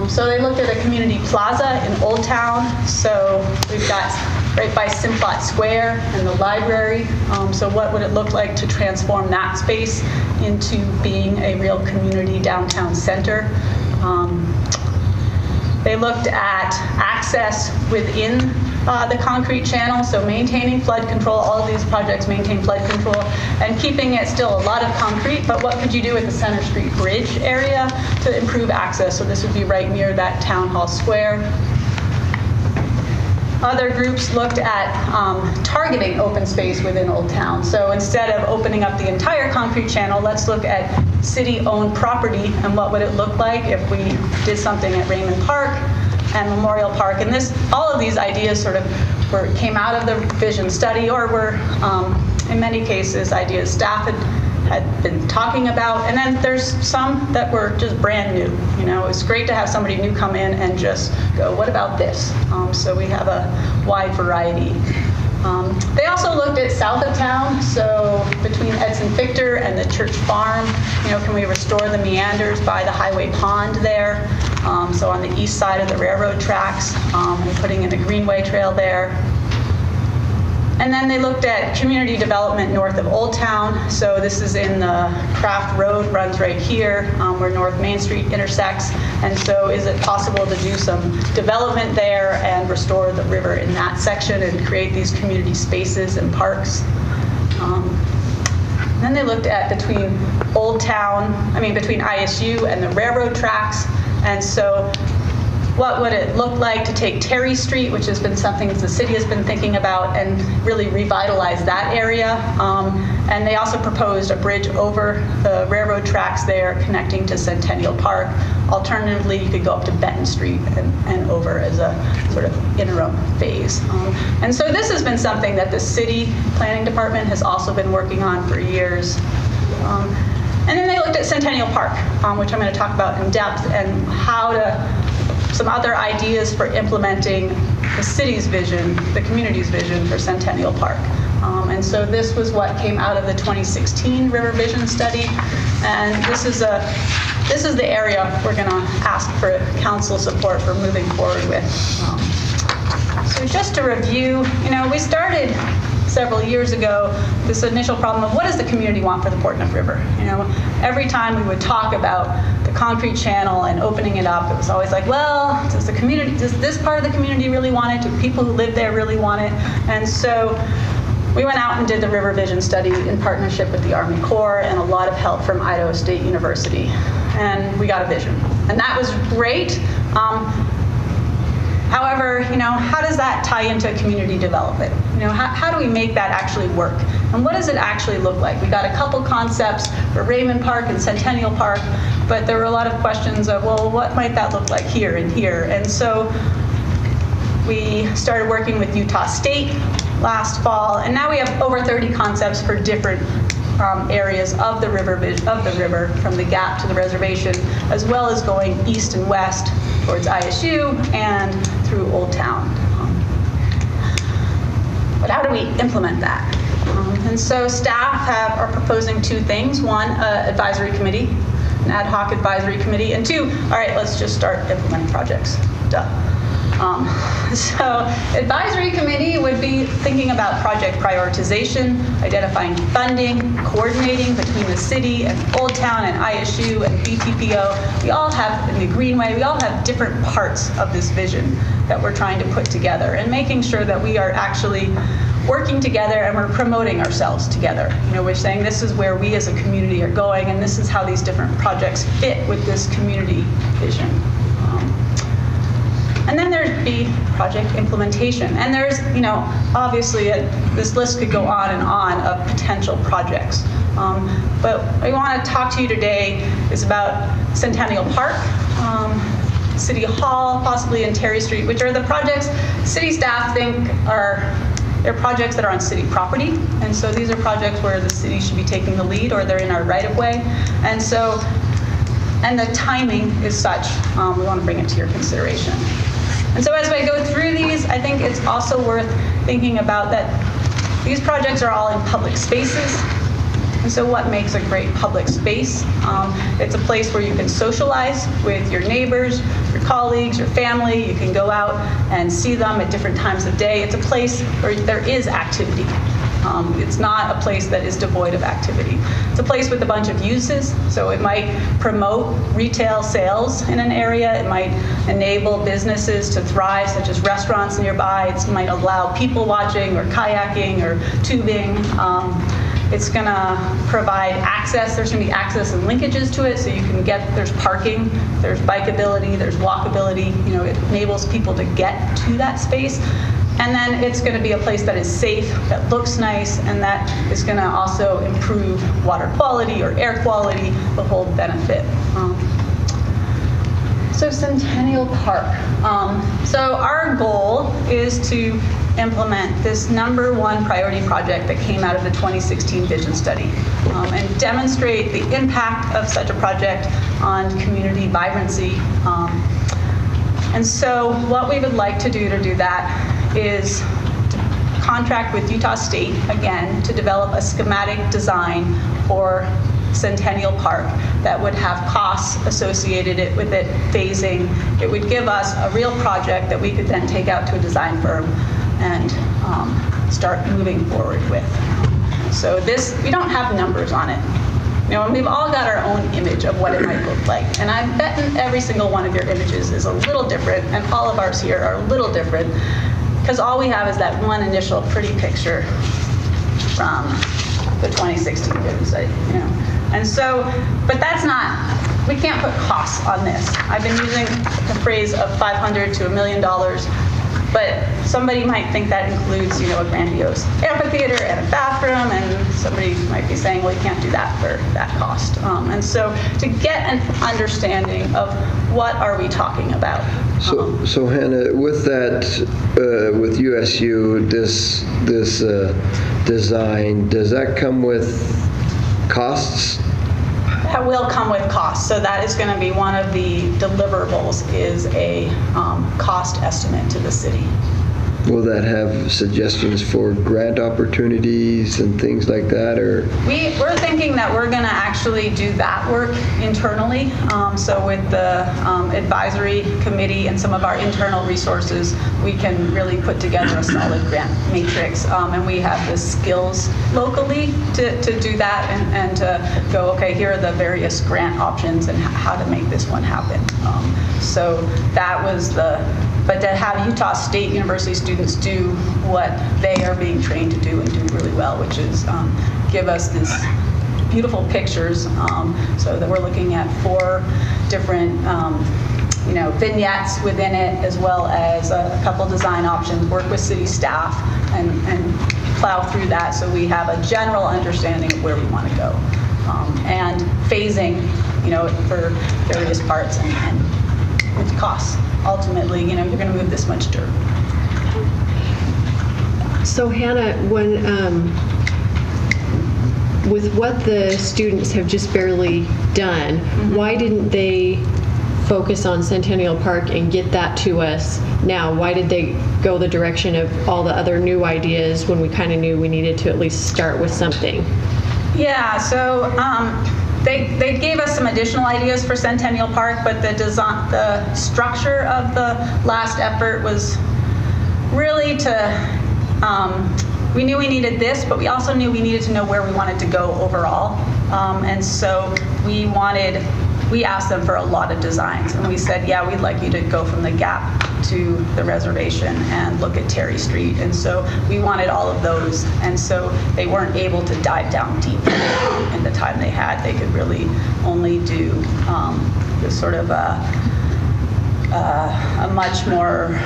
So they looked at a community plaza in Old Town, so we've got right by Simplot Square and the library, so what would it look like to transform that space into being a real community downtown center? They looked at access within the concrete channel, so maintaining flood control. All of these projects maintain flood control and keeping it still a lot of concrete, but what could you do with the Center Street Bridge area to improve access? So this would be right near that Town Hall Square. Other groups looked at targeting open space within Old Town. So instead of opening up the entire concrete channel, let's look at city-owned property and what would it look like if we did something at Raymond Park and Memorial Park. And all of these ideas sort of came out of the vision study, or were, in many cases, ideas staff had been talking about. And then there's some that were just brand new. You know, it's great to have somebody new come in and just go, what about this? So we have a wide variety. They also looked at south of town, so between Edson Victor and the Church Farm, you know, can we restore the meanders by the highway pond there? So on the east side of the railroad tracks, and putting in a greenway trail there. And then they looked at community development north of Old Town. So this is in the Craft Road, runs right here, where North Main Street intersects. And so is it possible to do some development there and restore the river in that section and create these community spaces and parks? Then they looked at between ISU and the railroad tracks. And so what would it look like to take Terry Street, which has been something that the city has been thinking about, and really revitalize that area? And they also proposed a bridge over the railroad tracks there connecting to Centennial Park. Alternatively, you could go up to Benton Street and over as a sort of interim phase. And so this has been something that the city planning department has also been working on for years. And then they looked at Centennial Park, which I'm going to talk about in depth, and some other ideas for implementing the city's vision, the community's vision for Centennial Park. And so this was what came out of the 2016 River Vision Study. And this is the area we're going to ask for council support for moving forward with. So just to review, you know, we started several years ago this initial problem of what does the community want for the Portneuf River? You know, every time we would talk about the concrete channel and opening it up, it was always like, well, does this part of the community really want it? Do people who live there really want it? And so we went out and did the River Vision Study in partnership with the Army Corps and a lot of help from Idaho State University. And we got a vision. And that was great. However, you know, how does that tie into community development? You know, how do we make that actually work? And what does it actually look like? We got a couple concepts for Raymond Park and Centennial Park, but there were a lot of questions of, well, what might that look like here and here? And so we started working with Utah State last fall, and now we have over 30 concepts for different areas of the river from the gap to the reservation, as well as going east and west towards ISU and through Old Town. But how do we implement that? And so staff are proposing two things. One, advisory committee, an ad hoc advisory committee, and two, all right, let's just start implementing projects. Duh. So advisory committee would be thinking about project prioritization, identifying funding, coordinating between the city and Old Town and ISU and BTPO. We all have, in the Greenway, we all have different parts of this vision that we're trying to put together, and making sure that we are actually working together and we're promoting ourselves together. You know, we're saying this is where we as a community are going, and this is how these different projects fit with this community vision. And then there'd be project implementation. And there's, you know, obviously this list could go on and on of potential projects. But what I want to talk to you today is about Centennial Park, City Hall, possibly in Terry Street, which are the projects city staff think they're projects that are on city property. And so these are projects where the city should be taking the lead, or they're in our right of way. And the timing is such, we want to bring it to your consideration. And so as we go through these, I think it's also worth thinking about that these projects are all in public spaces. And so what makes a great public space? It's a place where you can socialize with your neighbors, your colleagues, your family. You can go out and see them at different times of day. It's a place where there is activity. It's not a place that is devoid of activity. It's a place with a bunch of uses, so it might promote retail sales in an area. It might enable businesses to thrive, such as restaurants nearby. It might allow people watching or kayaking or tubing. It's going to provide access. There's going to be access and linkages to it, so you can there's parking, there's bikeability, there's walkability. It enables people to get to that space. And then it's going to be a place that is safe, that looks nice, and that is going to also improve water quality or air quality, the whole benefit. So Centennial Park. So our goal is to implement this #1 priority project that came out of the 2016 Vision Study and demonstrate the impact of such a project on community vibrancy. And so what we would like to do that is to contract with Utah State, again, to develop a schematic design for Centennial Park that would have costs associated with it, phasing. It would give us a real project that we could then take out to a design firm and start moving forward with. So this, we don't have numbers on it. We've all got our own image of what it might look like. And I bet every single one of your images is a little different, and all of ours here are a little different, because all we have is that one initial pretty picture from the 2016 Vision Study. And so, but that's not, we can't put costs on this. I've been using the phrase of $500 to $1 million, but somebody might think that includes, a grandiose amphitheater and a bathroom, and somebody might be saying, well, you can't do that for that cost. And so to get an understanding of what are we talking about. So Hannah, with that, with USU, this design, does that come with costs? That will come with costs. So that is going to be one of the deliverables, is a cost estimate to the city. Will that have suggestions for grant opportunities and things like that, or? We're thinking that we're going to actually do that work internally. So with the advisory committee and some of our internal resources, we can really put together a solid grant matrix. And we have the skills locally to do that and to go, okay, here are the various grant options and how to make this one happen. So that was but to have Utah State University students do what they are being trained to do and do really well, which is give us these beautiful pictures. So that we're looking at 4 different vignettes within it, as well as a couple design options, work with city staff and plow through that so we have a general understanding of where we want to go. And phasing, for various parts and with costs. Ultimately, you're going to move this much dirt. So Hannah, when with what the students have just barely done, why didn't they focus on Centennial Park and get that to us now? Why did they go the direction of all the other new ideas when we kind of knew we needed to at least start with something? Yeah, so they gave us some additional ideas for Centennial Park, but the structure of the last effort was really we knew we needed this, but we also knew we needed to know where we wanted to go overall. And so we asked them for a lot of designs, and we said, yeah, we'd like you to go from the Gap to the reservation and look at Terry Street. And so we wanted all of those, and so they weren't able to dive down deep in the time they had. They could really only do this sort of a much more,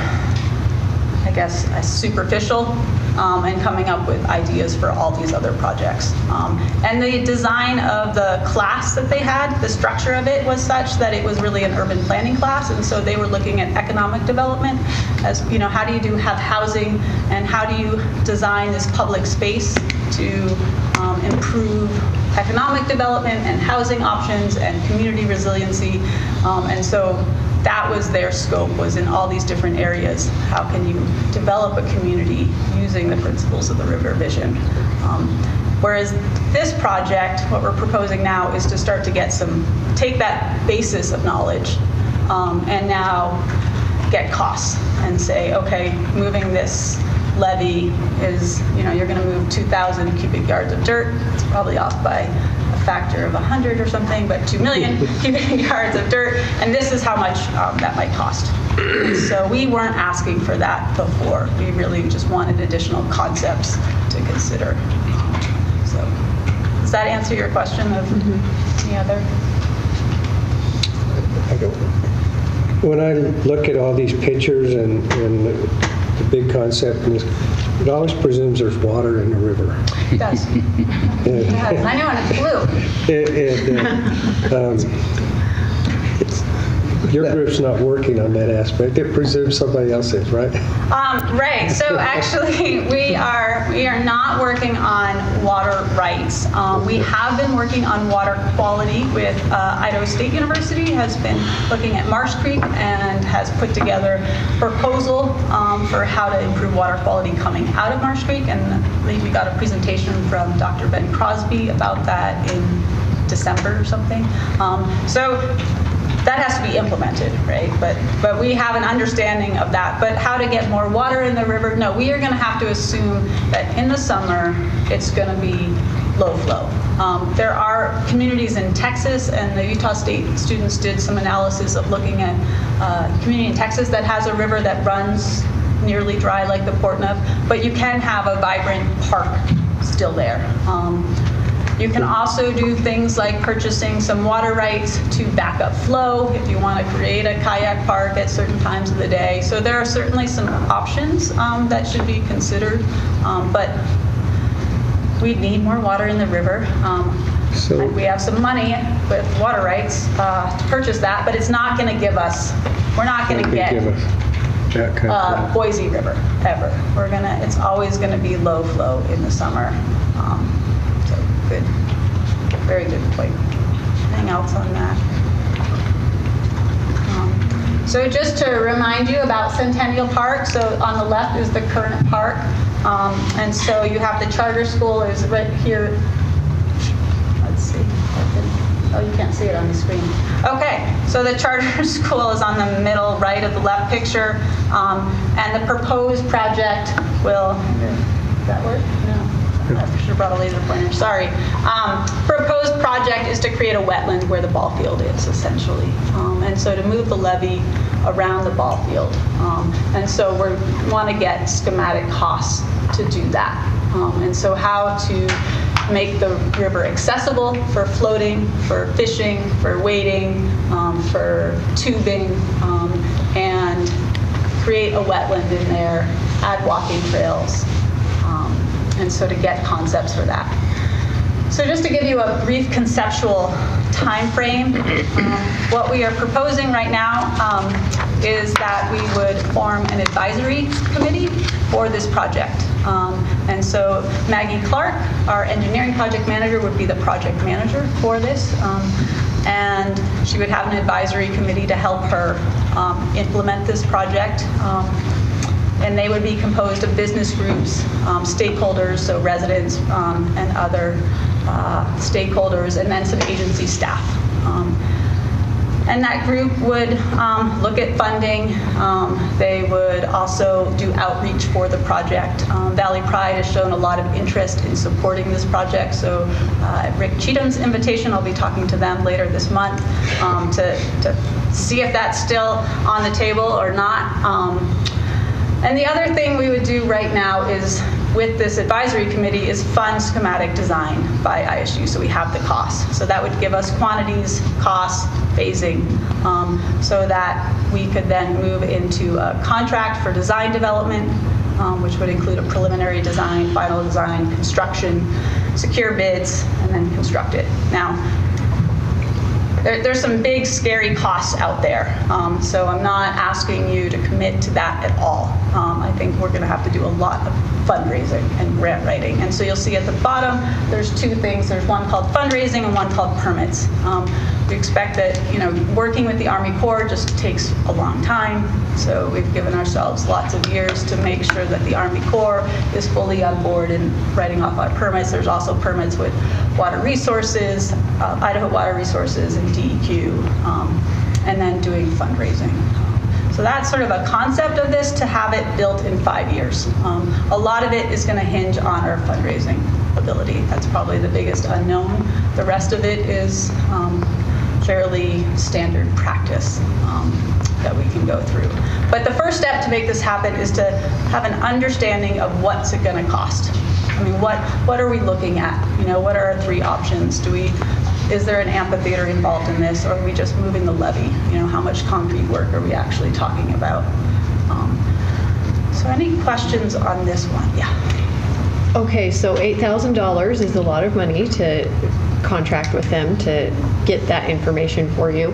I guess, a superficial and coming up with ideas for all these other projects. And the design of the class that they had, the structure of it was such that it was really an urban planning class, and so they were looking at economic development as, how do you have housing, and how do you design this public space to improve economic development and housing options and community resiliency. And so that was their scope, was in all these different areas. How can you develop a community using the principles of the River Vision? Whereas this project, what we're proposing now is to start to take that basis of knowledge and now get costs and say, okay, moving this levee is, you're going to move 2,000 cubic yards of dirt. It's probably off by a factor of 100 or something, but 2 million cubic yards of dirt, and this is how much that might cost. So we weren't asking for that before. We really just wanted additional concepts to consider. So does that answer your question of any other? When I look at all these pictures and the big concept, and it always presumes there's water in the river. It does. It does. I know, and it's blue. Your group's not working on that aspect. It presumes somebody else is, right? Right. So actually, we are not working on water rights. We have been working on water quality with Idaho State University, has been looking at Marsh Creek and has put together a proposal for how to improve water quality coming out of Marsh Creek. And I believe we got a presentation from Dr. Ben Crosby about that in December or something. So that has to be implemented, right? But we have an understanding of that. But how to get more water in the river? No, we are going to have to assume that in the summer it's going to be low flow. There are communities in Texas, and the Utah State students did some analysis of looking at a community in Texas that has a river that runs nearly dry like the Port Neuf, but you can have a vibrant park still there. You can also do things like purchasing some water rights to back up flow if you want to create a kayak park at certain times of the day. So there are certainly some options that should be considered, but we need more water in the river. We have some money with water rights to purchase that, but it's not going to give us, we're not going to get that kind of Boise River ever. It's always going to be low flow in the summer. Good, very good point. Anything else on that? So just to remind you about Centennial Park, so on the left is the current park, and so you have the charter school is right here. Let's see. Oh, you can't see it on the screen. Okay, so the charter school is on the middle right of the left picture, and the proposed project will, does that work? No. I should have brought a laser pointer, sorry. Proposed project is to create a wetland where the ball field is, essentially. And so to move the levee around the ball field. And so we want to get schematic costs to do that. And so how to make the river accessible for floating, for fishing, for wading, for tubing, and create a wetland in there, add walking trails. And so to get concepts for that. So just to give you a brief conceptual time frame, what we are proposing right now is that we would form an advisory committee for this project. And so Maggie Clark, our engineering project manager, would be the project manager for this. And she would have an advisory committee to help her implement this project. And they would be composed of business groups, stakeholders, so residents and other stakeholders, and then some agency staff. And that group would look at funding. They would also do outreach for the project. Valley Pride has shown a lot of interest in supporting this project. So at Rick Cheatham's invitation, I'll be talking to them later this month to see if that's still on the table or not. And the other thing we would do right now is, with this advisory committee, is fund schematic design by ISU, so we have the costs. So that would give us quantities, costs, phasing, so that we could then move into a contract for design development, which would include a preliminary design, final design, construction, secure bids, and then construct it. Now, there's some big, scary costs out there, so I'm not asking you to commit to that at all. I think we're going to have to do a lot of fundraising and grant writing. And so you'll see at the bottom, there's two things. There's one called fundraising and one called permits. We expect that, working with the Army Corps just takes a long time. So we've given ourselves lots of years to make sure that the Army Corps is fully on board in writing off our permits. There's also permits with Water Resources, Idaho Water Resources, and DEQ, and then doing fundraising. So that's sort of a concept of this, to have it built in 5 years. A lot of it is going to hinge on our fundraising ability. That's probably the biggest unknown. The rest of it is fairly standard practice that we can go through. But the first step to make this happen is to have an understanding of what's it going to cost. I mean, what are we looking at? You know, what are our 3 options? Is there an amphitheater involved in this, or are we just moving the levee? You know, how much concrete work are we actually talking about? So any questions on this one? Yeah. Okay, so $8,000 is a lot of money to contract with them to get that information for you.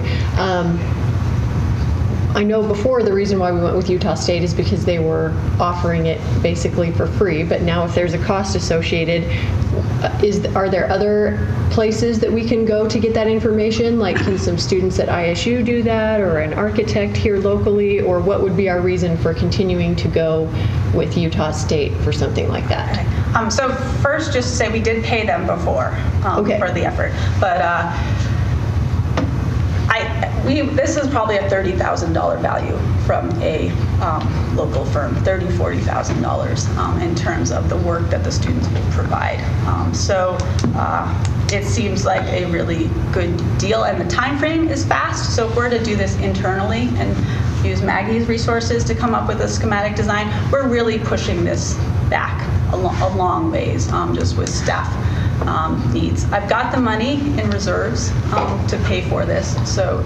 I know before the reason why we went with Utah State is because they were offering it basically for free, but now if there's a cost associated, are there other places that we can go to get that information? Like, can some students at ISU do that, or an architect here locally, or what would be our reason for continuing to go with Utah State for something like that? Okay. So first, just to say we did pay them before for the effort, but this is probably a $30,000 value from a local firm, $30,000, $40,000 in terms of the work that the students will provide. So it seems like a really good deal, and the time frame is fast. So if we're to do this internally and use Maggie's resources to come up with a schematic design, we're really pushing this back a long ways, just with staff needs. I've got the money in reserves to pay for this, so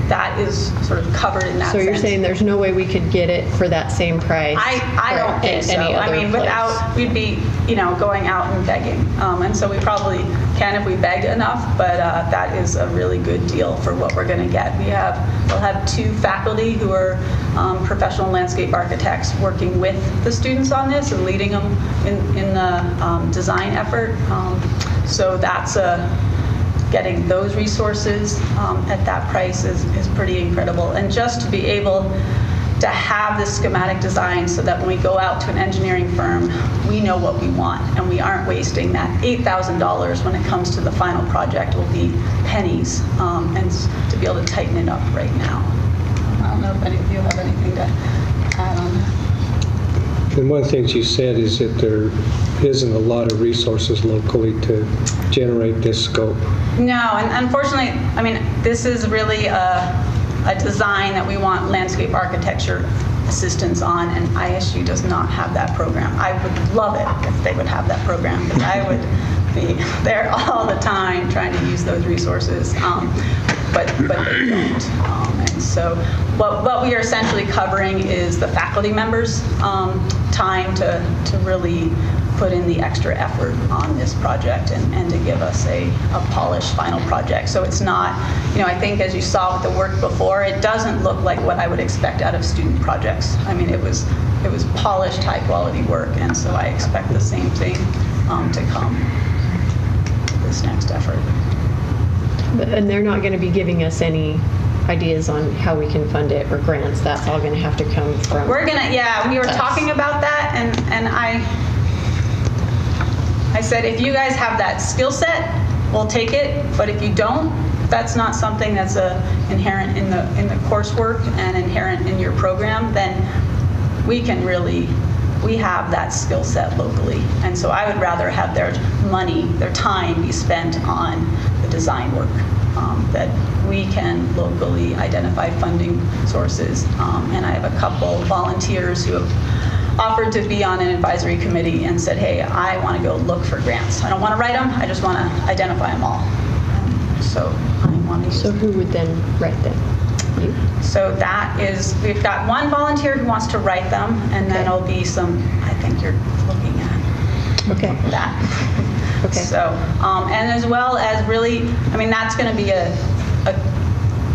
that is sort of covered in that So you're sense. saying there's no way we could get it for that same price? I don't think so. I mean, we'd be, going out and begging. And so we probably can if we beg enough, but that is a really good deal for what we're going to get. We'll have 2 faculty who are professional landscape architects working with the students on this and leading them in the design effort. So that's getting those resources at that price is pretty incredible. And just to be able to have this schematic design so that when we go out to an engineering firm, we know what we want and we aren't wasting that $8,000 when it comes to the final project will be pennies, and to be able to tighten it up right now. I don't know if any of you have anything to add on that. And one of the things you said is that there isn't a lot of resources locally to generate this scope. No, and unfortunately, I mean, this is really a design that we want landscape architecture assistance on, and ISU does not have that program. I would love it if they would have that program, because I would be there all the time trying to use those resources, but they don't. And so what we are essentially covering is the faculty members' time to really put in the extra effort on this project and to give us a polished final project. So it's not, I think as you saw with the work before, it doesn't look like what I would expect out of student projects. I mean, it was polished, high quality work, and so I expect the same thing to come this next effort. And they're not going to be giving us any ideas on how we can fund it or grants. That's all going to have to come from we were talking about that, and I said, if you guys have that skill set, we'll take it, but if you don't, that's not something that's inherent in the coursework and inherent in your program, then we have that skill set locally. And so I would rather have their money, their time be spent on the design work, that we can locally identify funding sources. And I have a couple volunteers who have offered to be on an advisory committee and said, hey, I want to go look for grants. I don't want to write them, I just want to identify them all. So I want to use So who would then write them? You? So that is, we've got one volunteer who wants to write them, and then there'll be some, I think you're looking at that. Okay. So, and as well as really, I mean, that's going to be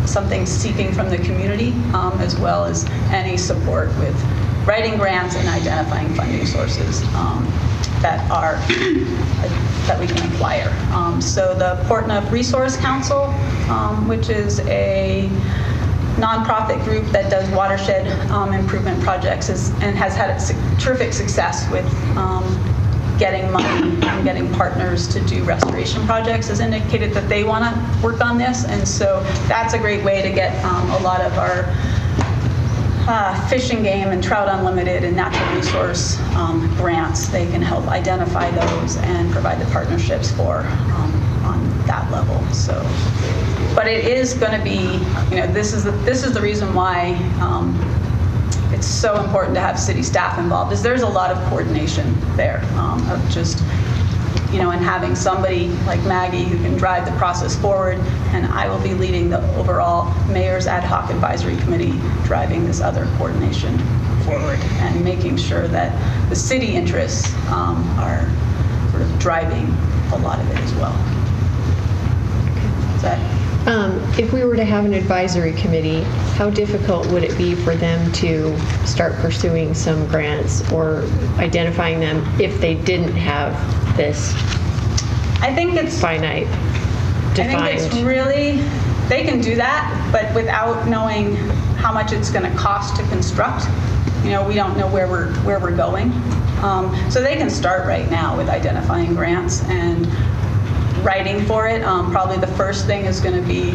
something seeking from the community, as well as any support with writing grants and identifying funding sources that we can acquire. So the Portneuf Resource Council, which is a nonprofit group that does watershed improvement projects, and has had terrific success with getting money and getting partners to do restoration projects has indicated that they want to work on this. And so that's a great way to get a lot of our Fish and Game and Trout Unlimited and natural resource grants. They can help identify those and provide the partnerships for on that level. So, but it is going to be, this is the reason why it's so important to have city staff involved, is there's a lot of coordination there of just, and having somebody like Maggie who can drive the process forward, and I will be leading the overall Mayor's Ad Hoc Advisory Committee, driving this other coordination forward and making sure that the city interests are sort of driving a lot of it as well. Is that? If we were to have an advisory committee, how difficult would it be for them to start pursuing some grants or identifying them if they didn't have this I think it's finite, defined? I think it's really, they can do that, but without knowing how much it's going to cost to construct. We don't know where we're going. So they can start right now with identifying grants and writing for it. Probably the first thing is going to be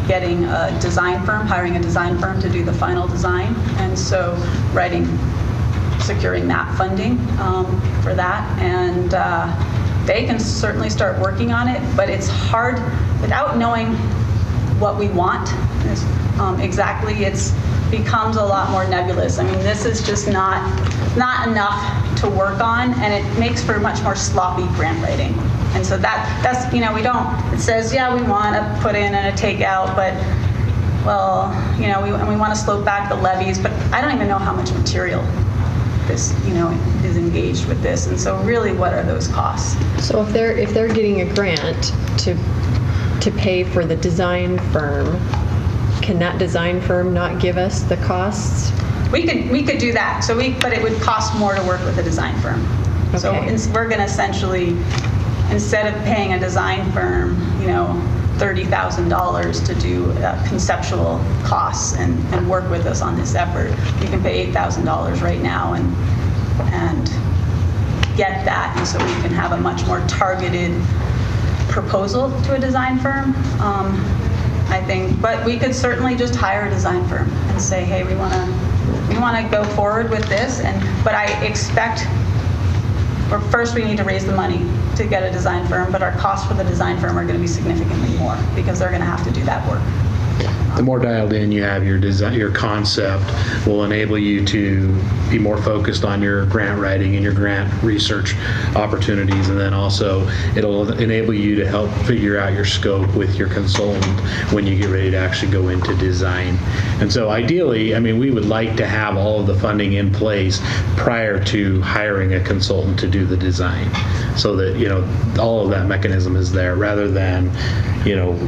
getting a design firm, hiring a design firm to do the final design. And so securing that funding for that. And they can certainly start working on it, but it's hard without knowing what we want. Exactly, it becomes a lot more nebulous. I mean, this is just not enough to work on, and it makes for much more sloppy grant writing. And so that's we don't, it says, yeah, we want to put in and a takeout, but we want to slope back the levies, but I don't even know how much material this is engaged with this. And so really, what are those costs? So if they're getting a grant to pay for the design firm, can that design firm not give us the costs? We could do that. But it would cost more to work with a design firm. Okay. So we're going to essentially, instead of paying a design firm, $30,000 to do conceptual costs and work with us on this effort, we can pay $8,000 right now and get that, and so we can have a much more targeted proposal to a design firm. I think, but we could certainly just hire a design firm and say, hey, we want to go forward with this, but I expect, first we need to raise the money to get a design firm, but our costs for the design firm are going to be significantly more because they're going to have to do that work. The more dialed in you have your design, your concept will enable you to be more focused on your grant writing and your grant research opportunities, and then also it'll enable you to help figure out your scope with your consultant when you get ready to actually go into design. And so ideally, we would like to have all of the funding in place prior to hiring a consultant to do the design, so that all of that mechanism is there, rather than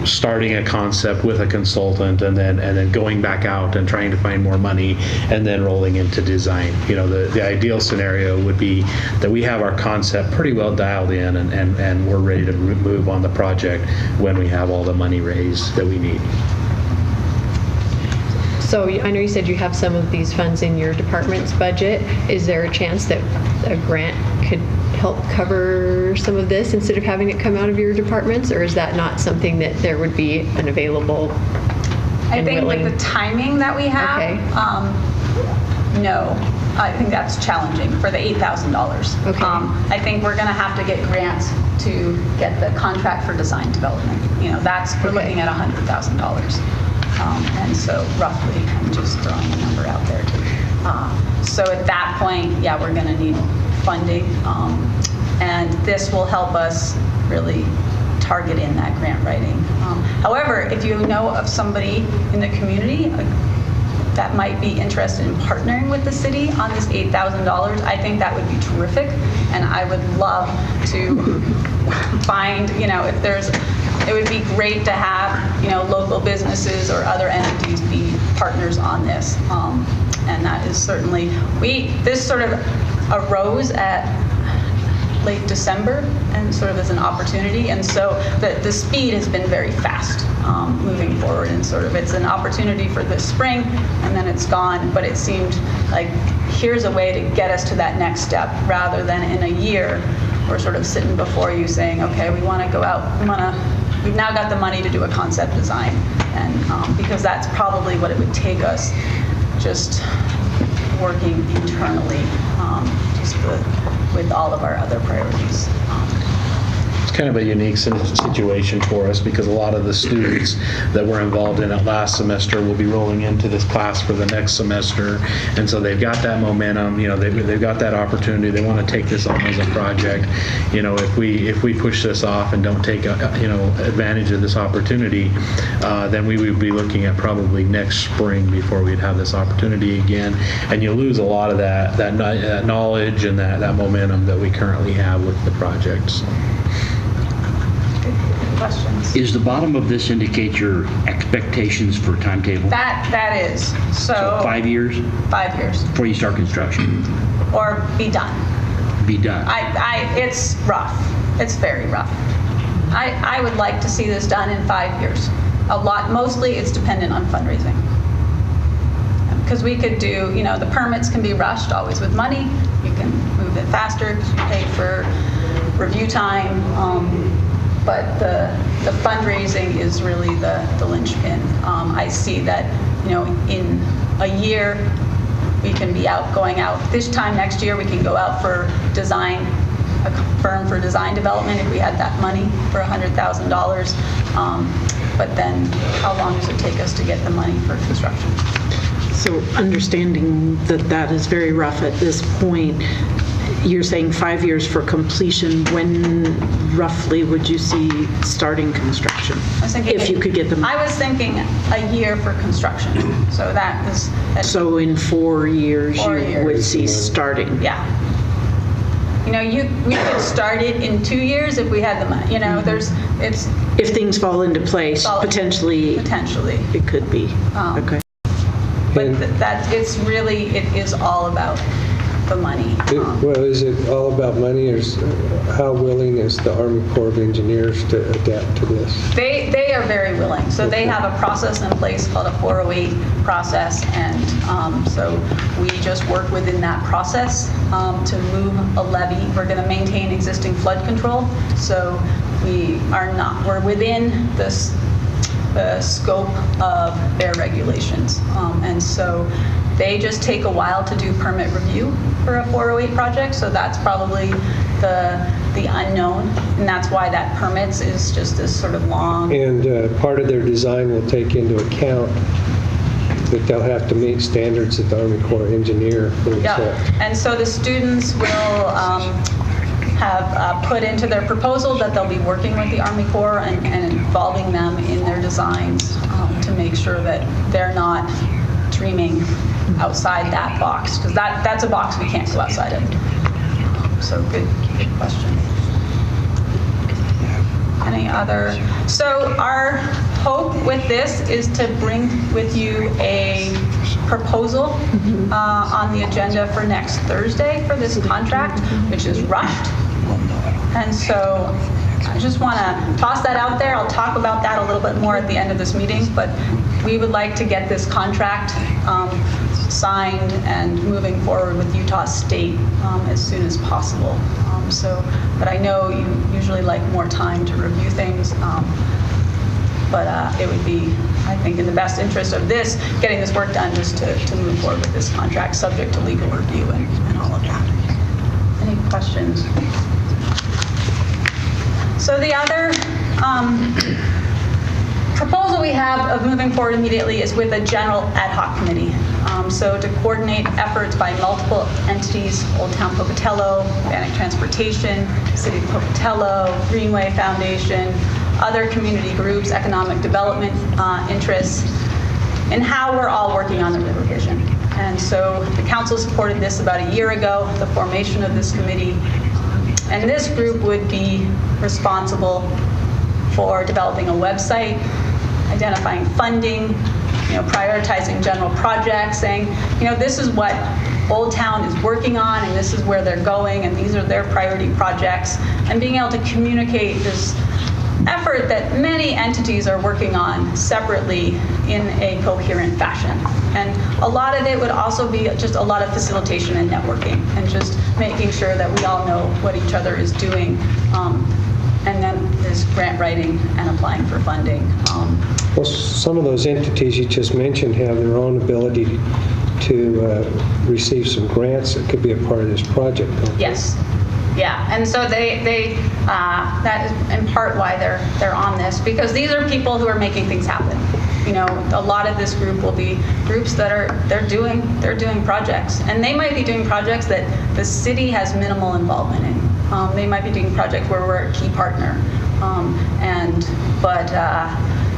starting a concept with a consultant and then going back out and trying to find more money and then rolling into design. The ideal scenario would be that we have our concept pretty well dialed in and we're ready to move on the project when we have all the money raised that we need. So I know you said you have some of these funds in your department's budget. Is there a chance that a grant could help cover some of this instead of having it come out of your departments, or is that not something that there would be an available I think with the timing that we have, no. I think that's challenging for the $8,000. Okay. I think we're going to have to get grants to get the contract for design development. We're looking at $100,000. And so roughly, I'm just throwing a number out there. So at that point, yeah, we're going to need funding. And this will help us really target in that grant writing. However, if you know of somebody in the community that might be interested in partnering with the city on this $8,000, I think that would be terrific. And I would love to find, if there's, it would be great to have, local businesses or other entities be partners on this. And that is certainly, this sort of arose at late December and sort of as an opportunity. And so the speed has been very fast moving forward and sort of, it's an opportunity for this spring and then it's gone, but it seemed like here's a way to get us to that next step rather than in a year we're sort of sitting before you saying, okay, we want to go out, we've now got the money to do a concept design, and because that's probably what it would take us, just working internally, with all of our other priorities. It's kind of a unique situation for us because a lot of the students that were involved in it last semester will be rolling into this class for the next semester, and so they've got that momentum. They've got that opportunity. They want to take this on as a project. If we push this off and don't take advantage of this opportunity, then we would be looking at probably next spring before we'd have this opportunity again, and you lose a lot of that knowledge and that momentum that we currently have with the projects. Questions? Is the bottom of this indicate your expectations for timetable? That is. So 5 years? 5 years. Before you start construction? Or be done. Be done. It's rough. It's very rough. I would like to see this done in 5 years. Mostly it's dependent on fundraising. Because we could do, the permits can be rushed, always with money. You can move it faster because you pay for review time. But the fundraising is really the linchpin. I see that, in a year, we can be going out. This time next year, we can go out for design, a firm for design development if we had that money for $100,000. But then how long does it take us to get the money for construction? So understanding that is very rough at this point, you're saying 5 years for completion. When roughly would you see starting construction? If you could get them. I was thinking a year for construction. So that is. So in 4 years, you would see starting. Yeah. We could start it in 2 years if we had the money. If things fall into place, potentially. It could be. Okay. But it is all about the money. Is it all about money, or how willing is the Army Corps of Engineers to adapt to this? They are very willing. So they have a process in place called a 408 process, and so we just work within that process to move a levee. We're going to maintain existing flood control, so we're within the scope of their regulations, and so they just take a while to do permit review for a 408 project, so that's probably the unknown, and that's why that permits is just this sort of long. And part of their design will take into account that they'll have to meet standards that the Army Corps engineer will accept. Yeah, and so the students will have put into their proposal that they'll be working with the Army Corps and involving them in their designs to make sure that they're not dreaming outside that box, because that's a box we can't go outside of. So good question. Any other? So our hope with this is to bring with you a proposal on the agenda for next Thursday for this contract, which is rushed. And so I just want to toss that out there. I'll talk about that a little bit more at the end of this meeting, but we would like to get this contract signed and moving forward with Utah State as soon as possible. But I know you usually like more time to review things, but it would be, I think, in the best interest of getting this work done, just to move forward with this contract, subject to legal review and all of that. Any questions? So the other proposal we have of moving forward immediately is with a general ad hoc committee. So to coordinate efforts by multiple entities, Old Town Pocatello, Bannock Transportation, City of Pocatello, Greenway Foundation, other community groups, economic development interests, and how we're all working on the river vision. And so the council supported this about a year ago, the formation of this committee. And this group would be responsible for developing a website, identifying funding, prioritizing general projects, saying, this is what Old Town is working on, and this is where they're going, and these are their priority projects, and being able to communicate this effort that many entities are working on separately in a coherent fashion. And a lot of it would also be just a lot of facilitation and networking and just making sure that we all know what each other is doing. And then there's grant writing and applying for funding. Well, some of those entities you just mentioned have their own ability to receive some grants that could be a part of this project. Yes. Yeah, and so that is in part why they're on this, because these are people who are making things happen. You know, a lot of this group will be groups that they're doing projects, and they might be doing projects that the city has minimal involvement in. They might be doing projects where we're a key partner, but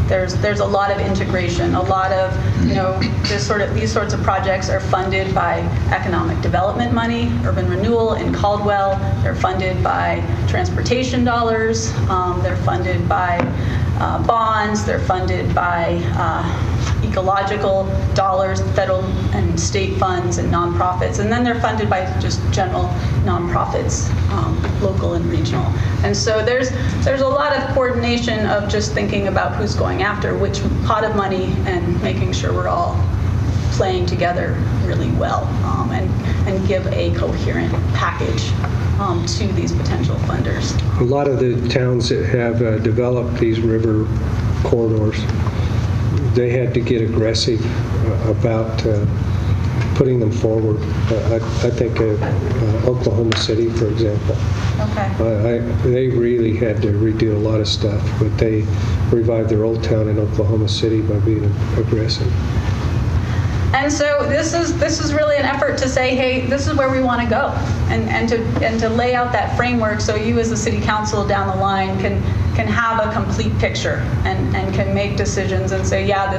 there's a lot of integration, a lot of, you know, these sorts of projects are funded by economic development money, urban renewal in Caldwell. They're funded by transportation dollars. They're funded by bonds. They're funded by ecological dollars, federal and state funds and nonprofits, and then they're funded by just general nonprofits, local and regional. And so there's a lot of coordination of just thinking about who's going after which pot of money and making sure we're all playing together really well, and give a coherent package to these potential funders. A lot of the towns that have developed these river corridors, they had to get aggressive about putting them forward. I think Oklahoma City, for example. Okay. They really had to redo a lot of stuff, but they revived their old town in Oklahoma City by being aggressive. And so this is really an effort to say, hey, this is where we want to go, and to lay out that framework so you as the city council down the line can have a complete picture and can make decisions and say, yeah,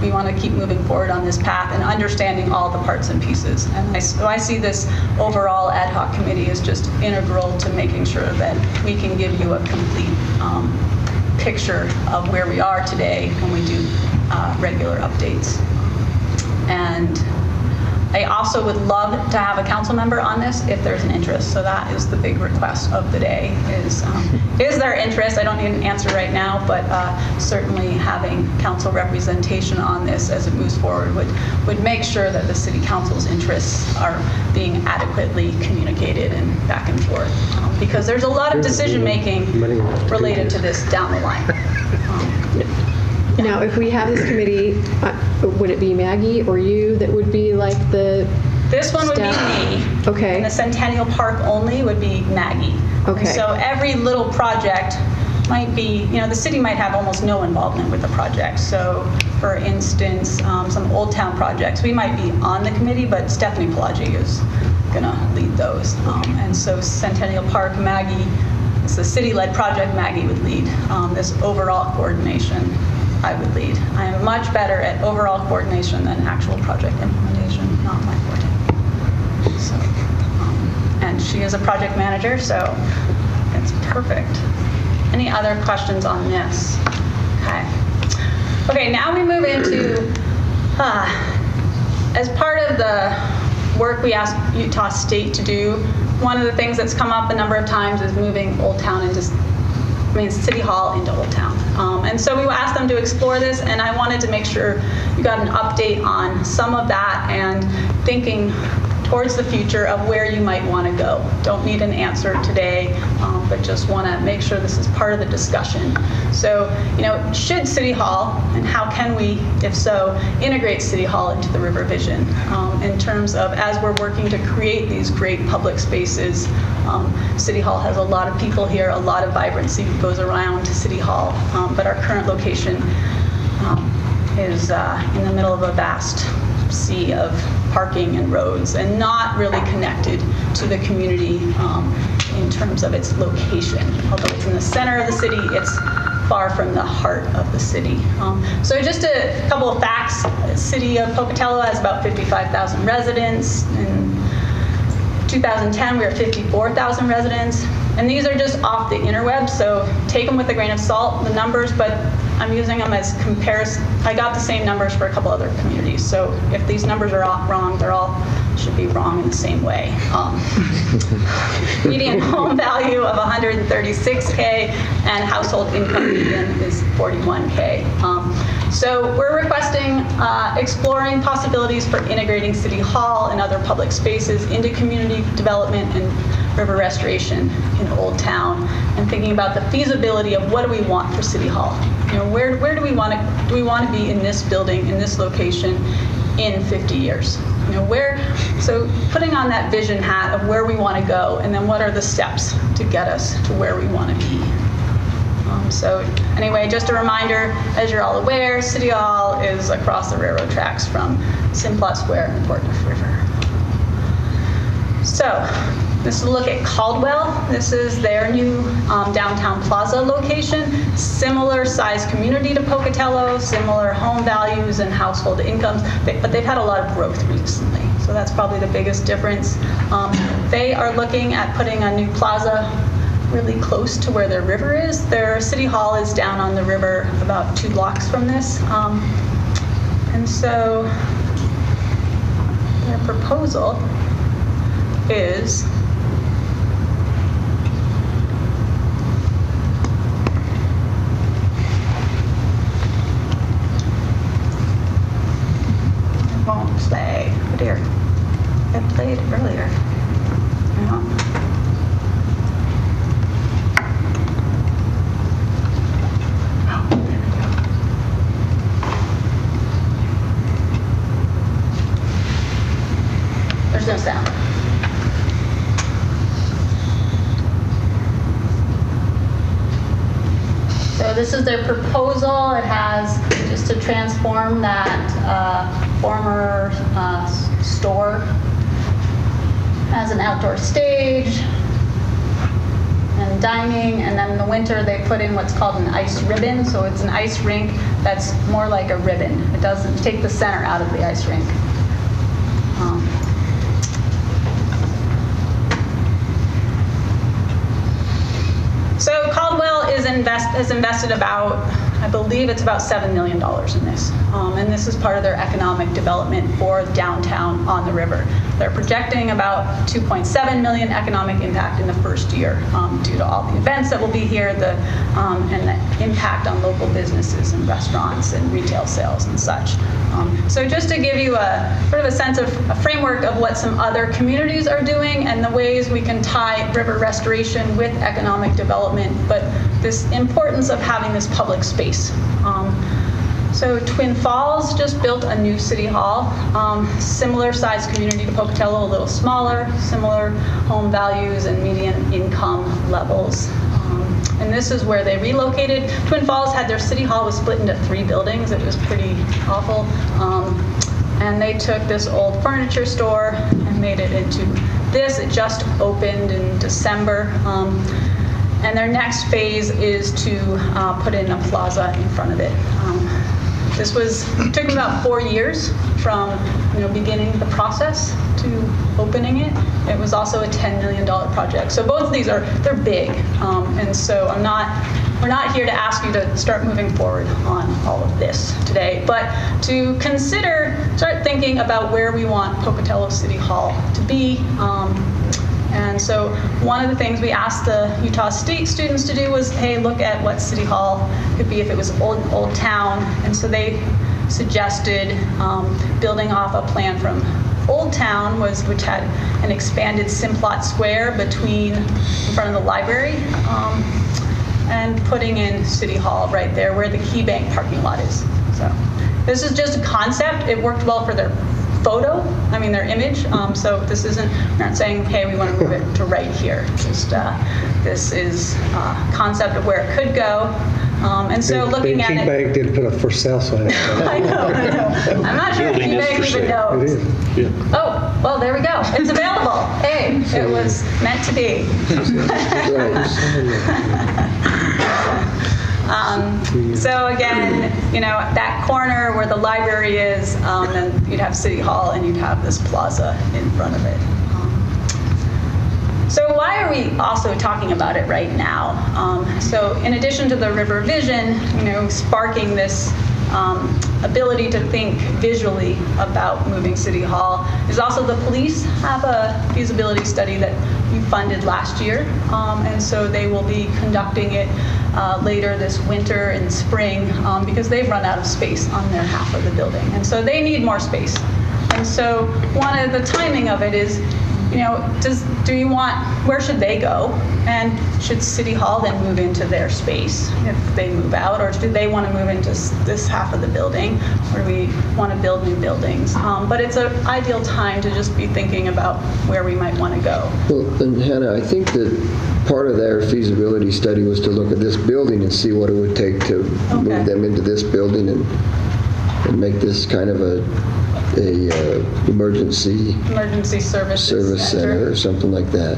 we want to keep moving forward on this path and understanding all the parts and pieces. And I see this overall ad hoc committee as just integral to making sure that we can give you a complete picture of where we are today when we do regular updates. And I also would love to have a council member on this if there's an interest. So that is the big request of the day is there interest? I don't need an answer right now, but certainly having council representation on this as it moves forward would make sure that the city council's interests are being adequately communicated and back and forth. Because there's a lot of decision making related to this down the line. Now, if we have this committee, would it be Maggie or you that would be like the This one would be me. Okay. And the Centennial Park only would be Maggie. Okay. And so every little project might be, the city might have almost no involvement with the project. So, for instance, some Old Town projects, we might be on the committee, but Stephanie Pelagi is going to lead those. And so Centennial Park, Maggie, it's the city-led project, Maggie would lead. This overall coordination, I would lead. I am much better at overall coordination than actual project implementation, not my forte. So, and she is a project manager, so it's perfect. Any other questions on this? Okay, now we move into, as part of the work we asked Utah State to do, one of the things that's come up a number of times is moving Old Town into City Hall into Old Town. And so we asked them to explore this, and I wanted to make sure you got an update on some of that and thinking towards the future of where you might want to go. Don't need an answer today, but just want to make sure this is part of the discussion. So, should City Hall, and how can we, if so, integrate City Hall into the River Vision in terms of, as we're working to create these great public spaces, City Hall has a lot of people here, a lot of vibrancy goes around City Hall, but our current location is in the middle of a vast sea of parking and roads and not really connected to the community in terms of its location. Although it's in the center of the city, it's far from the heart of the city. So just a couple of facts. The city of Pocatello has about 55,000 residents. In 2010, we were 54,000 residents. And these are just off the interwebs, so take them with a grain of salt, the numbers, but I'm using them as comparison. I got the same numbers for a couple other communities, so if these numbers are all wrong, they're all should be wrong in the same way. Median home value of $136K and household income median is $41K. So we're requesting exploring possibilities for integrating City Hall and other public spaces into community development and river restoration in Old Town, and thinking about the feasibility of what do we want for City Hall. You know, where do we want to be in this building, in this location, in 50 years? You know, so putting on that vision hat of where we want to go, and then what are the steps to get us to where we want to be. So anyway, just a reminder, as you're all aware, City Hall is across the railroad tracks from Simplot Square and Port Neuf River. So this is a look at Caldwell. This is their new downtown plaza location. Similar size community to Pocatello, similar home values and household incomes, but they've had a lot of growth recently. So that's probably the biggest difference. They are looking at putting a new plaza really close to where their river is. Their City Hall is down on the river about 2 blocks from this. And so their proposal is it won't play. Oh dear. It played earlier. Yeah. There's no sound. So this is their proposal. It has just to transform that former store as an outdoor stage and dining, and then in the winter they put in what's called an ice ribbon. So it's an ice rink that's more like a ribbon. It doesn't take the center out of the ice rink. So Caldwell has invested about, I believe it's about $7 million in this. And this is part of their economic development for downtown on the river. They're projecting about $2.7 million economic impact in the first year due to all the events that will be here and the impact on local businesses and restaurants and retail sales and such. So just to give you a sort of a sense of a framework of what some other communities are doing and the ways we can tie river restoration with economic development, but this importance of having this public space. So Twin Falls just built a new city hall, similar size community to Pocatello, a little smaller, similar home values and median income levels. And this is where they relocated. Twin Falls had their city hall was split into 3 buildings. It was pretty awful. And they took this old furniture store and made it into this. It just opened in December. And their next phase is to put in a plaza in front of it. This took about 4 years from beginning the process to opening it. It was also a $10 million project. So both of these they're big, and so we're not here to ask you to start moving forward on all of this today, but to start thinking about where we want Pocatello City Hall to be. And so one of the things we asked the Utah State students to do was, hey, look at what City Hall could be if it was Old Town. And so they suggested building off a plan from Old Town, which had an expanded Simplot Square in front of the library, and putting in City Hall right there where the Key Bank parking lot is. So this is just a concept. It worked well for their their image. So this we're not saying, hey, we want to move it to right here. Just this is a concept of where it could go. And so looking at it. Key Bank did put a for sale sign. I know. I'm not sure if Key Bank even knows. It is. Yeah. Oh, well, there we go. It's available. Hey, it was meant to be. So again, that corner where the library is, and you'd have City Hall and you'd have this plaza in front of it. So why are we also talking about it right now? So in addition to the river vision, sparking this ability to think visually about moving City Hall is also the police have a feasibility study that we funded last year, and so they will be conducting it later this winter and spring because they've run out of space on their half of the building, and so they need more space. And so one of the timing of it is, where should they go? And should City Hall then move into their space if they move out? Or do they want to move into this half of the building? Or do we want to build new buildings? But it's an ideal time to just be thinking about where we might want to go. Well, and Hannah, I think that part of their feasibility study was to look at this building and see what it would take to move them into this building and make this kind of a emergency service center or something like that.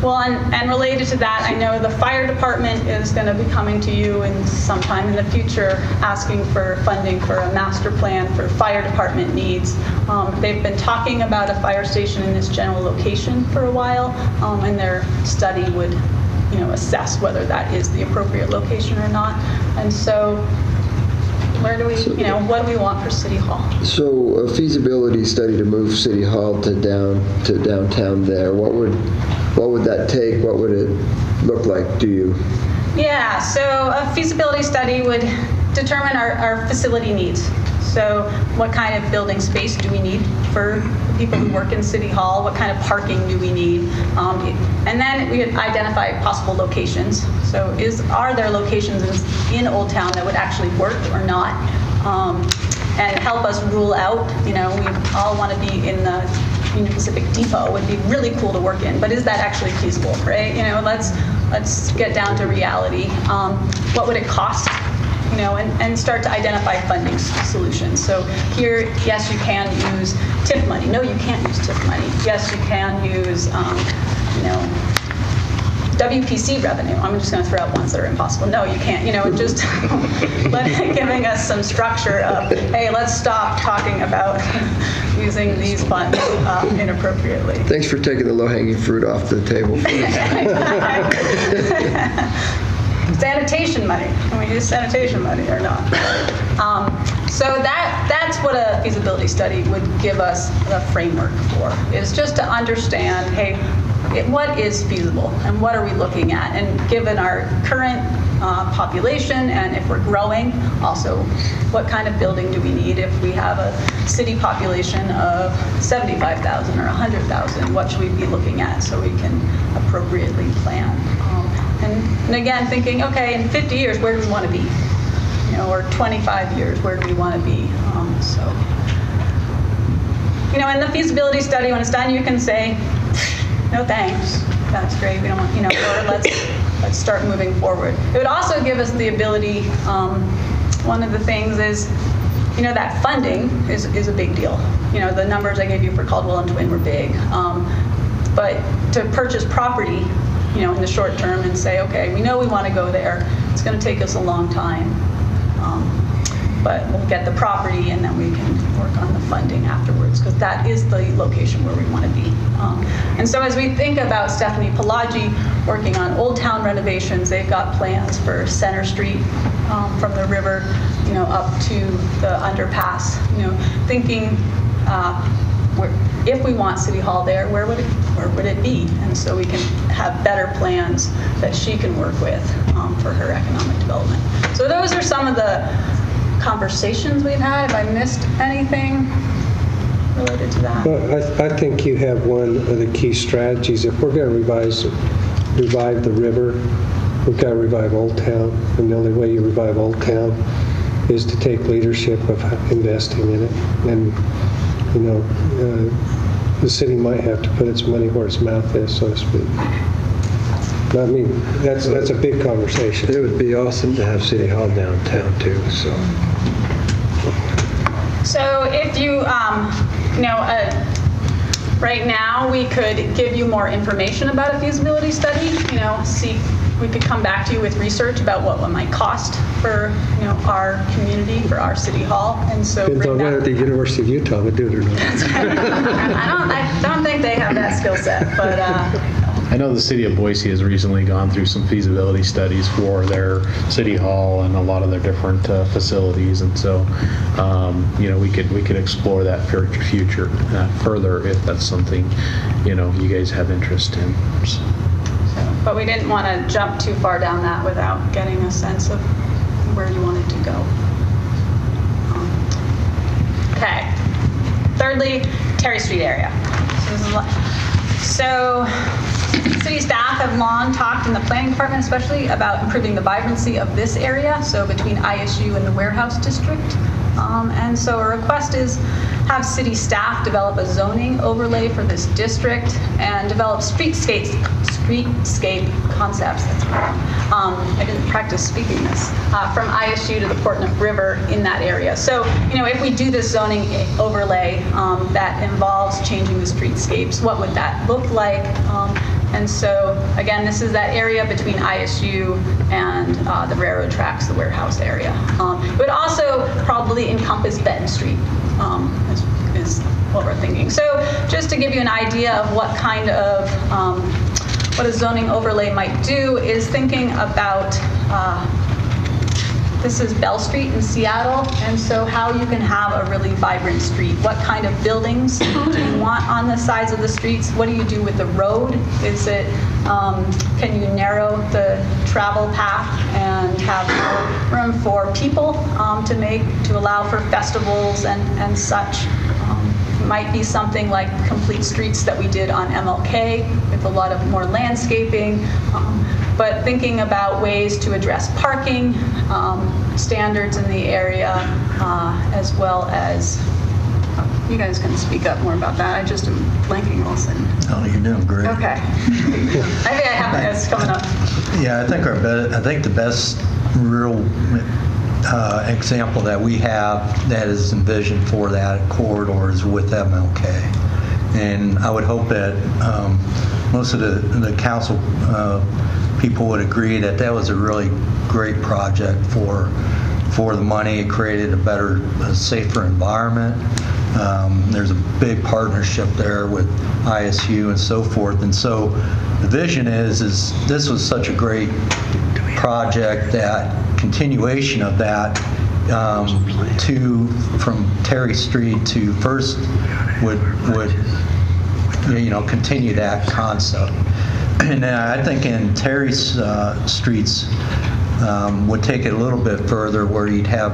Well, and related to that, I know the fire department is going to be coming to you sometime in the future asking for funding for a master plan for fire department needs. They've been talking about a fire station in this general location for a while, and their study would assess whether that is the appropriate location or not. And so where do we, what do we want for City Hall? So a feasibility study to move City Hall to downtown there, what would that take? What would it look like to you? Yeah, so a feasibility study would determine our facility needs. So what kind of building space do we need for people who work in City Hall? What kind of parking do we need? And then we would identify possible locations. So are there locations in Old Town that would actually work or not? And help us rule out, we all want to be in the Union Pacific Depot. Would be really cool to work in, but is that actually feasible, right? Let's get down to reality. What would it cost? And start to identify funding solutions. So here, yes, you can use TIF money. No, you can't use TIF money. Yes, you can use, WPC revenue. I'm just going to throw out ones that are impossible. No, you can't. Just giving us some structure of, hey, let's stop talking about using these funds inappropriately. Thanks for taking the low-hanging fruit off the table. Sanitation money. Can we use sanitation money or not? So that's what a feasibility study would give us the framework for, is just to understand, hey, what is feasible and what are we looking at? And given our current population and if we're growing, also what kind of building do we need? If we have a city population of 75,000 or 100,000, what should we be looking at so we can appropriately plan? And again, thinking, okay, in 50 years, where do we want to be? Or 25 years, where do we want to be? In the feasibility study, when it's done, you can say, no thanks, that's great, we don't want, or let's start moving forward. It would also give us the ability, one of the things is, that funding is a big deal. The numbers I gave you for Caldwell and Twin were big. But to purchase property, in the short term and say, okay, we know we want to go there. It's going to take us a long time. But we'll get the property and then we can work on the funding afterwards because that is the location where we want to be. And so as we think about Stephanie Pelagi working on Old Town renovations, they've got plans for Center Street from the river, up to the underpass, thinking if we want City Hall there, where would it be? And so we can have better plans that she can work with for her economic development. So those are some of the conversations we've had. Have I missed anything related to that? Well, I think you have one of the key strategies. If we're going to revive the river, we've got to revive Old Town. And the only way you revive Old Town is to take leadership of investing in it. And the city might have to put its money where its mouth is, so to speak. I mean, that's a big conversation. It would be awesome to have City Hall downtown too. So if you, right now we could give you more information about a feasibility study. See, we could come back to you with research about what one might cost for our community, for our City Hall, and so depends on whether the University of Utah would do it or not. I don't think they have that skill set, but I know the city of Boise has recently gone through some feasibility studies for their city hall and a lot of their different facilities, and so we could explore that future further if that's something you guys have interest in. So. But we didn't want to jump too far down that without getting a sense of where you wanted to go. Okay. Thirdly, Terry Street area. So city staff have long talked in the planning department especially about improving the vibrancy of this area, so between ISU and the warehouse district. And so a request is have city staff develop a zoning overlay for this district and develop streetscape concepts. I didn't practice speaking this, from ISU to the Portland River in that area. So, if we do this zoning overlay that involves changing the streetscapes, what would that look like? And so, again, this is that area between ISU and the railroad tracks, the warehouse area. It would also probably encompass Benton Street, is what we're thinking. So just to give you an idea of what kind of, what a zoning overlay might do is thinking about, this is Bell Street in Seattle, and so how you can have a really vibrant street. What kind of buildings do you want on the sides of the streets? What do you do with the road? Is it, can you narrow the travel path and have room for people to allow for festivals and such? Might be something like complete streets that we did on MLK with a lot of more landscaping, but thinking about ways to address parking standards in the area, as well as, you guys can speak up more about that. I just am blanking all of a sudden. Oh, you're doing great. Okay. I think I have this coming up. Yeah, I think the best real example that we have that is envisioned for that corridor is with MLK. And I would hope that most of the council people would agree that that was a really great project for the money. It created a safer environment. There's a big partnership there with ISU and so forth. And so the vision is this was such a great project that continuation of that from Terry Street to First would continue that concept. And I think in Terry's streets would take it a little bit further, where you'd have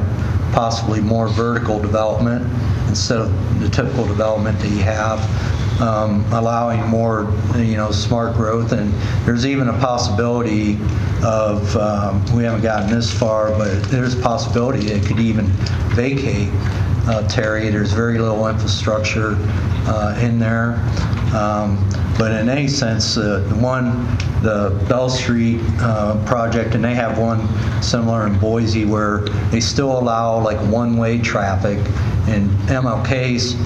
possibly more vertical development instead of the typical development that you have, allowing more smart growth. And there's even a possibility of, we haven't gotten this far, but there's a possibility it could even vacate Terry. There's very little infrastructure in there. But in any sense, the Bell Street project, and they have one similar in Boise where they still allow like one-way traffic. In MLK's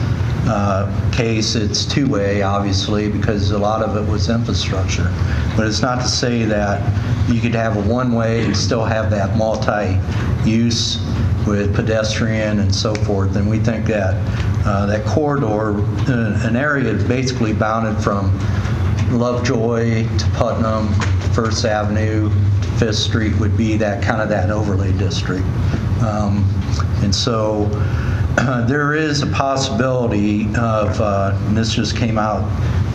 case, it's two-way, obviously, because a lot of it was infrastructure. But it's not to say that you could have a one-way and still have that multi-use with pedestrian and so forth. And we think that that corridor, an area basically bounded from Lovejoy to Putnam, First Avenue to Fifth Street, would be that kind of that overlay district. And so there is a possibility of, and this just came out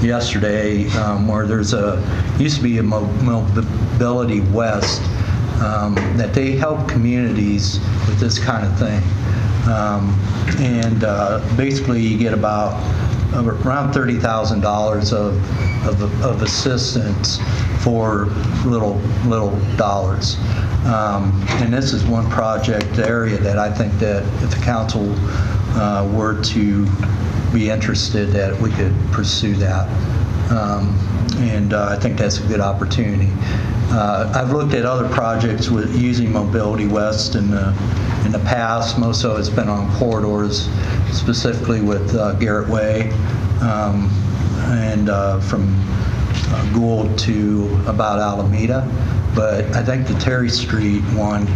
yesterday, where used to be a Mobility West, that they help communities with this kind of thing. And basically you get around $30,000 of assistance for little dollars. And this is one project area that I think that if the council were to be interested, that we could pursue that. And I think that's a good opportunity. I've looked at other projects with using Mobility West in the past. Most of it's been on corridors, specifically with Garrett Way, and from Gould to about Alameda. But I think the Terry Street one,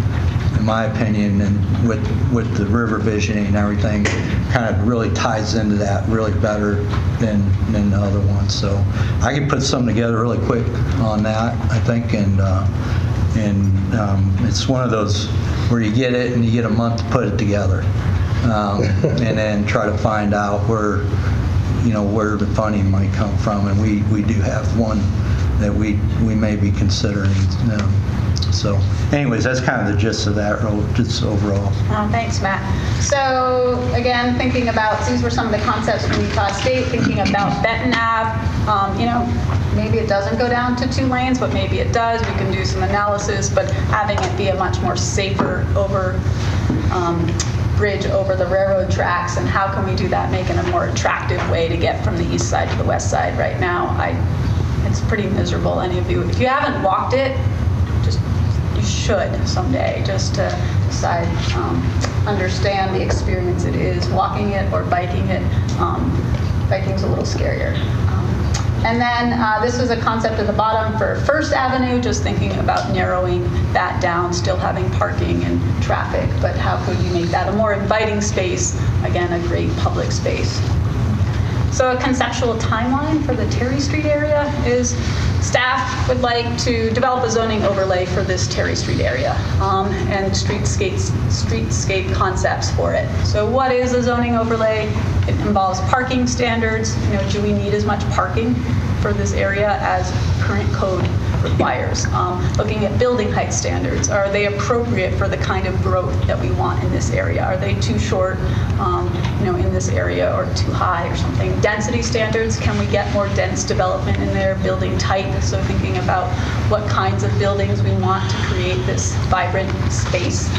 in my opinion, and with the river visioning and everything, kind of really ties into that really better than the other ones. So I can put something together really quick on that, I think, and it's one of those where you get it and you get a month to put it together, and then try to find out where the funding might come from, and we do have one that we may be considering. So anyways, that's kind of the gist of that, just overall. Thanks, Matt. So again, thinking about, these were some of the concepts from Utah State, thinking about Benton Ave, maybe it doesn't go down to 2 lanes, but maybe it does. We can do some analysis, but having it be a much more safer bridge over the railroad tracks, and how can we do that, make it a more attractive way to get from the east side to the west side. Right now, it's pretty miserable. Any of you, if you haven't walked it, you should someday, just to decide, understand the experience it is walking it or biking it. Biking's a little scarier. And then this is a concept at the bottom for First Avenue, just thinking about narrowing that down, still having parking and traffic, but how could you make that a more inviting space? Again, a great public space. So a conceptual timeline for the Terry Street area is staff would like to develop a zoning overlay for this Terry Street area, and streetscape concepts for it. So what is a zoning overlay? It involves parking standards. Do we need as much parking for this area as current code requires? Looking at building height standards. Are they appropriate for the kind of growth that we want in this area? Are they too short, in this area, or too high or something? Density standards. Can we get more dense development in there? Building type. So thinking about what kinds of buildings we want to create this vibrant space.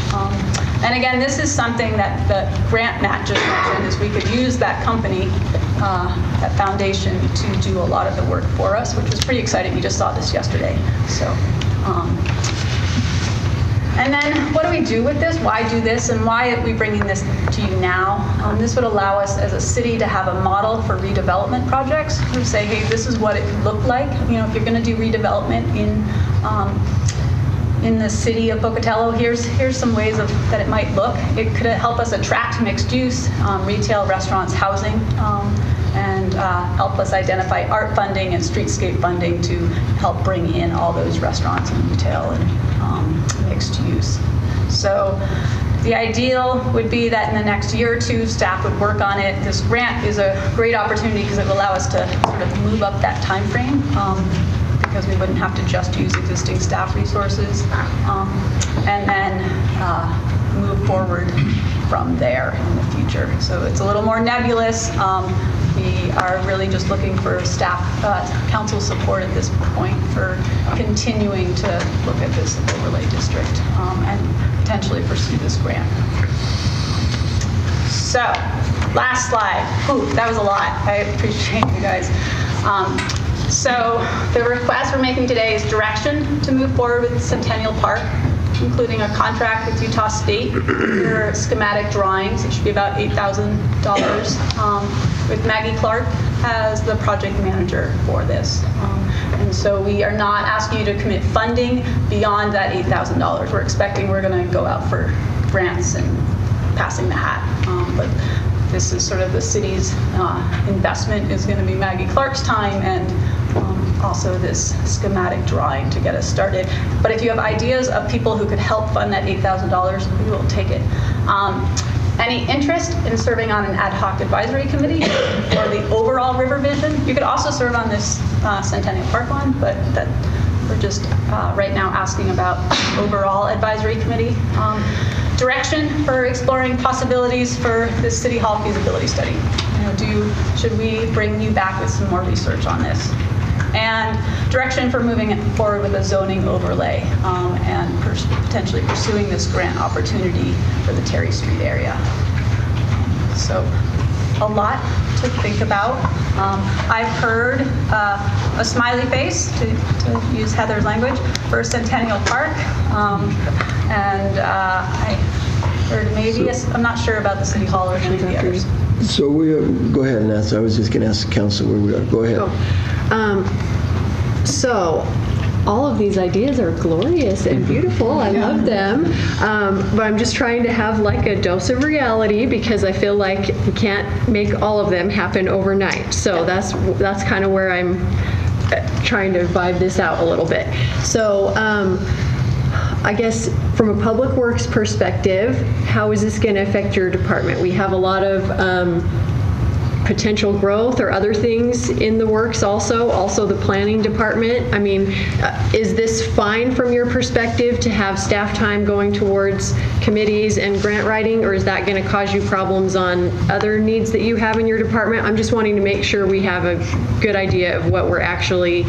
And again, this is something that the grant Matt just mentioned, is we could use that company, that foundation, to do a lot of the work for us, which was pretty exciting. We just saw this yesterday. So, and then what do we do with this? Why do this? And why are we bringing this to you now? This would allow us as a city to have a model for redevelopment projects. We say, hey, this is what it could look like. If you're going to do redevelopment in the city of Pocatello, here's some ways that it might look. It could help us attract mixed use, retail, restaurants, housing, and help us identify art funding and streetscape funding to help bring in all those restaurants and retail and mixed use. So the ideal would be that in the next year or two, staff would work on it. This grant is a great opportunity because it will allow us to sort of move up that time frame, because we wouldn't have to just use existing staff resources, and then move forward from there in the future. So it's a little more nebulous. We are really just looking for staff, council support at this point for continuing to look at this overlay district and potentially pursue this grant. So, last slide. Ooh, that was a lot. I appreciate you guys. So the request we're making today is direction to move forward with Centennial Park, including a contract with Utah State for schematic drawings. It should be about $8,000, with Maggie Clark as the project manager for this. And so we are not asking you to commit funding beyond that $8,000. We're expecting we're going to go out for grants and passing the hat. But this is sort of the city's investment is going to be Maggie Clark's time, and also this schematic drawing to get us started. But if you have ideas of people who could help fund that $8,000, we will take it. Any interest in serving on an ad hoc advisory committee for the overall river vision? You could also serve on this Centennial Park one, but that we're just right now asking about overall advisory committee. Direction for exploring possibilities for this City Hall feasibility study. Should we bring you back with some more research on this? And direction for moving it forward with a zoning overlay, and potentially pursuing this grant opportunity for the Terry Street area. So a lot to think about. I've heard a smiley face, to use Heather's language, for Centennial Park. And I heard maybe, I'm not sure about the City Hall or any of the others. So go ahead and ask. I was just going to ask the council where we are. Go ahead. So all of these ideas are glorious and beautiful. I love them. But I'm just trying to have like a dose of reality, because I feel like we can't make all of them happen overnight. So that's kind of where I'm trying to vibe this out a little bit. So I guess from a public works perspective, how is this going to affect your department? We have a lot of potential growth or other things in the works also the planning department. I mean, is this fine from your perspective to have staff time going towards committees and grant writing, or is that going to cause you problems on other needs that you have in your department? I'm just wanting to make sure we have a good idea of what we're actually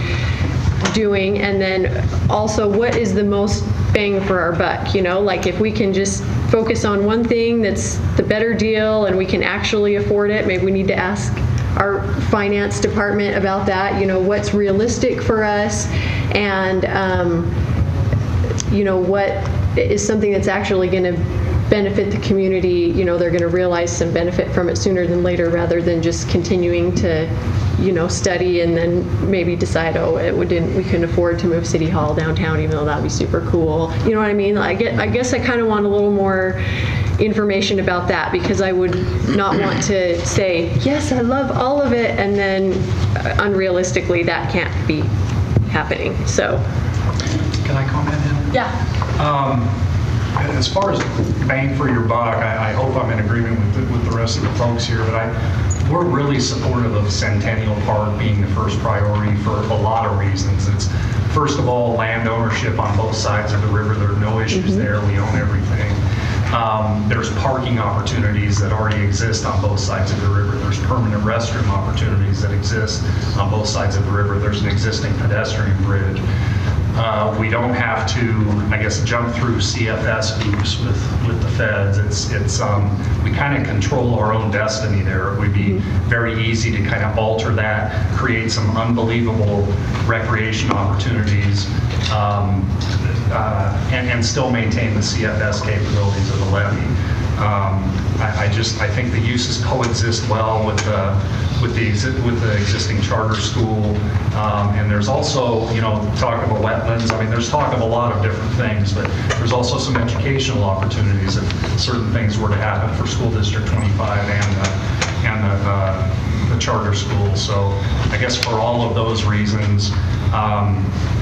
doing, and then also what is the most bang for our buck, like if we can just focus on one thing that's the better deal and we can actually afford it, maybe we need to ask our finance department about that, what's realistic for us, and what is something that's actually going to benefit the community, they're going to realize some benefit from it sooner than later, rather than just continuing to study and then maybe decide, we couldn't afford to move City Hall downtown, even though that'd be super cool. You know what I mean? I guess I kind of want a little more information about that, because I would not want to say, yes, I love all of it, and then unrealistically that can't be happening. So. Can I comment in? Yeah. As far as bang for your buck, I hope I'm in agreement with the rest of the folks here, but we're really supportive of Centennial Park being the first priority for a lot of reasons. It's, first of all, land ownership on both sides of the river. There are no issues there. We own everything. There's parking opportunities that already exist on both sides of the river. There's permanent restroom opportunities that exist on both sides of the river. There's an existing pedestrian bridge. We don't have to, I guess, jump through CFS hoops with the feds. We kind of control our own destiny there. It would be very easy to kind of alter that, create some unbelievable recreation opportunities, and still maintain the CFS capabilities of the levee. I think the uses coexist well with the existing charter school, and there's also, talk about wetlands. I mean, there's talk of a lot of different things, but there's also some educational opportunities if certain things were to happen for School District 25 and the charter school. So I guess for all of those reasons,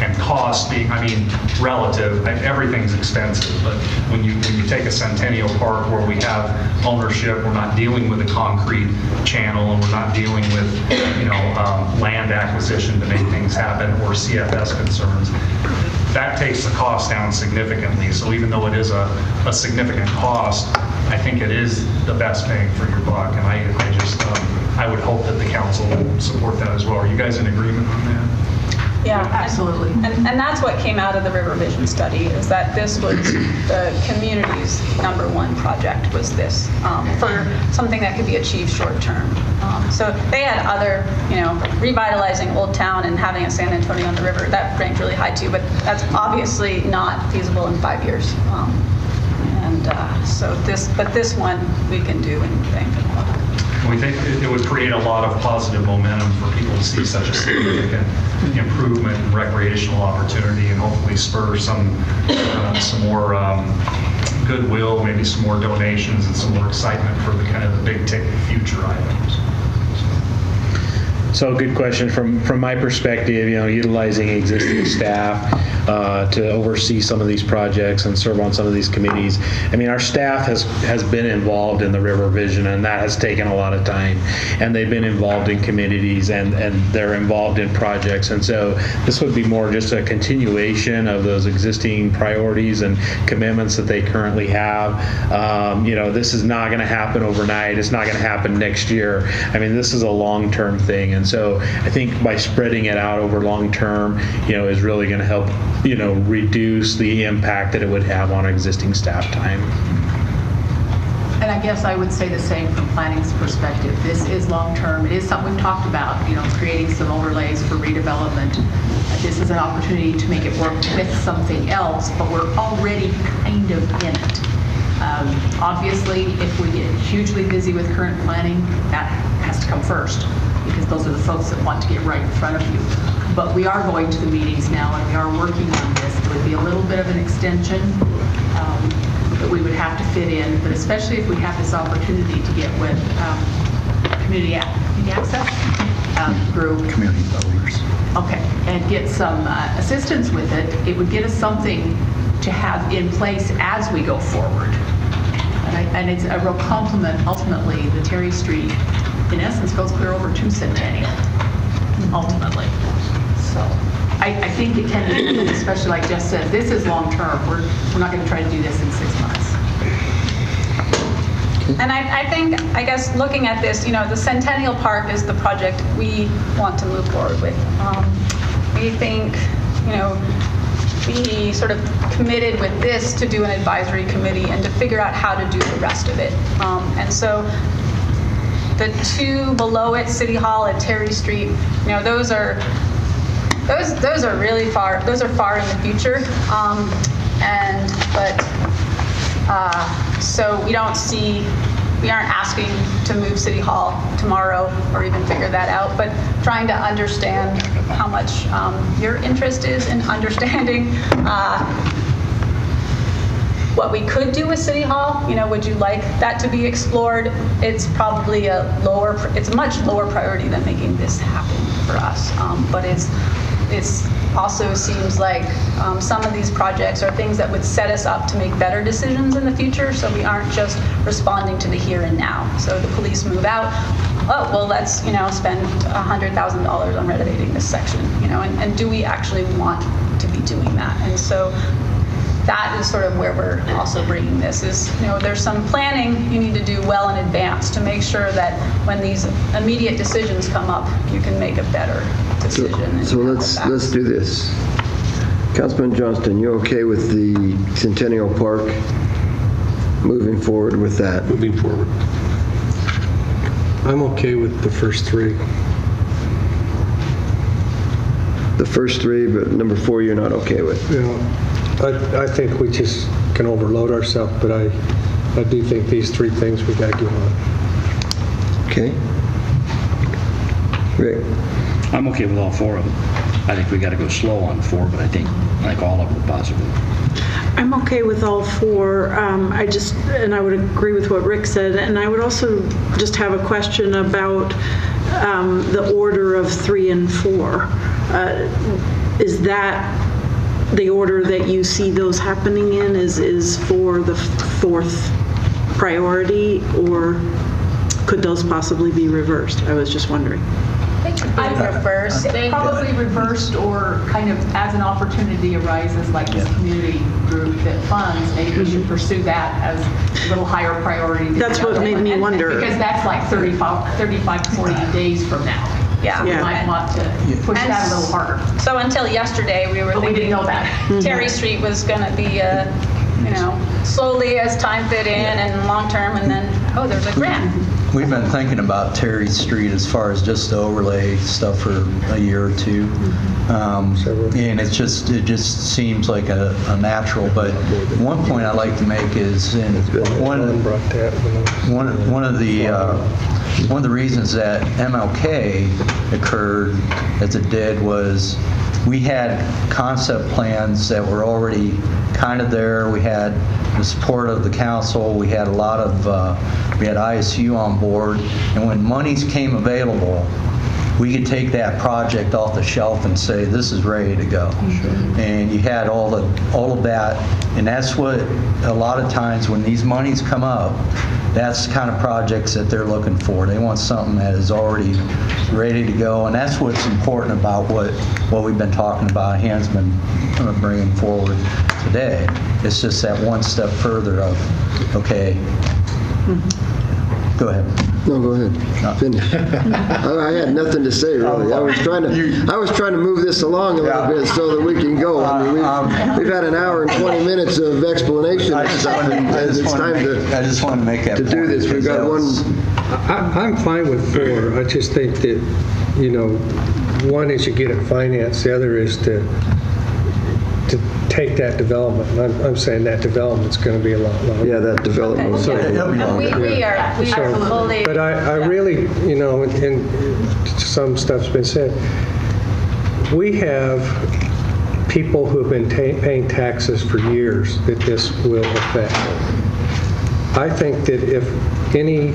and cost being, relative, everything's expensive, but when you take a Centennial Park where we have ownership, we're not dealing with a concrete channel, and we're not dealing with, land acquisition to make things happen, or CFS concerns, that takes the cost down significantly. So even though it is a significant cost, I think it is the best bang for your buck, and I would hope that the council will support that as well. Are you guys in agreement on that? Yeah, absolutely. And that's what came out of the River Vision study, is that this was the community's #1 project, was this, for something that could be achieved short term. So they had other, revitalizing Old Town and having a San Antonio on the river, that ranked really high too, but that's obviously not feasible in 5 years. So this one we can do anything. We think it would create a lot of positive momentum for people to see such a significant improvement in recreational opportunity, and hopefully spur some more goodwill, maybe some more donations and some more excitement for the kind of the big ticket future items. So good question. From my perspective, utilizing existing staff to oversee some of these projects and serve on some of these committees. Our staff has been involved in the River Vision, and that has taken a lot of time. And they've been involved in committees, and they're involved in projects. And so this would be more just a continuation of those existing priorities and commitments that they currently have. This is not going to happen overnight. It's not going to happen next year. This is a long-term thing. And so I think by spreading it out over long term, is really going to help, reduce the impact that it would have on existing staff time. And I guess I would say the same from planning's perspective. This is long-term. It is something we've talked about, creating some overlays for redevelopment. This is an opportunity to make it work with something else, but we're already kind of in it. Obviously, if we get hugely busy with current planning, that has to come first. because those are the folks that want to get right in front of you. But we are going to the meetings now, and we are working on this. It would be a little bit of an extension that we would have to fit in, but especially if we have this opportunity to get with community access group. Community voters. Okay, and get some assistance with it, it would get us something to have in place as we go forward. And it's a real compliment, ultimately, the Terry Street, in essence, goes clear over to Centennial, ultimately. So I think it can be, especially like Jeff said, this is long-term. We're not going to try to do this in 6 months. And I think, I guess, looking at this, the Centennial Park is the project we want to move forward with. We think, we sort of committed with this to do an advisory committee and to figure out how to do the rest of it. And so the two below it, City Hall and Terry Street, those are really far. Those are far in the future. So we aren't asking to move City Hall tomorrow or even figure that out, but trying to understand how much your interest is in understanding what we could do with City Hall. Would you like that to be explored? It's probably it's a much lower priority than making this happen for us, but it's also seems like some of these projects are things that would set us up to make better decisions in the future, so we aren't just responding to the here and now. So the police move out, oh, well, let's, spend $100,000 on renovating this section, and do we actually want to be doing that? And so that is sort of where we're also bringing this is, there's some planning you need to do well in advance to make sure that when these immediate decisions come up, you can make a better decision. So let's do this. Councilman Johnston, you okay with the Centennial Park moving forward with that? Moving forward. I'm okay with the first three. The first three, but number 4 you're not okay with? I think we just can overload ourselves, but I do think these 3 things we got to get on. Okay. Rick? I'm okay with all 4 of them. I think we got to go slow on 4, but I think all of them are possible. I'm okay with all 4. And I would agree with what Rick said. And I would also just have a question about the order of 3 and 4. Is that the order that you see those happening in is for the 4th priority, or could those possibly be reversed? I was just wondering. They could be reversed. Probably reversed, or kind of as an opportunity arises, like this community group that funds, maybe we should pursue that as a little higher priority. That's what made me wonder. Because that's like 35 to 40 days from now. Yeah. So we might want to push that a little harder. So until yesterday, we were thinking didn't know that. Terry Street was going to be, slowly as time fit in and long term, and then, oh, there's a grant. We've been thinking about Terry Street as far as just the overlay stuff for a year or 2. And it just seems like a natural. But one point I'd like to make is one of the reasons that MLK occurred as it did was we had concept plans that were already kind of there. We had the support of the council. We had a lot of, we had ISU on board. And when monies came available, we could take that project off the shelf and say, this is ready to go. And you had all of that. And that's what a lot of times when these monies come up, that's the kind of projects that they're looking for. They want something that is already ready to go. And that's what's important about what we've been talking about, Hans been bringing forward today. It's just that one step further of, okay, go ahead. No, go ahead. Finish. I had nothing to say, really. I was trying to move this along a little bit so that we can go. I mean, we've had an hour and 20 minutes of explanation and stuff, and it's time to do this. We've got one. I'm fine with 4. I just think that, one is you get it financed. The other is to take that development. I'm saying that development's going to be a lot longer. Yeah, that development was And we are fully. But I really, and some stuff's been said, we have people who have been paying taxes for years that this will affect. I think that if any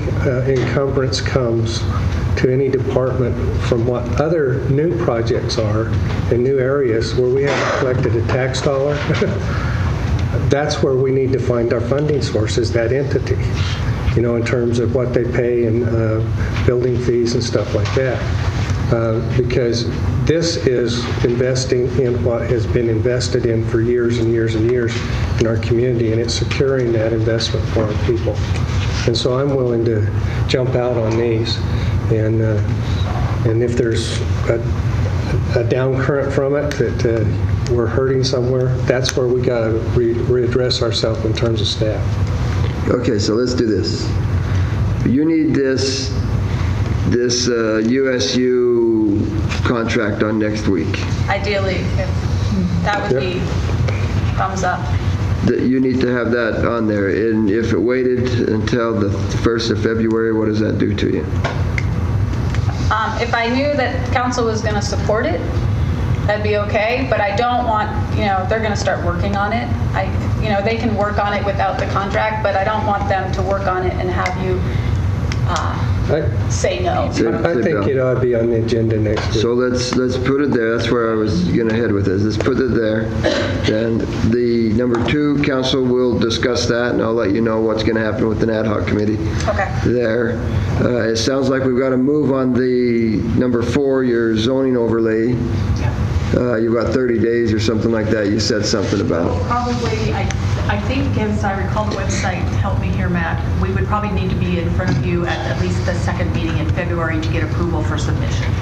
encumbrance comes to any department from what other new projects are in new areas where we haven't collected a tax dollar, that's where we need to find our funding sources, that entity, in terms of what they pay and building fees and stuff like that. Because this is investing in what has been invested in for years and years and years in our community, and it's securing that investment for our people. And so I'm willing to jump out on these, and if there's a down current from it that we're hurting somewhere, that's where we got to readdress ourselves in terms of staff. Okay, so let's do this. You need this USU contract on next week. Ideally, if that would be thumbs up. That you need to have that on there, and if it waited until the 1st of February, what does that do to you? If I knew that council was going to support it, that'd be okay, but I don't want, they're going to start working on it. They can work on it without the contract, but I don't want them to work on it and have you say no. I think it ought to be on the agenda next week. So let's put it there. That's where I was going to head with this. Let's put it there. Then the number 2, council will discuss that, and I'll let you know what's going to happen with an ad hoc committee. Okay. There. It sounds like we've got to move on the number 4, your zoning overlay. You've got 30 days or something like that. You said something about. Probably, I think, as I recall the website, help me here, Matt, we would probably need to be in front of you at least the second meeting in February to get approval for submission.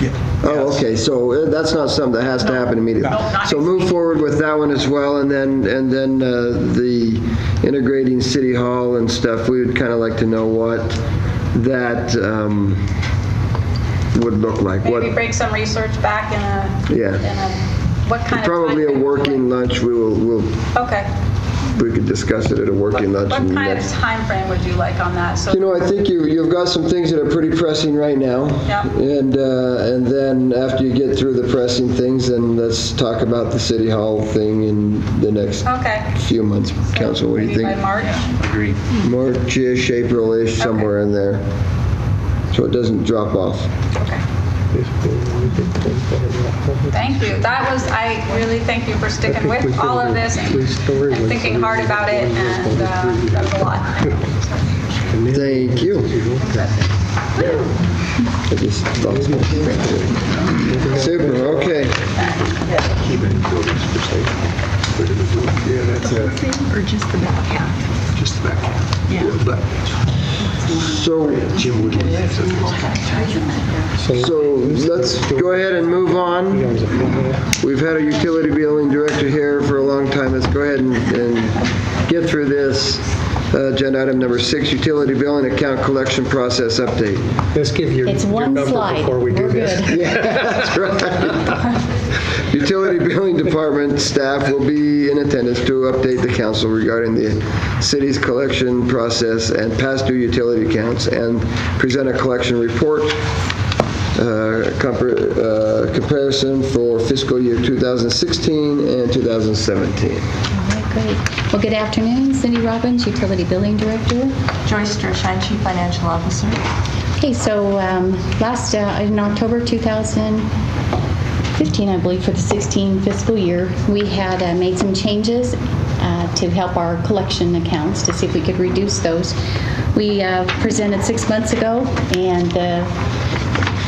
Yeah. Oh, okay. So that's not something that has to happen immediately. So move forward with that one as well, and then the integrating city hall and stuff. We would kind of like to know what that would look like. Maybe break some research back in a. What kind probably of a working lunch. We'll. Okay. We could discuss it at a working lunch. What kind of time frame would you like on that? So I think you've got some things that are pretty pressing right now. Yeah. And then after you get through the pressing things, then let's talk about the city hall thing in the next few months. Council, what do you think? By March. Agreed. March-ish, April-ish, somewhere in there, so it doesn't drop off. Okay. Thank you. I really thank you for sticking with all of this and thinking hard about it, and that was a lot. Thank you. I just lost my train. Super, okay. Yeah, that's it. Or just the back half? Just the back half. Yeah. So let's go ahead and move on. We've had a utility billing director here for a long time. Let's go ahead and get through this. Agenda item number 6, utility billing account collection process update. Let's give your number before we do this. Yeah, that's right. Utility billing department staff will be in attendance to update the council regarding the city's collection process and past due utility accounts, and present a collection report comparison for fiscal year 2016 and 2017. Great. Well, good afternoon. Cindy Robbins, Utility Billing Director. Joyce Sturshine, Chief Financial Officer. Okay, so in October 2015, I believe, for the 16 fiscal year, we had made some changes to help our collection accounts to see if we could reduce those. We presented 6 months ago, and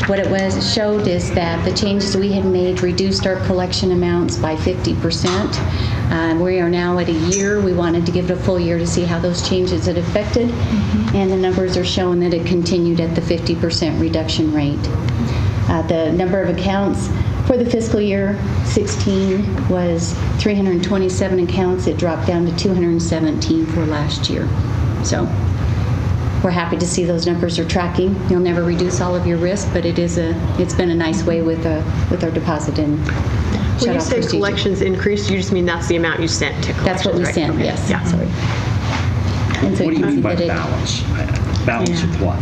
what it showed is that the changes we had made reduced our collection amounts by 50%. We are now at a year. We wanted to give it a full year to see how those changes had affected, and the numbers are showing that it continued at the 50% reduction rate. The number of accounts for the fiscal year 16 was 327 accounts. It dropped down to 217 for last year. So we're happy to see those numbers are tracking. You'll never reduce all of your risk, but it's been a nice way with our deposit in. When you shut-off say procedure. collections increased, you just mean that's the amount you sent to collections, That's what we right? sent, Okay. yes. Yeah. Sorry. And so What do you can mean see by that it- balance? Balance of what?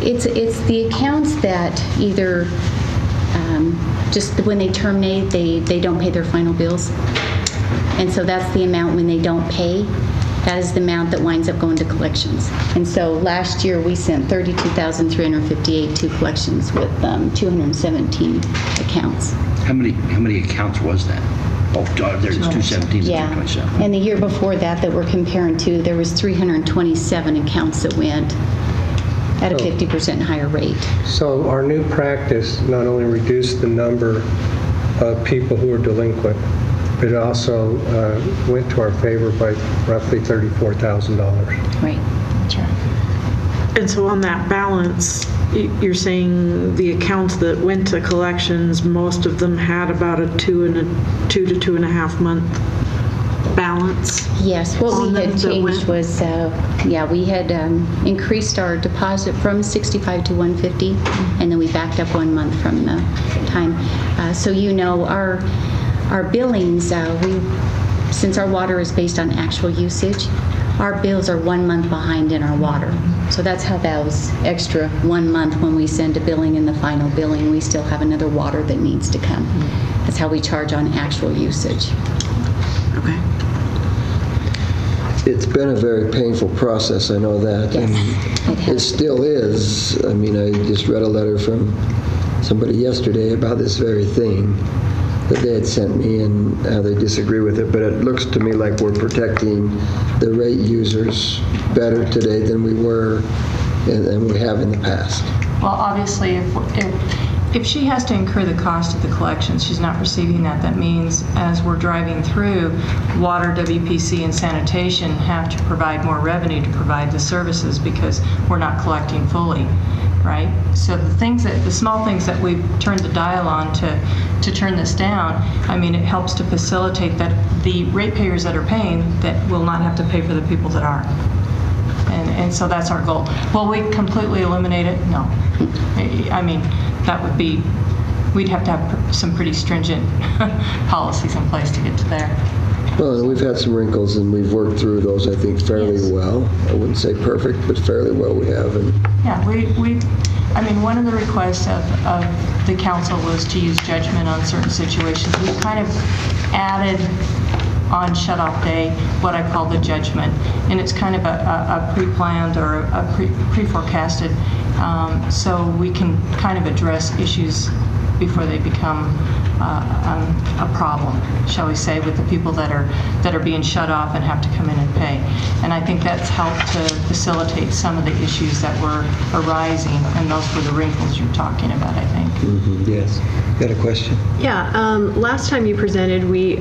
It's the accounts that either just when they terminate, they don't pay their final bills. And so that's the amount when they don't pay. That is the amount that winds up going to collections. And so last year, we sent $32,358 to collections with 217 accounts. How many accounts was that? Oh, there's 217 Yeah. and 227. And the year before that we're comparing to, there was 327 accounts that went at a 50% higher rate. So our new practice not only reduced the number of people who are delinquent, but it also went to our favor by roughly $34,000. Right. That's right. And so on that balance, you're saying the accounts that went to collections, most of them had about a 2 to 2.5 month balance? Yes, what on we them had that changed went- was, we had increased our deposit from 65 to 150, and then we backed up 1 month from the time. So our billings, since our water is based on actual usage, our bills are 1 month behind in our water. So that's how that was extra 1 month when we send a billing in the final billing. We still have another water that needs to come. That's how we charge on actual usage. Okay. It's been a very painful process, I know that. Yes, And it still is. I mean, I just read a letter from somebody yesterday about this very thing that they had sent me and how they disagree with it. But it looks to me like we're protecting the rate users better today than we were and we have in the past. Well, obviously, if she has to incur the cost of the collections, she's not receiving that. That means as we're driving through, water, WPC, and sanitation have to provide more revenue to provide the services because we're not collecting fully, right? So the small things that we've turned the dial on to turn this down, I mean, it helps to facilitate that the ratepayers that are paying that will not have to pay for the people that aren't. And so that's our goal. Will we completely eliminate it? No. I mean, that would be, we'd have to have some pretty stringent policies in place to get to there. Well, we've had some wrinkles and we've worked through those, I think, fairly well. I wouldn't say perfect, but fairly well we have. And Yeah, I mean, one of the requests of the council was to use judgment on certain situations. We've kind of added on shut-off day what I call the judgment, and it's kind of a pre-planned or a pre-forecasted, so we can kind of address issues before they become a problem, shall we say, with the people that are being shut off and have to come in and pay. And I think that's helped to facilitate some of the issues that were arising, and those were the wrinkles you're talking about, I think. Yes. Got a question? Yeah, last time you presented, we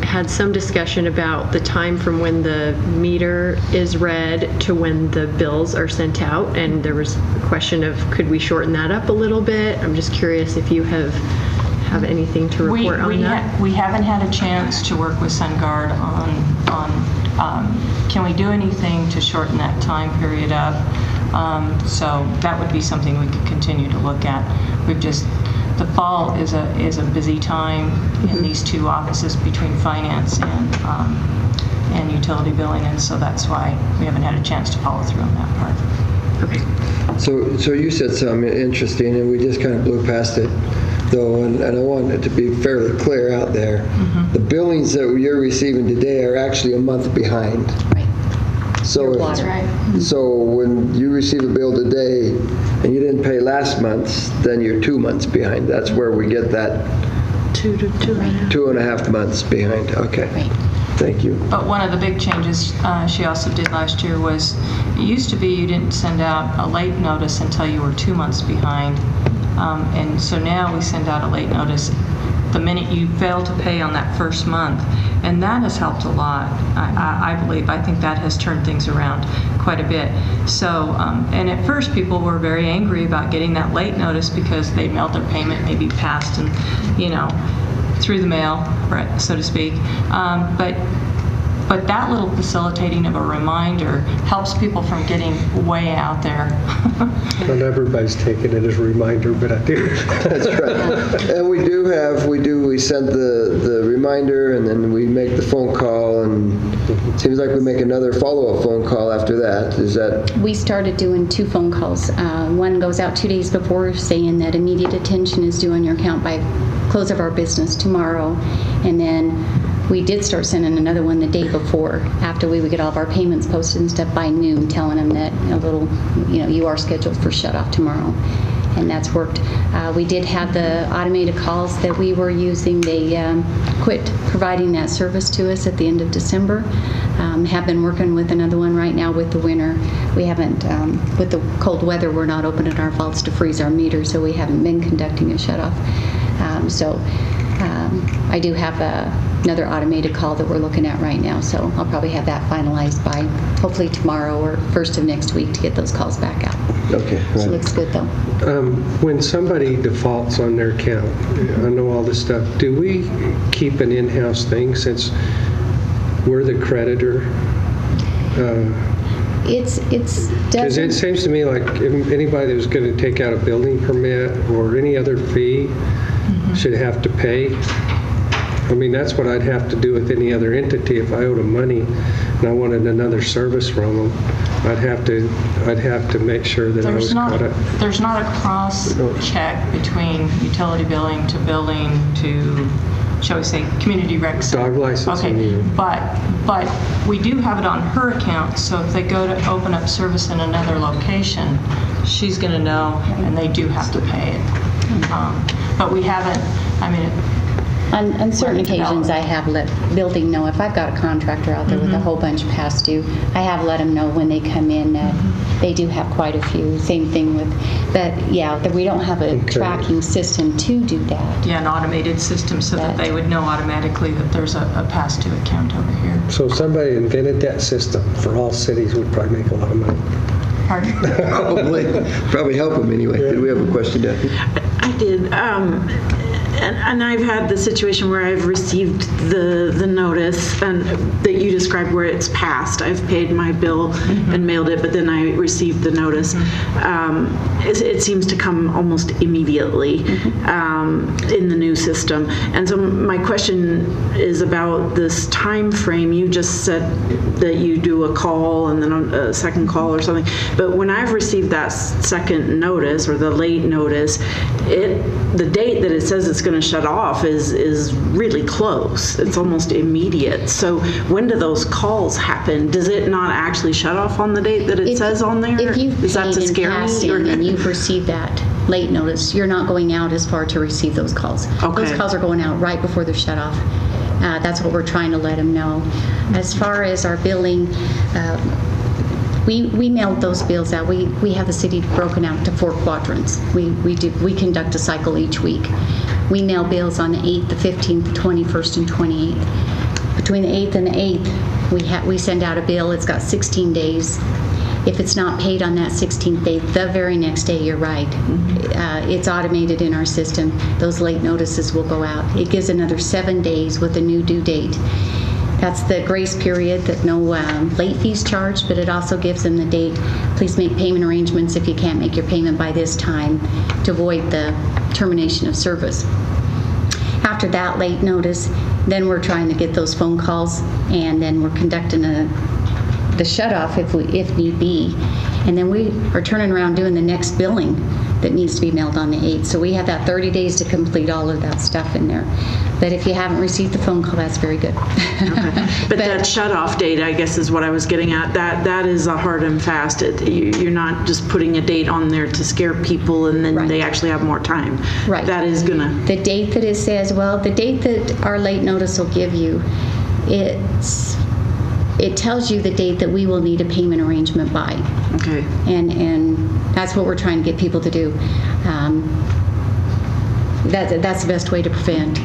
had some discussion about the time from when the meter is read to when the bills are sent out, and there was a question of could we shorten that up a little bit? I'm just curious if you have anything to report on that. We haven't had a chance to work with SunGuard on can we do anything to shorten that time period up? So that would be something we could continue to look at. The fall is a busy time in these two offices between finance and utility billing, and so that's why we haven't had a chance to follow through on that part. Okay. So you said something interesting, and we just kind of blew past it, though, and I want it to be fairly clear out there. The billings that you're receiving today are actually a month behind. Right. So, That's right. So when you receive a bill today and you didn't pay last month's, then you're 2 months behind. That's where we get that 2 to 2.5. 2.5 months behind. Okay. Right. Thank you. But one of the big changes she also did last year was, it used to be you didn't send out a late notice until you were 2 months behind. And so now we send out a late notice the minute you fail to pay on that first month. And that has helped a lot, I believe. I think that has turned things around quite a bit. So, and at first people were very angry about getting that late notice because they mailed their payment maybe past and, through the mail, right, so to speak. But that little facilitating of a reminder helps people from getting way out there Not everybody's taking it as a reminder, but I do. That's right. And we send the reminder, and then we make the phone call, and it seems like we make another follow-up phone call after that. Is that? We started doing 2 phone calls. One goes out 2 days before saying that immediate attention is due on your account by close of our business tomorrow. And then we did start sending another one the day before, after we would get all of our payments posted and stuff by noon, telling them that you are scheduled for shut-off tomorrow. And that's worked. We did have the automated calls that we were using. They quit providing that service to us at the end of December. Have been working with another one right now with the winter. We haven't, with the cold weather, we're not opening our vaults to freeze our meters, so we haven't been conducting a shut-off. I do have another automated call that we're looking at right now, so I'll probably have that finalized by hopefully tomorrow or first of next week to get those calls back out. Okay. Right. So it looks good, though. When somebody defaults on their account, I know all this stuff, do we keep an in-house thing since we're the creditor? Because it seems to me like anybody that was going to take out a building permit or any other fee should have to pay. I mean, that's what I'd have to do with any other entity. If I owed them money and I wanted another service from them, I'd have to make sure that I was caught up. There's not a cross-check between utility billing to, shall we say, community rec center. Dog licensing. Okay, but we do have it on her account, so if they go to open up service in another location, she's going to know, and they do have to pay it. But we haven't, on certain occasions, I have let building know if I've got a contractor out there with a whole bunch past due, I have let them know when they come in that they do have quite a few. Same thing with, that we don't have a tracking system to do that. Yeah, an automated system so that they would know automatically that there's a past due account over here. So if somebody invented that system for all cities, would probably make a lot of money. Pardon? Probably help them anyway. Did we have a question, Daphne? I did. And I've had the situation where I've received the notice and that you described where it's passed. I've paid my bill and mailed it, but then I received the notice. It seems to come almost immediately in the new system. And so my question is about this time frame. You just said that you do a call and then a second call or something. But when I've received that second notice or the late notice, the date that it says it's going to shut off is really close. It's almost immediate. So when do those calls happen? Does it not actually shut off on the date that it says on there? If you've is that paid to in scare passing me? and you've received that late notice, you're not going out as far to receive those calls. Okay. Those calls are going out right before they're shut off. That's what we're trying to let them know. As far as our billing, we mailed those bills out. We have the city broken out to 4 quadrants. We conduct a cycle each week. We mail bills on the 8th, the 15th, the 21st, and 28th. Between the 8th and the 8th, we send out a bill. It's got 16 days. If it's not paid on that 16th day, the very next day, you're right. It's automated in our system. Those late notices will go out. It gives another 7 days with a new due date. That's the grace period that no late fees charged, but it also gives them the date. Please make payment arrangements if you can't make your payment by this time to avoid the termination of service. After that late notice, then we're trying to get those phone calls, and then we're conducting the shut-off if need be. And then we are turning around doing the next billing that needs to be mailed on the 8th. So we have that 30 days to complete all of that stuff in there. But if you haven't received the phone call, that's very good. But that shut-off date, I guess, is what I was getting at. That is a hard and fast. You're not just putting a date on there to scare people and then they actually have more time. Right. That is going to... The date that it says, the date that our late notice will give you, it tells you the date that we will need a payment arrangement by. Okay. And that's what we're trying to get people to do. That's the best way to prevent.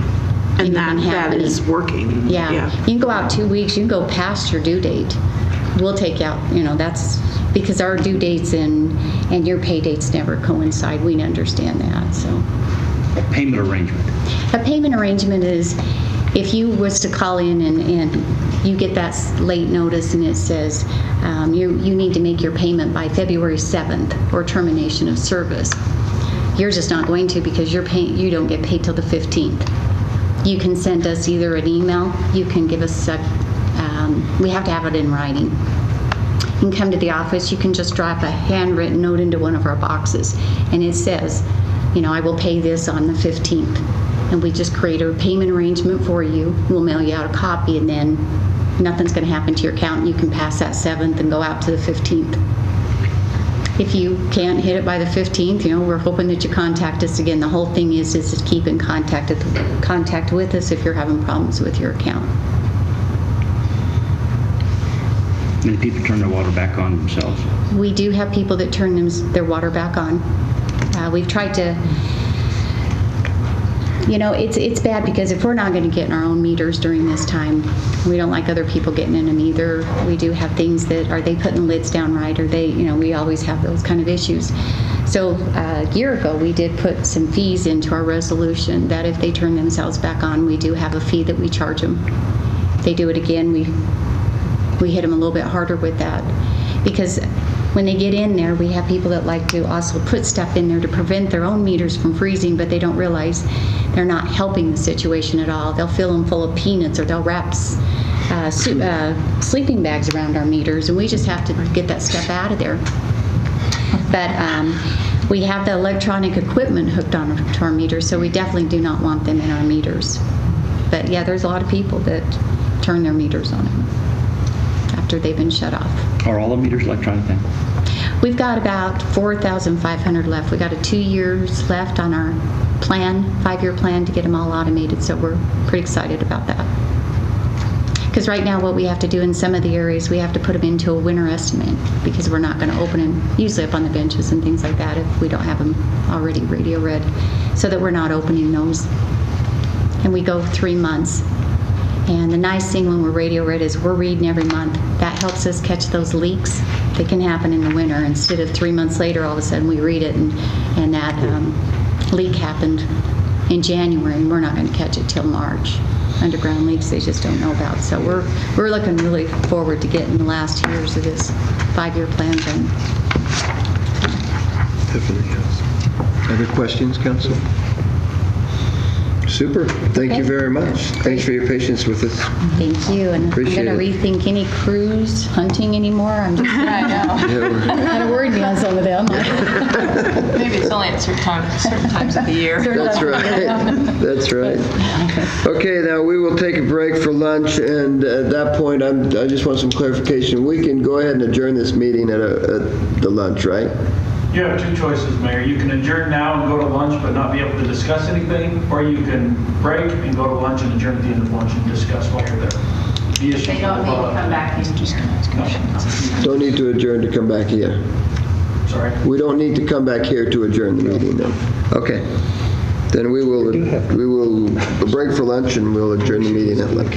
And that is working. Yeah. You can go out 2 weeks. You can go past your due date. We'll take out, that's because our due dates and your pay dates never coincide. We understand that. So. A payment arrangement. A payment arrangement is if you was to call in and you get that late notice and it says you need to make your payment by February 7th or termination of service. Yours is not going to, because you don't get paid till the 15th. You can send us either an email, you can give us we have to have it in writing. You can come to the office, you can just drop a handwritten note into one of our boxes, and it says, I will pay this on the 15th. And we just create a payment arrangement for you. We'll mail you out a copy, and then nothing's going to happen to your account, and you can pass that 7th and go out to the 15th. If you can't hit it by the 15th, we're hoping that you contact us again. The whole thing is to keep in contact with us if you're having problems with your account. Many people turn their water back on themselves. We do have people that turn their water back on. We've tried to, it's bad because if we're not going to get in our own meters during this time, we don't like other people getting in them either. We do have things that, are they putting the lids down right? Or we always have those kind of issues. So a year ago, we did put some fees into our resolution that if they turn themselves back on, we do have a fee that we charge them. If they do it again, we hit them a little bit harder with that, because when they get in there, we have people that like to also put stuff in there to prevent their own meters from freezing, but they don't realize they're not helping the situation at all. They'll fill them full of peanuts, or they'll wrap sleeping bags around our meters, and we just have to get that stuff out of there. But we have the electronic equipment hooked on to our meters, so we definitely do not want them in our meters. But yeah, there's a lot of people that turn their meters on after they've been shut off. Are all the meters electronic then? We've got about 4,500 left. We got 2 years left on our plan, 5-year plan, to get them all automated, so we're pretty excited about that. Because right now what we have to do in some of the areas, we have to put them into a winter estimate, because we're not going to open them usually up on the benches and things like that if we don't have them already radio read, so that we're not opening those. And we go 3 months. And the nice thing when we're radio read is we're reading every month. That helps us catch those leaks that can happen in the winter. Instead of 3 months later, all of a sudden we read it and that leak happened in January, and we're not going to catch it till March. Underground leaks they just don't know about. So we're looking really forward to getting the last years of this 5-year plan done. Definitely, yes. Other questions, Council? Super. Thank you very much. Thanks for your patience with us. Thank you. And Appreciate I'm going to rethink any cruise hunting anymore. I'm just I know. kind of worried me on some of them. Maybe it's only at certain times of the year. That's right. That's right. Okay, now we will take a break for lunch, and at that point, I just want some clarification. We can go ahead and adjourn this meeting at the lunch, right? You have 2 choices, Mayor. You can adjourn now and go to lunch but not be able to discuss anything, or you can break and go to lunch and adjourn at the end of lunch and discuss while you're there. The issue They don't need to come back in here. Don't need to adjourn to come back here. Sorry? We don't need to come back here to adjourn the meeting, then. Okay. Then we will break for lunch, and we'll adjourn the meeting at lunch.